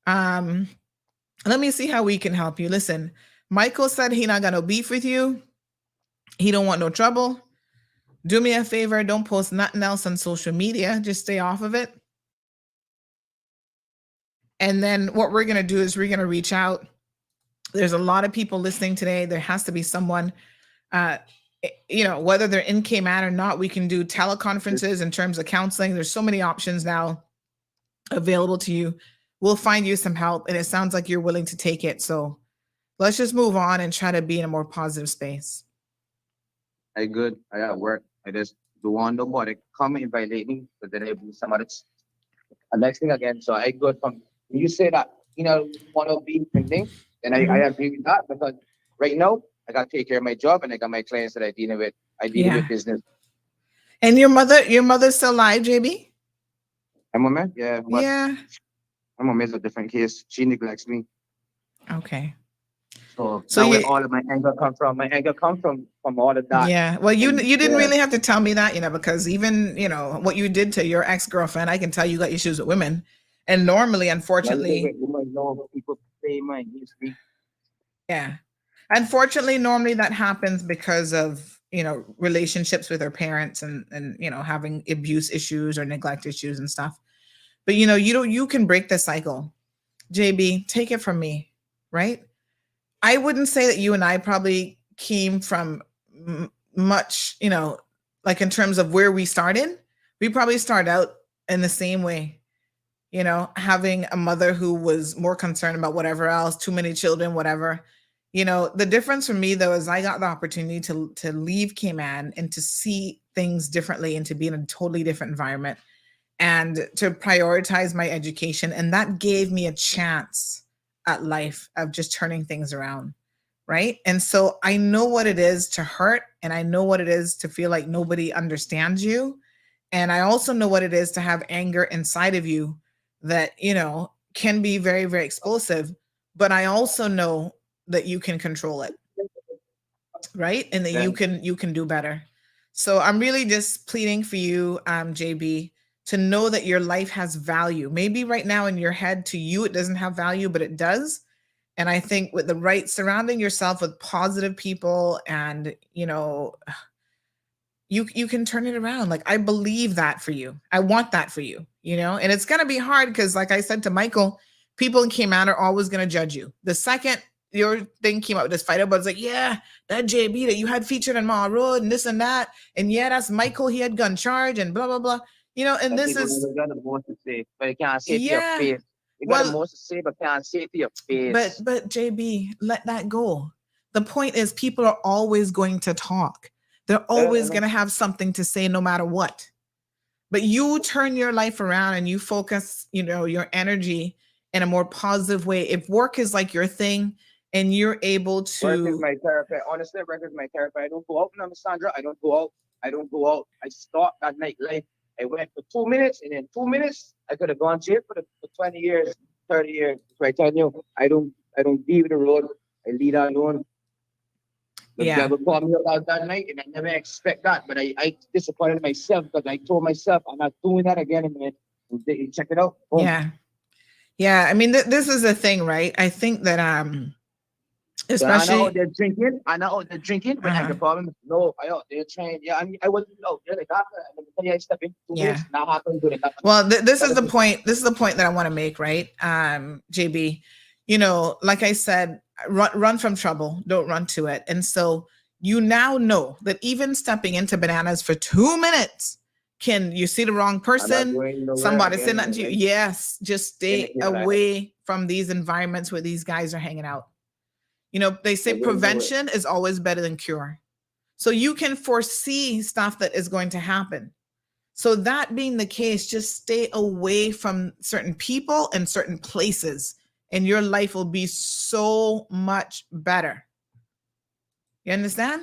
let me see how we can help you. Listen, Michael said he not got no beef with you. He don't want no trouble. Do me a favor, don't post nothing else on social media. Just stay off of it. And then what we're going to do is we're going to reach out. There's a lot of people listening today. There has to be someone, whether they're in Cayman or not, we can do teleconferences in terms of counseling. There's so many options now available to you. We'll find you some help. And it sounds like you're willing to take it. So let's just move on and try to be in a more positive space. I good. I at work. I just don't want nobody come and violate me, but then I do some other. And next thing again, so I go from when you say that, want to be thing, then I agree with that, because right now I got to take care of my job and I got my clients that I deal with. I deal with business. And your mother's still alive, JB? My mom, yeah. Yeah. My mom is a different case. She neglects me. Okay. So where all of my anger come from? My anger come from all of that. Yeah. Well, you didn't really have to tell me that, because even, what you did to your ex-girlfriend, I can tell you got issues with women. And normally, unfortunately, yeah. Unfortunately, normally that happens because of, relationships with their parents and having abuse issues or neglect issues and stuff. But, you can break the cycle. JB, take it from me, right? I wouldn't say that you and I probably came from much, like in terms of where we started. We probably started out in the same way, having a mother who was more concerned about whatever else, too many children, whatever. The difference for me, though, is I got the opportunity to leave Cayman and to see things differently and to be in a totally different environment and to prioritize my education. And that gave me a chance at life of just turning things around, right? And so I know what it is to hurt, and I know what it is to feel like nobody understands you. And I also know what it is to have anger inside of you that, can be very, very explosive. But I also know that you can control it, right? And that you can do better. So I'm really just pleading for you, JB, to know that your life has value. Maybe right now in your head, to you, it doesn't have value, but it does. And I think with the right, surrounding yourself with positive people and, you can turn it around. Like, I believe that for you. I want that for you, and it's going to be hard because, like I said to Michael, people in Cayman are always going to judge you. The second your thing came out with this fight, everybody's like, yeah, that JB that you had featured on Ma Road and this and that. And yeah, that's Michael. He had gun charge and blah, blah, blah. And this is. You got the most to say, but you can't say it to your face. You got the most to say, but can't say it to your face. But JB, let that go. The point is, people are always going to talk. They're always going to have something to say no matter what. But you turn your life around and you focus, your energy in a more positive way. If work is like your thing and you're able to. Work is my therapy. Honestly, work is my therapy. I don't go out now, Sandra. I don't go out. I stop that nightlife. I went for 2 minutes, and in 2 minutes, I could have gone to jail for 20 years, 30 years. So I tell you, I don't leave the road. I lead alone. The devil called me out that night, and I never expect that. But I disappointed myself because I told myself I'm not doing that again. And check it out. Boom. Yeah. I mean, this is the thing, right? I think that especially. So I know they're drinking. But the problem is, no, they're trying. Yeah, I wasn't. No, they're like that. I step in 2 minutes. Not happen. Well, this is the point. This is the point that I want to make, right, JB? Like I said, run from trouble. Don't run to it. And so you now know that even stepping into bananas for 2 minutes, can you see the wrong person? Somebody said nothing to you. Yes, just stay away from these environments where these guys are hanging out. They say prevention is always better than cure. So you can foresee stuff that is going to happen. So that being the case, just stay away from certain people and certain places, and your life will be so much better. You understand?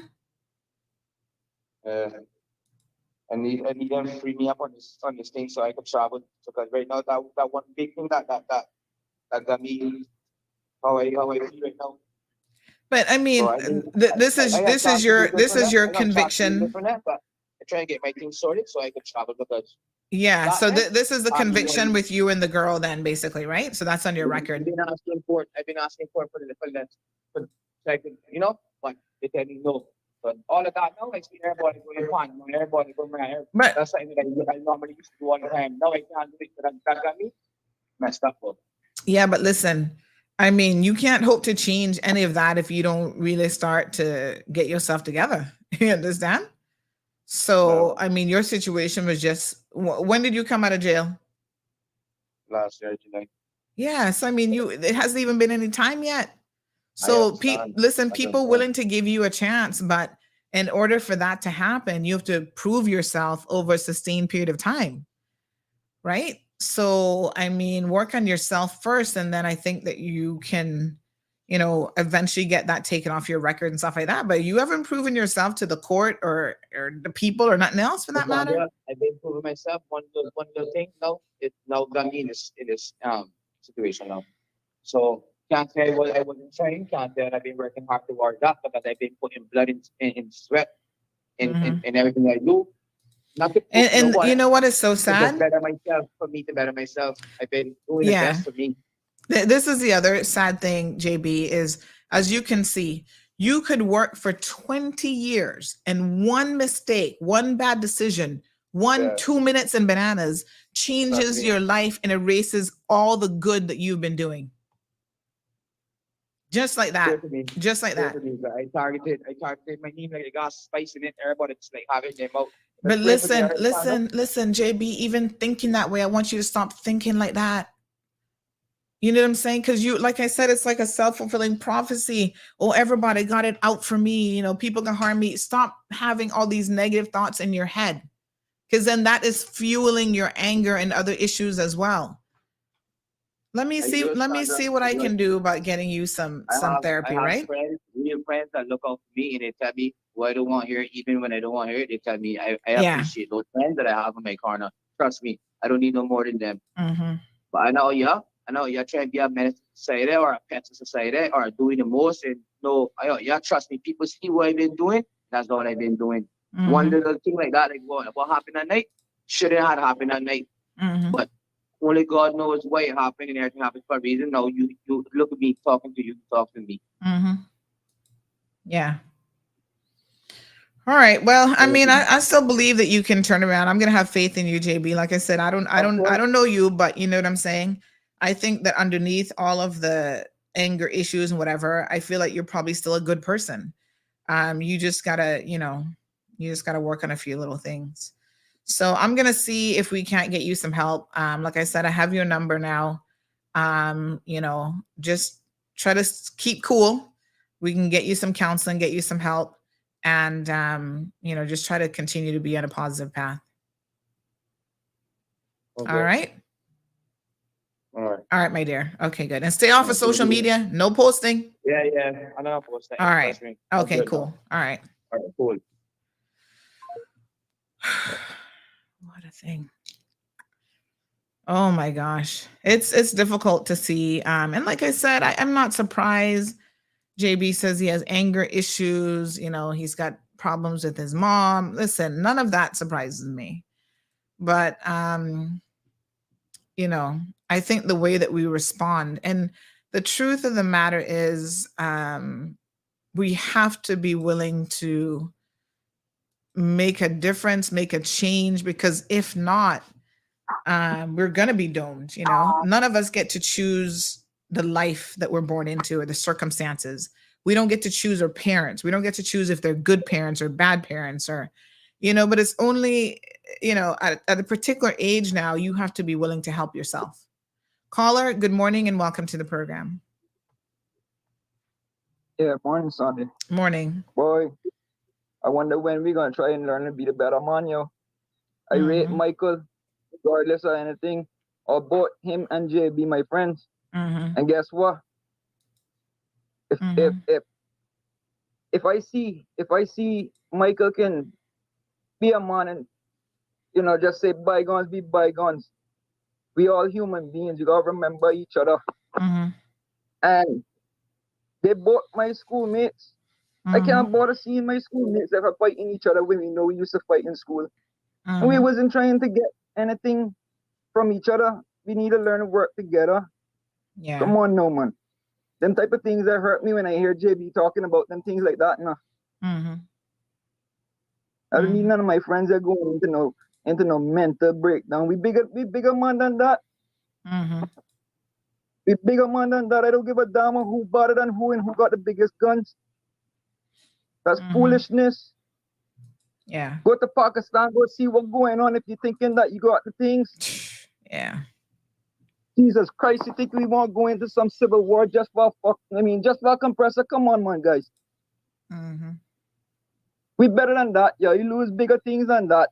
I need them to free me up on this thing so I can travel. Because right now that one big thing that got me how I feel right now. But I mean, this is your conviction. But I try and get my things sorted so I can travel because. Yeah. So this is the conviction with you and the girl, then basically, right? So that's on your record. I've been asking for like, you know, but they tell me no. But all of that now, I see everybody going fine. Everybody going around. But that's something that I normally used to do all the time. Now I can't do it. But that got me messed up. Yeah, but listen, I mean, you can't hope to change any of that if you don't really start to get yourself together. You understand? So, I mean, your situation was just, when did you come out of jail? Last year, July. Yes, I mean, it hasn't even been any time yet. So, listen, people willing to give you a chance, but in order for that to happen, you have to prove yourself over a sustained period of time, right? So, I mean, work on yourself first, and then I think that you can, you know, eventually get that taken off your record and stuff like that. But you haven't proven yourself to the court or the people or nothing else for that matter. I've been proving myself. One little thing. No, it now got me in this situation now. So can't say I wasn't trying. Can't say that I've been working hard towards that because I've been putting blood in sweat in everything I do. And you know what is so sad? To better myself, for me to better myself. I've been doing the best for me. This is the other sad thing, JB, is as you can see, you could work for 20 years and one mistake, one bad decision, 2 minutes in bananas changes your life and erases all the good that you've been doing. Just like that. Just like that. I targeted my name like I got spice in it. Everybody's like having them out. But listen, JB, even thinking that way, I want you to stop thinking like that. You know what I'm saying? Because you, like I said, it's like a self-fulfilling prophecy. Oh, everybody got it out for me. You know, people can harm me. Stop having all these negative thoughts in your head, because then that is fueling your anger and other issues as well. Let me see what I can do about getting you some therapy, right? Real friends that look out for me and they tell me what I don't want to hear, even when I don't want to hear it. They tell me I appreciate those friends that I have in my corner. Trust me, I don't need no more than them. But I know you're trying to be a menace to society or a pet to society or doing the most. And no, trust me, people see what I've been doing. That's all I've been doing. One little thing like that, like what happened at night, shouldn't have happened at night. But only God knows why it happened, and everything happens for a reason. Now you look at me talking to you, talk to me. Yeah. All right. Well, I mean, I still believe that you can turn around. I'm gonna have faith in you, JB. Like I said, I don't know you, but you know what I'm saying. I think that underneath all of the anger issues and whatever, I feel like you're probably still a good person. You just gotta work on a few little things. So I'm going to see if we can't get you some help. Like I said, I have your number now. You know, just try to keep cool. We can get you some counseling, get you some help, and, you know, just try to continue to be on a positive path. Okay. All right. All right, my dear. Okay, good. And stay off of social media. No posting. Yeah. I'm not posting. All right. Okay, cool. All right. All right, cool. What a thing. Oh my gosh. It's difficult to see. And like I said, I'm not surprised. JB says he has anger issues. You know, he's got problems with his mom. Listen, none of that surprises me. But, you know, I think the way that we respond, and the truth of the matter is, we have to be willing to make a difference, make a change, because if not, we're going to be doomed. You know, none of us get to choose the life that we're born into or the circumstances. We don't get to choose our parents. We don't get to choose if they're good parents or bad parents, or, you know, but it's only, you know, at a particular age now, you have to be willing to help yourself. Caller, good morning and welcome to the program. Yeah, morning, Sunday. Morning. Boy, I wonder when we're going to try and learn to be the better man, yo. I rate Michael, regardless of anything, or both him and Jay be my friends. And guess what? If I see Michael can be a man and, just say bygones be bygones. We all human beings. You got to remember each other. And they both my schoolmates. I can't bother seeing my schoolmates ever fighting each other when we know we used to fight in school. And we wasn't trying to get anything from each other. We need to learn to work together. Yeah. Come on, no man. Them type of things that hurt me when I hear JB talking about them things like that. I don't need none of my friends that going into no mental breakdown. We bigger man than that. We bigger man than that. I don't give a damn who better than who and who got the biggest guns. That's foolishness. Yeah. Go to Pakistan, go see what's going on if you're thinking that you got the things. Yeah. Jesus Christ, you think we won't go into some civil war just for just for a compressor? Come on, man, guys. We better than that, yo. You lose bigger things than that.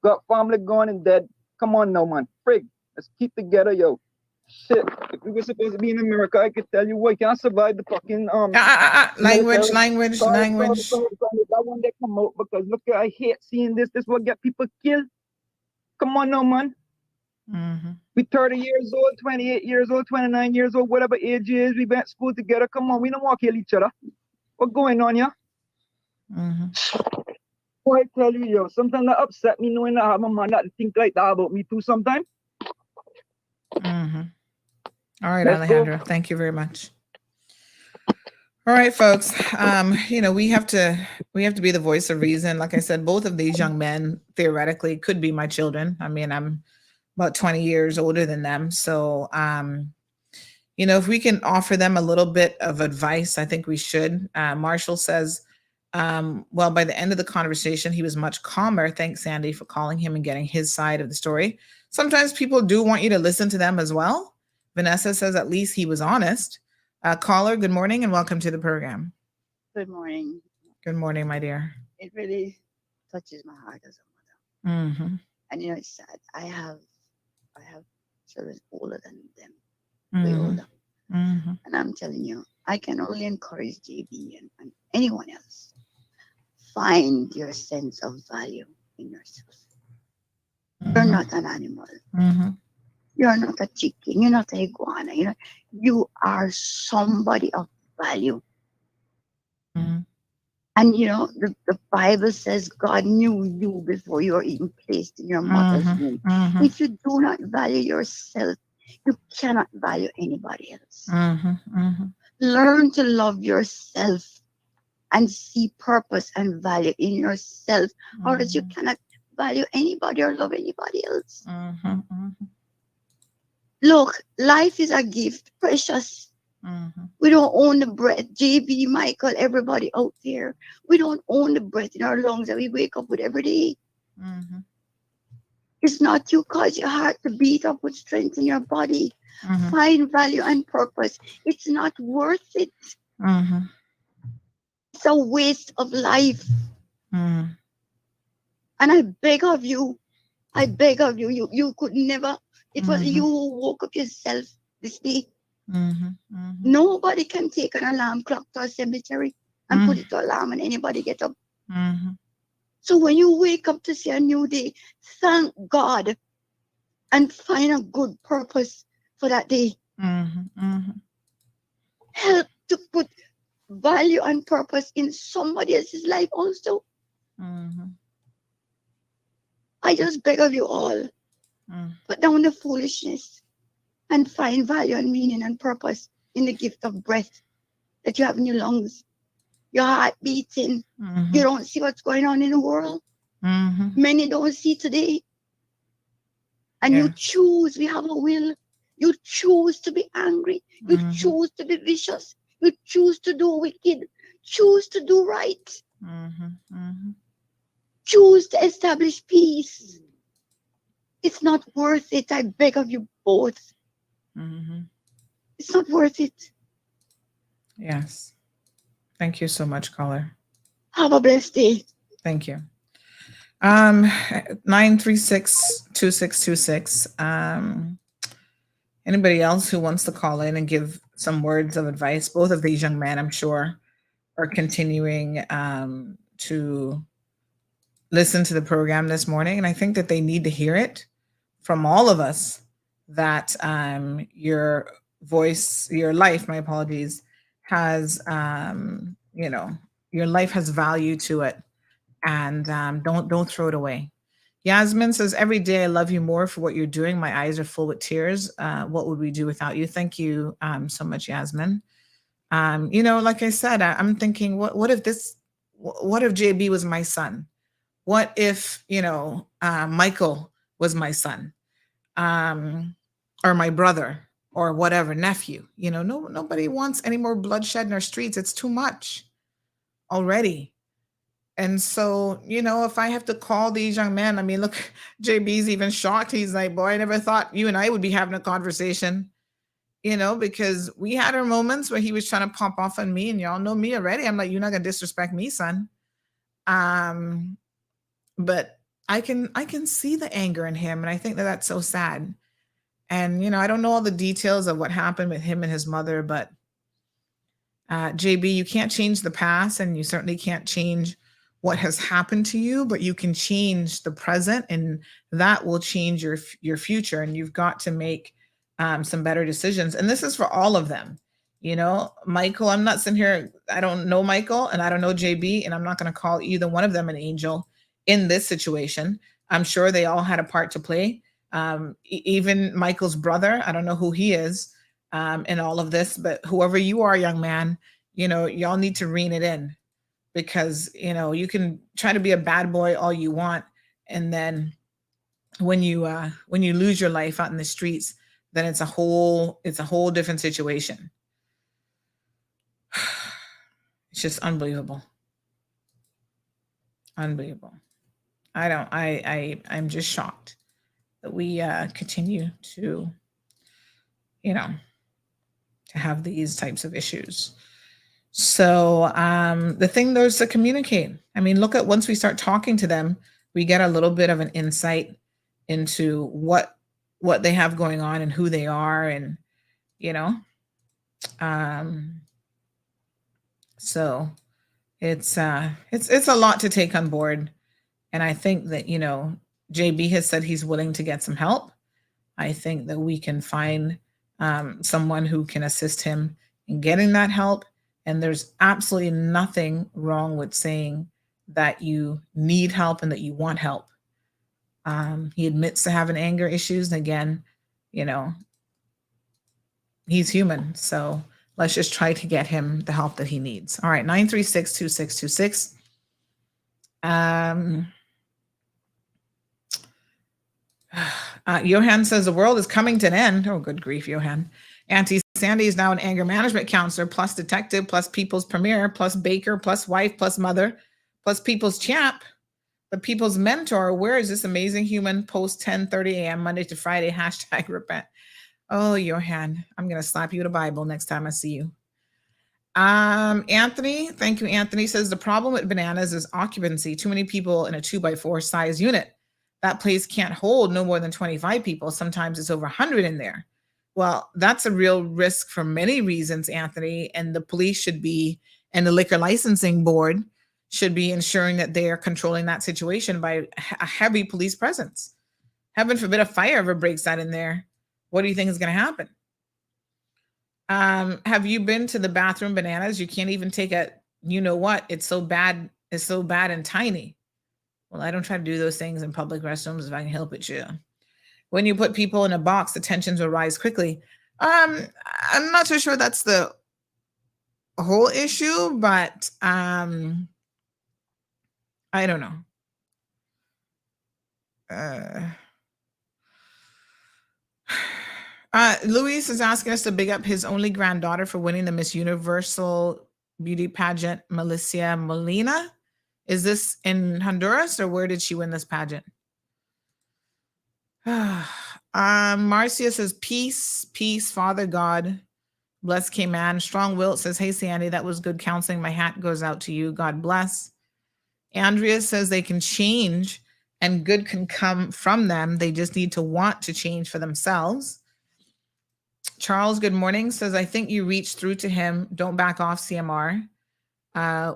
Got family gone and dead. Come on now, man. Frig. Let's keep together, yo. Shit. If we were supposed to be in America, I could tell you what, can't survive the fucking language. That one that come out because look, I hate seeing this. This will get people killed. Come on now, man. We 30 years old, 28 years old, 29 years old, whatever age is. We went to school together. Come on, we don't want to kill each other. What's going on here? Boy, I tell you, yo, sometimes that upset me knowing that I have a man that think like that about me too sometimes. All right, Let's Alejandro. go. Thank you very much. All right, folks. We have to be the voice of reason. Like I said, both of these young men theoretically could be my children. I mean, I'm about 20 years older than them. So, if we can offer them a little bit of advice, I think we should. Marshall says, well, by the end of the conversation, he was much calmer. Thanks, Sandy, for calling him and getting his side of the story. Sometimes people do want you to listen to them as well. Vanessa says at least he was honest. Caller, good morning and welcome to the program. Good morning. Good morning, my dear. It really touches my heart as a mother. And it's sad. I have children older than them, way older. And I'm telling you, I can only encourage JB and anyone else. Find your sense of value in yourself. You're not an animal. You're not a chicken. You're not an iguana. You are somebody of value. And the Bible says God knew you before you were even placed in your mother's womb. If you do not value yourself, you cannot value anybody else. Learn to love yourself and see purpose and value in yourself, or else you cannot value anybody or love anybody else. Look, life is a gift, precious. We don't own the breath. JB, Michael, everybody out there. We don't own the breath in our lungs that we wake up with every day. It's not you cause your heart to beat up with strength in your body. Find value and purpose. It's not worth it. It's a waste of life. And I beg of you, you could never, it was you who woke up yourself this day. Nobody can take an alarm clock to a cemetery and put it to alarm and anybody get up. So when you wake up to see a new day, thank God and find a good purpose for that day. Help to put value and purpose in somebody else's life also. I just beg of you all, put down the foolishness and find value and meaning and purpose in the gift of breath that you have in your lungs, your heart beating. You don't see what's going on in the world. Many don't see today. And you choose, we have a will. You choose to be angry. You choose to be vicious. You choose to do wicked. Choose to do right. Choose to establish peace. It's not worth it. I beg of you both. It's not worth it. Yes. Thank you so much, caller. Have a blessed day. Thank you. 936-2626. Anybody else who wants to call in and give some words of advice? Both of these young men, I'm sure, are continuing to listened to the program this morning, and I think that they need to hear it from all of us that your voice, your life, my apologies, has, your life has value to it, and don't throw it away. Yasmin says, every day I love you more for what you're doing. My eyes are full with tears. What would we do without you? Thank you so much, Yasmin. Like I said, I'm thinking, what if JB was my son? What if, Michael was my son, or my brother, or whatever, nephew? Nobody wants any more bloodshed in our streets. It's too much already. And so, if I have to call these young men, I mean, look, JB's even shocked. He's like, boy, I never thought you and I would be having a conversation, because we had our moments where he was trying to pop off on me, and y'all know me already. I'm like, you're not going to disrespect me, son. But I can see the anger in him. And I think that that's so sad. And, I don't know all the details of what happened with him and his mother, but JB, you can't change the past, and you certainly can't change what has happened to you, but you can change the present, and that will change your future. And you've got to make some better decisions. And this is for all of them. Michael, I'm not sitting here, I don't know Michael, and I don't know JB, and I'm not going to call either one of them an angel in this situation. I'm sure they all had a part to play. Even Michael's brother, I don't know who he is in all of this, but whoever you are, young man, y'all need to rein it in. Because, you can try to be a bad boy all you want. And then when you lose your life out in the streets, then it's a whole different situation. It's just unbelievable. Unbelievable. I'm just shocked that we continue to, to have these types of issues. So the thing though is to communicate. I mean, look at, once we start talking to them, we get a little bit of an insight into what they have going on and who they are, and so it's a lot to take on board. And I think that JB has said he's willing to get some help. I think that we can find someone who can assist him in getting that help. And there's absolutely nothing wrong with saying that you need help and that you want help. He admits to having anger issues. And again, he's human. So let's just try to get him the help that he needs. All right, 936-2626. Johan says the world is coming to an end. Oh, good grief, Johan. Auntie Sandy is now an anger management counselor, plus detective, plus people's premier, plus baker, plus wife, plus mother, plus people's champ, the people's mentor. Where is this amazing human? Post 10:30 a.m. Monday to Friday, #repent. Oh, Johan, I'm going to slap you with a Bible next time I see you. Anthony, thank you. Anthony says the problem with bananas is occupancy. Too many people in a 2x4 size unit. That place can't hold no more than 25 people. Sometimes it's over 100 in there. Well, that's a real risk for many reasons, Anthony, and the police should be, and the liquor licensing board should be ensuring that they are controlling that situation by a heavy police presence. Heaven forbid a fire ever breaks out in there. What do you think is going to happen? Have you been to the bathroom bananas? You can't even take a, it's so bad. It's so bad and tiny. Well, I don't try to do those things in public restrooms if I can help it, yeah. When you put people in a box, the tensions will rise quickly. I'm not so sure that's the whole issue, but I don't know. Luis is asking us to big up his only granddaughter for winning the Miss Universal beauty pageant, Melissa Molina. Is this in Honduras, or where did she win this pageant? Marcia says, peace, Father God. Bless Cayman. Strong Wilt says, hey, Sandy, that was good counseling. My hat goes out to you. God bless. Andrea says they can change and good can come from them. They just need to want to change for themselves. Charles, good morning, says, I think you reached through to him. Don't back off, CMR.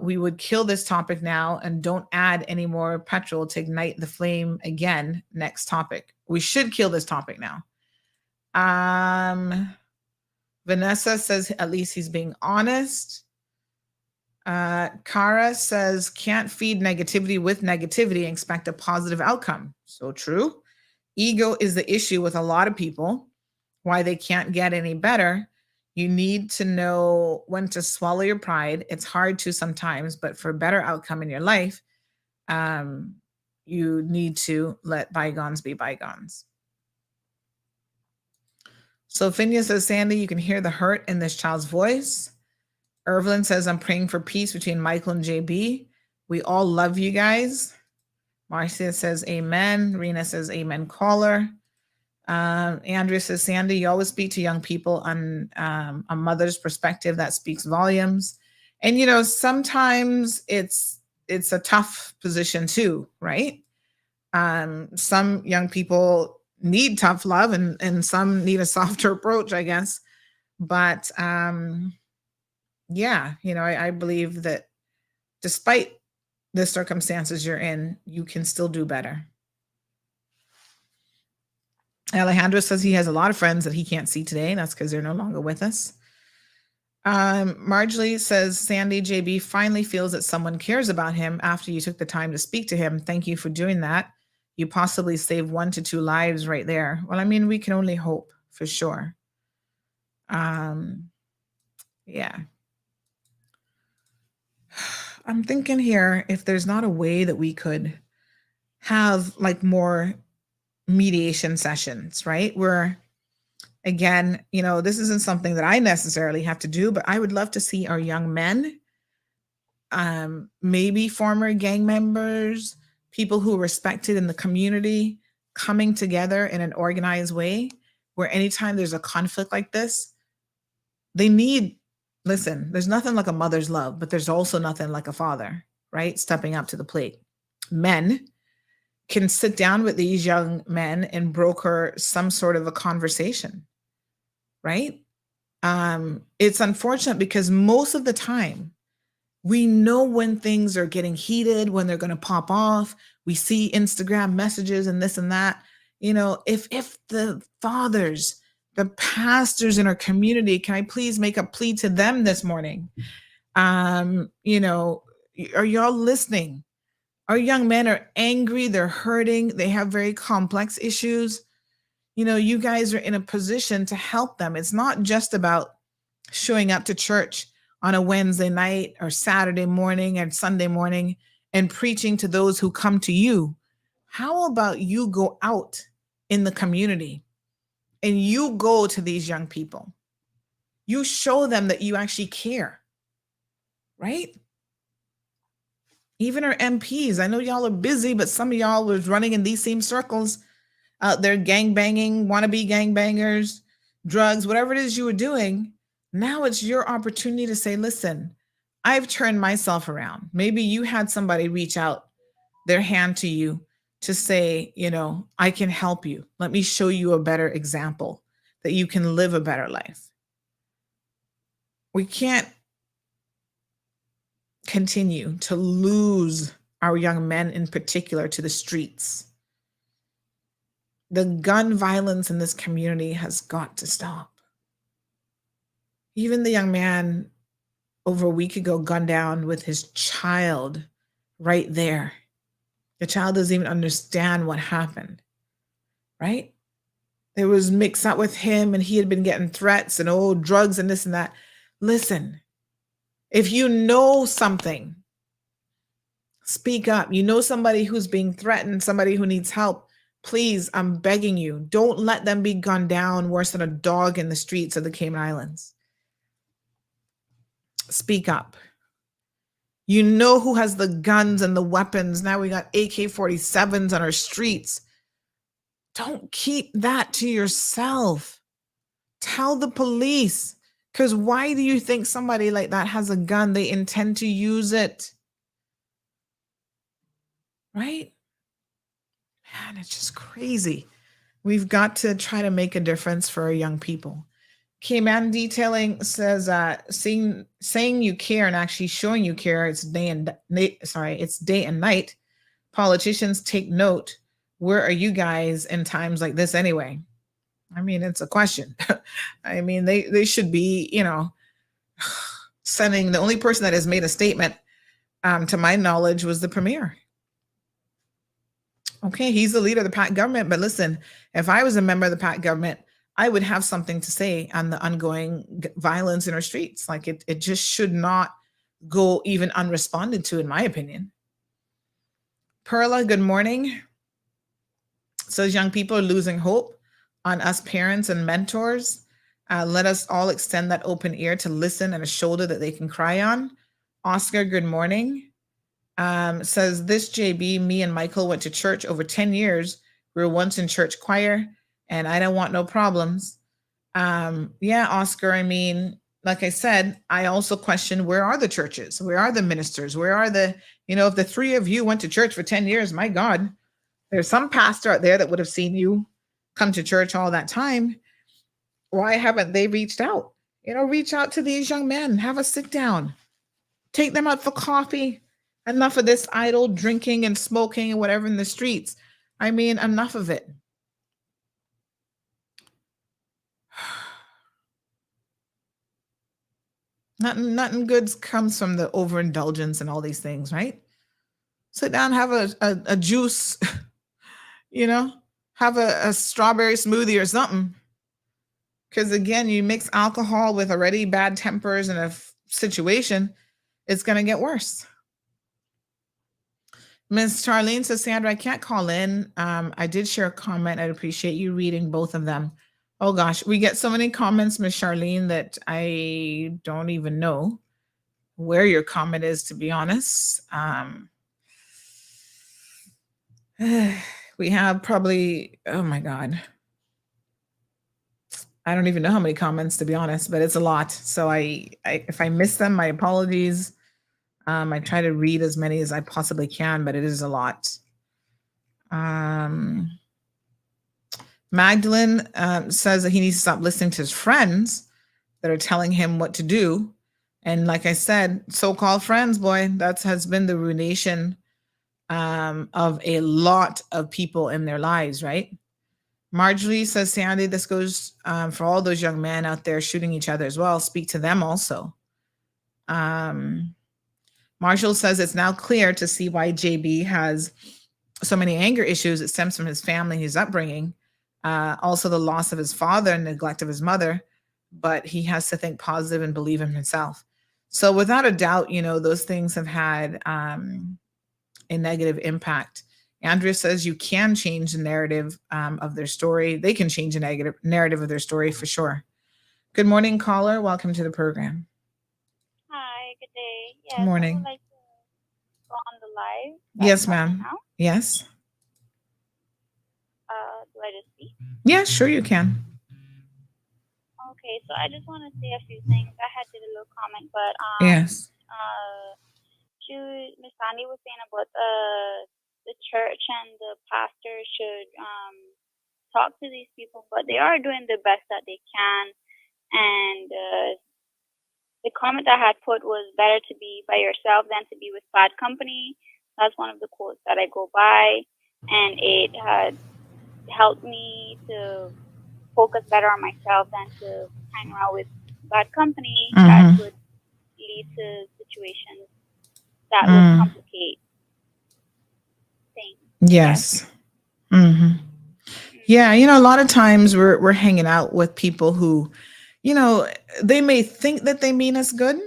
we would kill this topic now and don't add any more petrol to ignite the flame again. Next topic. We should kill this topic now. Vanessa says at least he's being honest. Kara says can't feed negativity with negativity and expect a positive outcome. So true. Ego is the issue with a lot of people, why they can't get any better. You need to know when to swallow your pride. It's hard to sometimes, but for a better outcome in your life, you need to let bygones be bygones. So Phineas says, Sandy, you can hear the hurt in this child's voice. Irvelyn says, I'm praying for peace between Michael and JB. We all love you guys. Marcia says, amen. Rena says, amen, caller. Andrea says, Sandy, you always speak to young people on a mother's perspective. That speaks volumes. And, you know, sometimes it's a tough position too, right? Some young people need tough love and some need a softer approach, I guess. But yeah, you know, I believe that despite the circumstances you're in, you can still do better. Alejandro says he has a lot of friends that he can't see today. And that's because they're no longer with us. Marjorie says, Sandy, JB finally feels that someone cares about him after you took the time to speak to him. Thank you for doing that. You possibly saved 1 to 2 lives right there. Well, I mean, we can only hope for sure. Yeah. I'm thinking here, if there's not a way that we could have like more mediation sessions, right? Where, again, you know, this isn't something that I necessarily have to do, but I would love to see our young men, maybe former gang members, people who are respected in the community, coming together in an organized way where anytime there's a conflict like this, listen, there's nothing like a mother's love, but there's also nothing like a father, right? Stepping up to the plate. Men can sit down with these young men and broker some sort of a conversation, right? It's unfortunate because most of the time we know when things are getting heated, when they're going to pop off. We see Instagram messages and this and that. You know, if the fathers, the pastors in our community, can I please make a plea to them this morning? You know, are y'all listening? Our young men are angry, they're hurting, they have very complex issues. You know, you guys are in a position to help them. It's not just about showing up to church on a Wednesday night or Saturday morning and Sunday morning and preaching to those who come to you. How about you go out in the community and you go to these young people? You show them that you actually care, right? Even our MPs, I know y'all are busy, but some of y'all was running in these same circles out there, gang banging, wannabe gang bangers, drugs, whatever it is you were doing. Now it's your opportunity to say, listen, I've turned myself around. Maybe you had somebody reach out their hand to you to say, you know, I can help you. Let me show you a better example that you can live a better life. We can't continue to lose our young men in particular to the streets. The gun violence in this community has got to stop. Even the young man over a week ago gunned down with his child right there. The child doesn't even understand what happened, right? There was mixed up with him and he had been getting threats and drugs and this and that. Listen, if you know something, speak up. You know somebody who's being threatened, somebody who needs help. Please, I'm begging you, don't let them be gunned down worse than a dog in the streets of the Cayman Islands. Speak up. You know who has the guns and the weapons. Now we got AK-47s on our streets. Don't keep that to yourself. Tell the police. Because why do you think somebody like that has a gun? They intend to use it. Right? Man, it's just crazy. We've got to try to make a difference for our young people. Cayman Detailing says, saying you care and actually showing you care. It's day and night. Politicians take note. Where are you guys in times like this anyway? I mean, it's a question. I mean, they should be, sending. The only person that has made a statement, to my knowledge, was the premier. Okay, he's the leader of the PAC government, but listen, if I was a member of the PAC government, I would have something to say on the ongoing violence in our streets. Like it just should not go even unresponded to, in my opinion. Perla, good morning. Says young people are losing hope on us parents and mentors. Let us all extend that open ear to listen and a shoulder that they can cry on. Oscar, good morning. Says this JB, me and Michael went to church over 10 years. We were once in church choir and I don't want no problems. Yeah, Oscar, I mean, like I said, I also question, where are the churches? Where are the ministers? Where are the, if the three of you went to church for 10 years, my God, there's some pastor out there that would have seen you come to church all that time. Why haven't they reached out? Reach out to these young men, have a sit down, take them out for coffee. Enough of this idle drinking and smoking and whatever in the streets. I mean, enough of it. Nothing good comes from the overindulgence and all these things, right? Sit down, have a juice, have a strawberry smoothie or something. Because again, you mix alcohol with already bad tempers in a situation, it's going to get worse. Miss Charlene says, Sandra, I can't call in. I did share a comment. I'd appreciate you reading both of them. Oh gosh, we get so many comments, Miss Charlene, that I don't even know where your comment is, to be honest. We have probably, oh my God. I don't even know how many comments, to be honest, but it's a lot. So if I miss them, my apologies. I try to read as many as I possibly can, but it is a lot. Magdalene says that he needs to stop listening to his friends that are telling him what to do. And like I said, so-called friends, boy, that has been the ruination of a lot of people in their lives, right? Marjorie says, Sandy, this goes for all those young men out there shooting each other as well. Speak to them also. Marshall says it's now clear to see why JB has so many anger issues. It stems from his family, his upbringing, also the loss of his father and neglect of his mother, but he has to think positive and believe in himself. So without a doubt, those things have had a negative impact. Andrea says you can change the narrative of their story. They can change the negative narrative of their story for sure. Good morning, caller. Welcome to the program. Hi, good day. Yes, Good morning. I would like to go on the live. Yes, ma'am. Yes. Do I just speak? Yeah, sure you can. Okay, so I just want to say a few things. I had did a little comment, but Yes. Miss Sandy was saying about the church and the pastor should talk to these people, but they are doing the best that they can. And the comment I had put was better to be by yourself than to be with bad company. That's one of the quotes that I go by, and it had helped me to focus better on myself than to hang around with bad company that would lead to situations that would complicate things. Yes. Yeah, a lot of times we're hanging out with people who, they may think that they mean us good,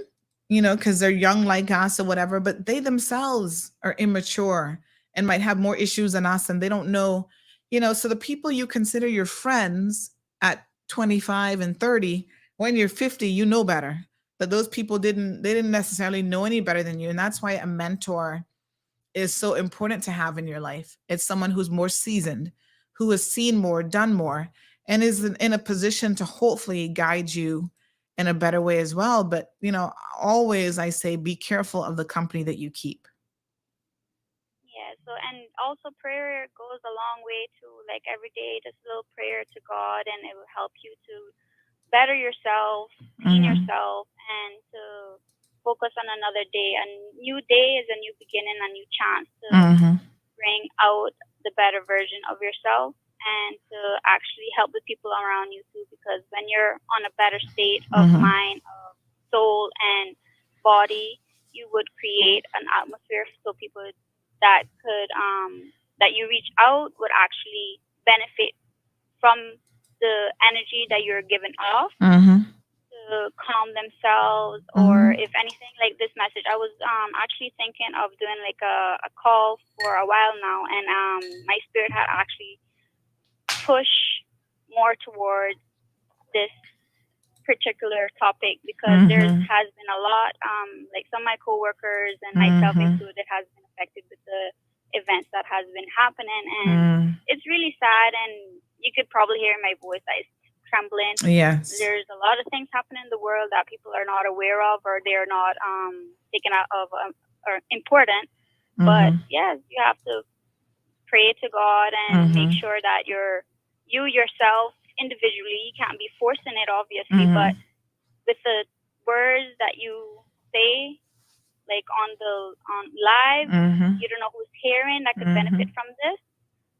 because they're young like us or whatever, but they themselves are immature and might have more issues than us, and they don't know, so the people you consider your friends at 25 and 30, when you're 50, you know better. But those people didn't necessarily know any better than you. And that's why a mentor is so important to have in your life. It's someone who's more seasoned, who has seen more, done more, and is in a position to hopefully guide you in a better way as well. But, always I say, be careful of the company that you keep. Yeah, so, and also prayer goes a long way too. Like every day, just a little prayer to God, and it will help you to better yourself, clean yourself, and to focus on another day. A new day is a new beginning, a new chance to bring out the better version of yourself and to actually help the people around you too. Because when you're on a better state of mind, of soul, and body, you would create an atmosphere so people that could that you reach out would actually benefit from the energy that you're giving off to calm themselves, or if anything, like this message. I was actually thinking of doing like a call for a while now, and my spirit had actually pushed more towards this particular topic because there has been a lot, like some of my coworkers and myself included, has been affected with the events that has been happening, and it's really sad. And you could probably hear in my voice that it's trembling. Yes, there's a lot of things happening in the world that people are not aware of, or they're not taken out of or important. But yes, you have to pray to God and make sure that you yourself individually, you can't be forcing it obviously, but with the words that you say, like on live, you don't know who's hearing that could benefit from this,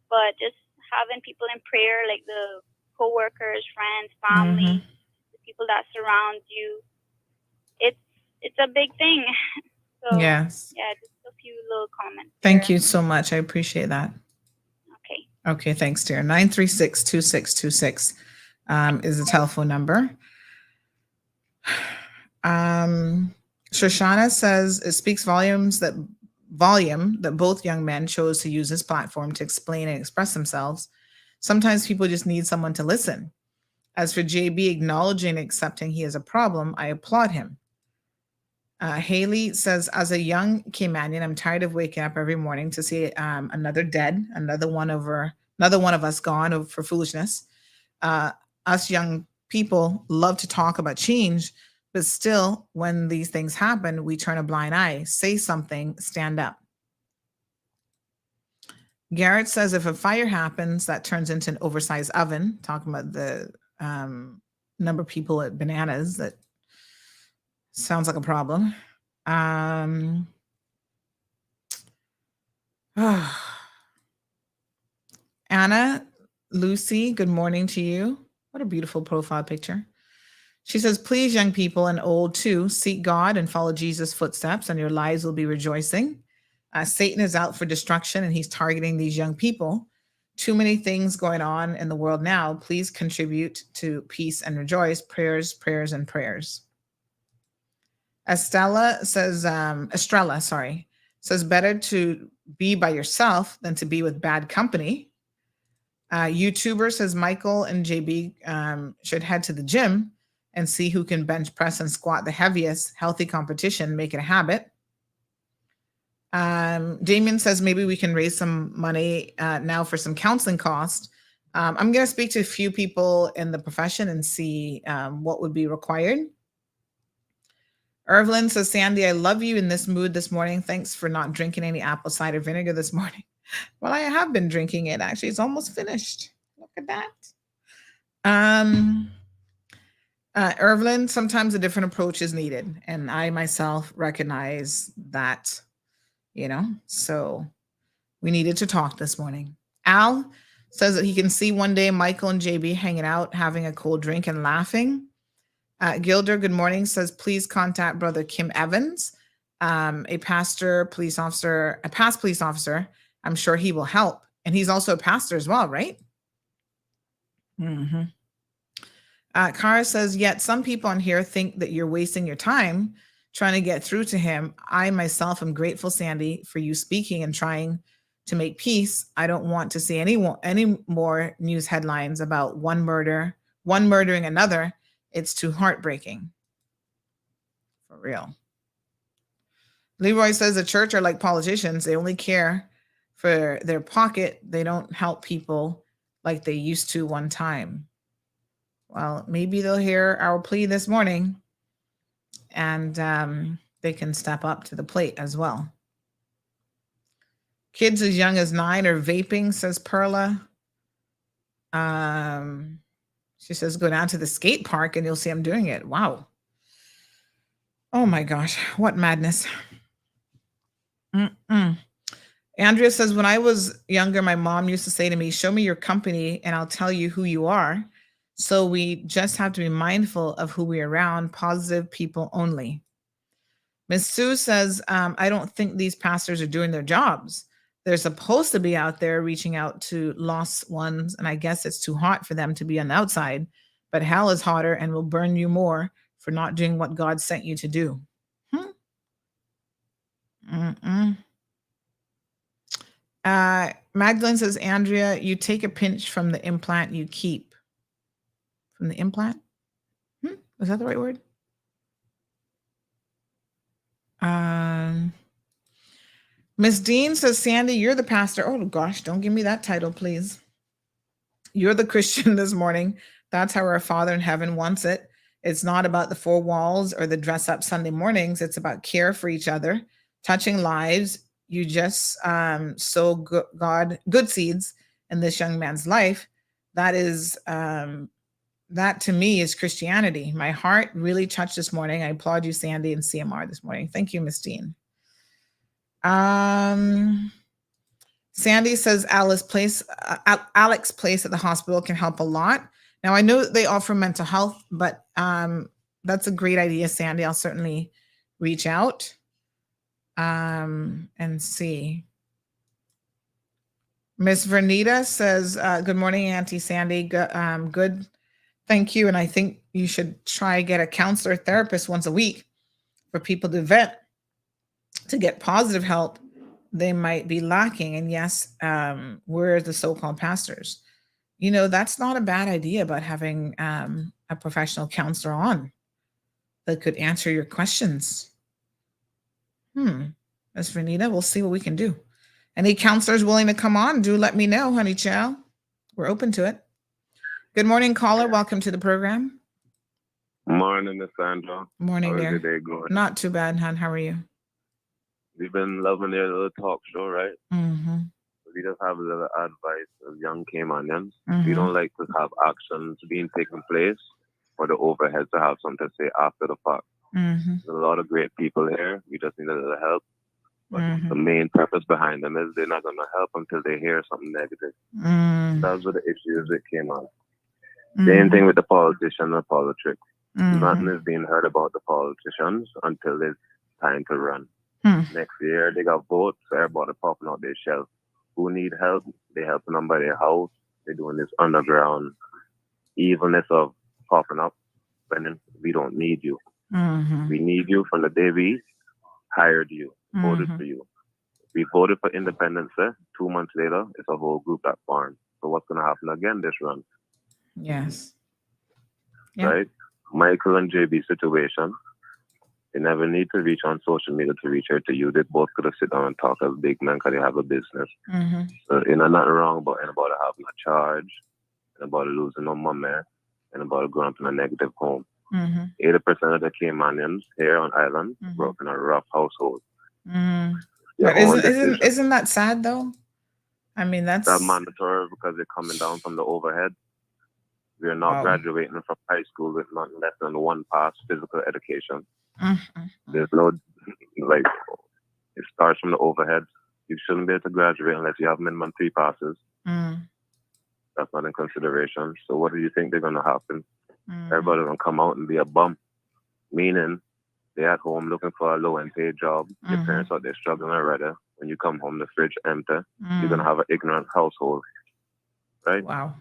but just having people in prayer, like the co-workers, friends, family, the people that surround you, it's a big thing. So yes, yeah, just a few little comments. Thank you so much. I appreciate that. Okay. Okay, thanks, dear. 936-2626 is the telephone number. Shoshana says it speaks volume that both young men chose to use this platform to explain and express themselves. Sometimes people just need someone to listen. As for JB acknowledging and accepting he has a problem, I applaud him. Haley says, as a young Caymanian, I'm tired of waking up every morning to see another one of us gone for foolishness. Us young people love to talk about change, but still, when these things happen, we turn a blind eye. Say something, stand up. Garrett says, if a fire happens, that turns into an oversized oven, talking about the number of people at Bananas, that sounds like a problem. Anna, Lucy, good morning to you. What a beautiful profile picture. She says, please, young people and old too, seek God and follow Jesus' footsteps, and your lives will be rejoicing. Satan is out for destruction, and he's targeting these young people. Too many things going on in the world now. Please contribute to peace and rejoice. Prayers, prayers, and prayers. Estrella says, better to be by yourself than to be with bad company. YouTuber says, Michael and JB should head to the gym and see who can bench press and squat the heaviest. Healthy competition, make it a habit. Damien says, maybe we can raise some money now for some counseling costs. I'm going to speak to a few people in the profession and see what would be required. Irvlyn says, Sandy, I love you in this mood this morning. Thanks for not drinking any apple cider vinegar this morning. Well, I have been drinking it. Actually, it's almost finished. Look at that. Irvlyn, sometimes a different approach is needed. And I myself recognize that, so we needed to talk this morning. Al says that he can see one day Michael and JB hanging out, having a cold drink and laughing. Gilder, good morning, says, please contact Brother Kim Evans, a past police officer. I'm sure he will help. And he's also a pastor as well, right? Kara says, yet some people on here think that you're wasting your time trying to get through to him. I myself am grateful, Sandy, for you speaking and trying to make peace. I don't want to see any more news headlines about one murdering another. It's too heartbreaking. For real. Leroy says the church are like politicians. They only care for their pocket. They don't help people like they used to one time. Well, maybe they'll hear our plea this morning and they can step up to the plate as well. Kids as young as 9 are vaping, says Perla. She says, go down to the skate park and you'll see I'm doing it. Wow. Oh my gosh, what madness. Andrea says, when I was younger, my mom used to say to me, show me your company and I'll tell you who you are. So we just have to be mindful of who we're around, positive people only. Miss Sue says, I don't think these pastors are doing their jobs. They're supposed to be out there reaching out to lost ones. And I guess it's too hot for them to be on the outside, but hell is hotter and will burn you more for not doing what God sent you to do. Magdalene says, Andrea, you take a pinch from the implant you keep. From the implant? Was that the right word? Miss Dean says, Sandy, you're the pastor. Oh gosh, don't give me that title, please. You're the Christian this morning. That's how our Father in heaven wants it. It's not about the four walls or the dress up Sunday mornings. It's about care for each other, touching lives. You just sow good seeds in this young man's life. That is, that to me is Christianity. My heart really touched this morning. I applaud you, Sandy and CMR this morning. Thank you, Miss Dean. Sandy says Alex Place at the hospital can help a lot. Now I know they offer mental health, but that's a great idea, Sandy. I'll certainly reach out and see. Miss Vernita says, good morning, Auntie Sandy. Good. Thank you. And I think you should try get a counselor therapist once a week for people to vent to get positive help they might be lacking. And yes, we're the so-called pastors. You know, that's not a bad idea about having a professional counselor on that could answer your questions. Miss Vernita, we'll see what we can do. Any counselors willing to come on, do let me know, honey child. We're open to it. Good morning, caller. Welcome to the program. Morning, Miss Sandra. Morning, there. How's your day going? Not too bad, hon. How are you? We've been loving your little talk show, right? Mm-hmm. We just have a little advice as young Caymanians. Mm-hmm. We don't like to have actions being taken place for the overhead to have something to say after the fact. Mm-hmm. There's a lot of great people here. We just need a little help. But the main purpose behind them is they're not going to help until they hear something negative. That's what the issue is with Cayman. Same thing with the politician and politics. Nothing is being heard about the politicians until it's time to run. Next year, they got votes, so everybody popping out their shelf. Who need help? They helping them by their house. They're doing this underground evilness of popping up. When we don't need you. We need you from the day we hired you, voted for you. We voted for independence. 2 months later, it's a whole group that formed. So what's going to happen again this run? Yes. Right? Michael and JB situation. They never need to reach on social media to reach out to you. They both could have sit down and talk as big men because they have a business. So you know, nothing wrong about anybody having a charge, anybody losing no money, anybody growing up in a negative home. 80% of the Caymanians here on island grew up in a rough household. But isn't that sad though? I mean, that's mandatory because they're coming down from the overhead. We're not graduating from high school with nothing less than one pass physical education. There's no, like, it starts from the overhead. You shouldn't be able to graduate unless you have minimum 3 passes. That's not in consideration. So what do you think they're going to happen? Everybody's going to come out and be a bum. Meaning, they're at home looking for a low-end paid job. Your parents out there struggling already. When you come home, the fridge empty. You're going to have an ignorant household. Right? Wow.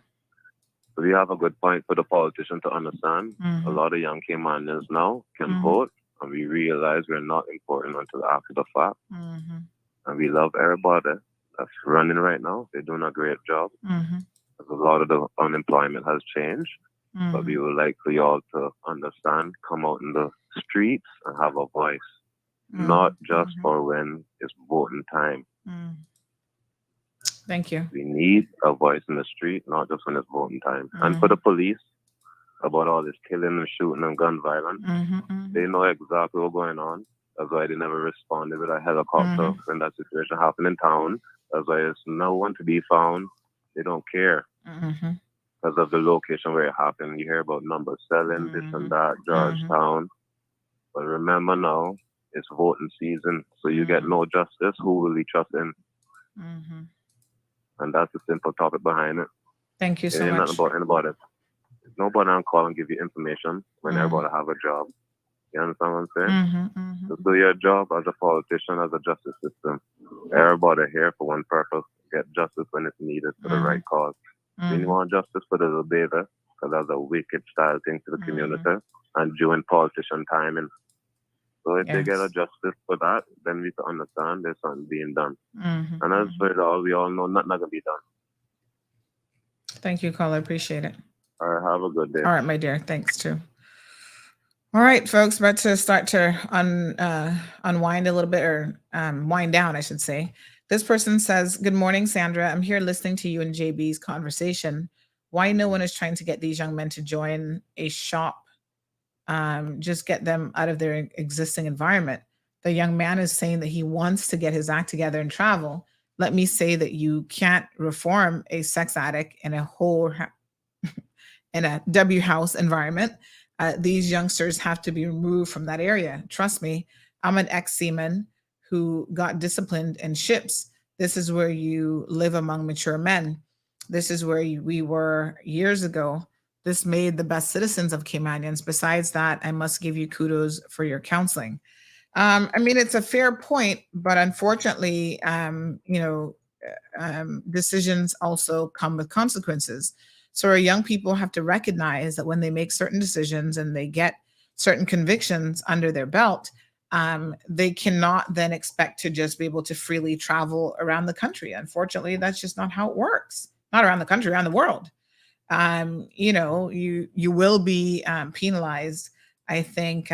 So we have a good point for the politician to understand. A lot of young Caymanians now can vote, and we realize we're not important until after the fact. And we love everybody that's running right now. They're doing a great job. A lot of the unemployment has changed. But we would like for y'all to understand, come out in the streets and have a voice. Not just for when it's voting time. Thank you. We need a voice in the street, not just when it's voting time. And for the police, about all this killing and shooting and gun violence, they know exactly what's going on. That's why they never responded with a helicopter when that situation happened in town. That's why there's no one to be found. They don't care. because of the location where it happened. You hear about numbers selling, this and that, Georgetown. But remember now, it's voting season, so you get no justice. Who will we trust in? And that's the simple topic behind it. Thank you so it ain't much. Nothing about anybody. Nobody on call and give you information when everybody have a job. You understand what I'm saying? So do your job as a politician, as a justice system. Everybody here for one purpose: get justice when it's needed for the right cause. When you want justice for the little baby, because that's a wicked style thing to the community, and doing politician timing. So if they get a justice for that, then we can understand there's something being done. And as for it all, we all know nothing gonna be done. Thank you, caller. Appreciate it. All right, have a good day. All right, my dear. Thanks too. All right, folks, about to start to unwind a little bit, or wind down, I should say. This person says, "Good morning, Sandra. I'm here listening to you and JB's conversation. Why no one is trying to get these young men to join a shop? Just get them out of their existing environment. The young man is saying that he wants to get his act together and travel. Let me say that you can't reform a sex addict in a in a W house environment. These youngsters have to be removed from that area. Trust me, I'm an ex-seaman who got disciplined in ships. This is where you live among mature men. This is where we were years ago. This made the best citizens of Caymanians. Besides that, I must give you kudos for your counseling." I mean, it's a fair point, but unfortunately, decisions also come with consequences. So our young people have to recognize that when they make certain decisions and they get certain convictions under their belt, they cannot then expect to just be able to freely travel around the country. Unfortunately, that's just not how it works. Not around the country, around the world. You will be penalized, I think,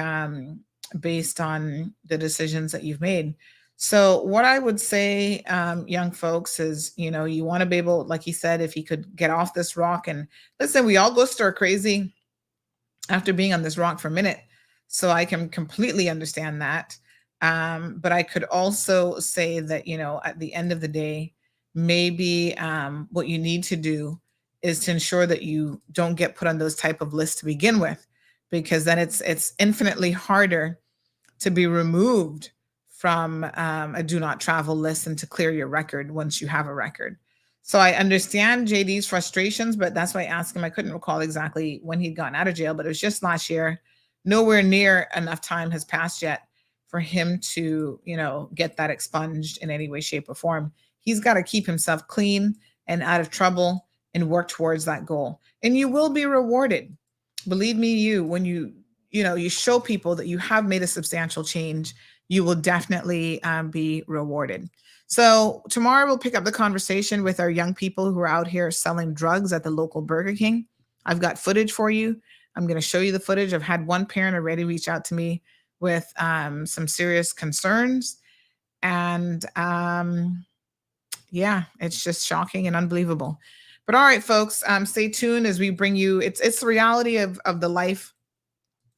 based on the decisions that you've made. So what I would say, young folks, is, you want to be able, like he said, if he could get off this rock. And listen, we all go stir crazy after being on this rock for a minute. So I can completely understand that. But I could also say that, at the end of the day, maybe what you need to do is to ensure that you don't get put on those type of lists to begin with, because then it's infinitely harder to be removed from a do not travel list and to clear your record once you have a record. So I understand JD's frustrations, but that's why I asked him. I couldn't recall exactly when he'd gotten out of jail, but it was just last year. Nowhere near enough time has passed yet for him to, get that expunged in any way, shape, or form. He's got to keep himself clean and out of trouble and work towards that goal. And you will be rewarded. Believe me, when you show people that you have made a substantial change, you will definitely be rewarded. So tomorrow we'll pick up the conversation with our young people who are out here selling drugs at the local Burger King. I've got footage for you. I'm going to show you the footage. I've had one parent already reach out to me with some serious concerns. And it's just shocking and unbelievable. But all right, folks, stay tuned as we bring you, it's the reality of the life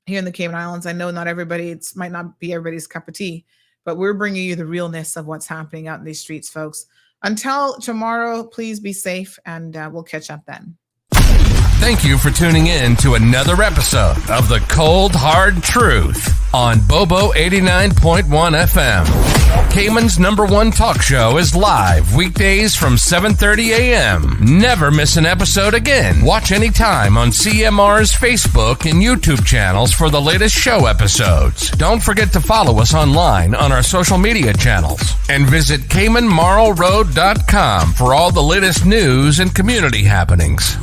here in the Cayman Islands. I know not everybody, it might not be everybody's cup of tea, but we're bringing you the realness of what's happening out in these streets, folks. Until tomorrow, please be safe, and we'll catch up then. Thank you for tuning in to another episode of The Cold Hard Truth on Bobo 89.1 FM. Cayman's #1 talk show is live weekdays from 7:30 a.m. Never miss an episode again. Watch anytime on CMR's Facebook and YouTube channels for the latest show episodes. Don't forget to follow us online on our social media channels. And visit CaymanMarlRoad.com for all the latest news and community happenings.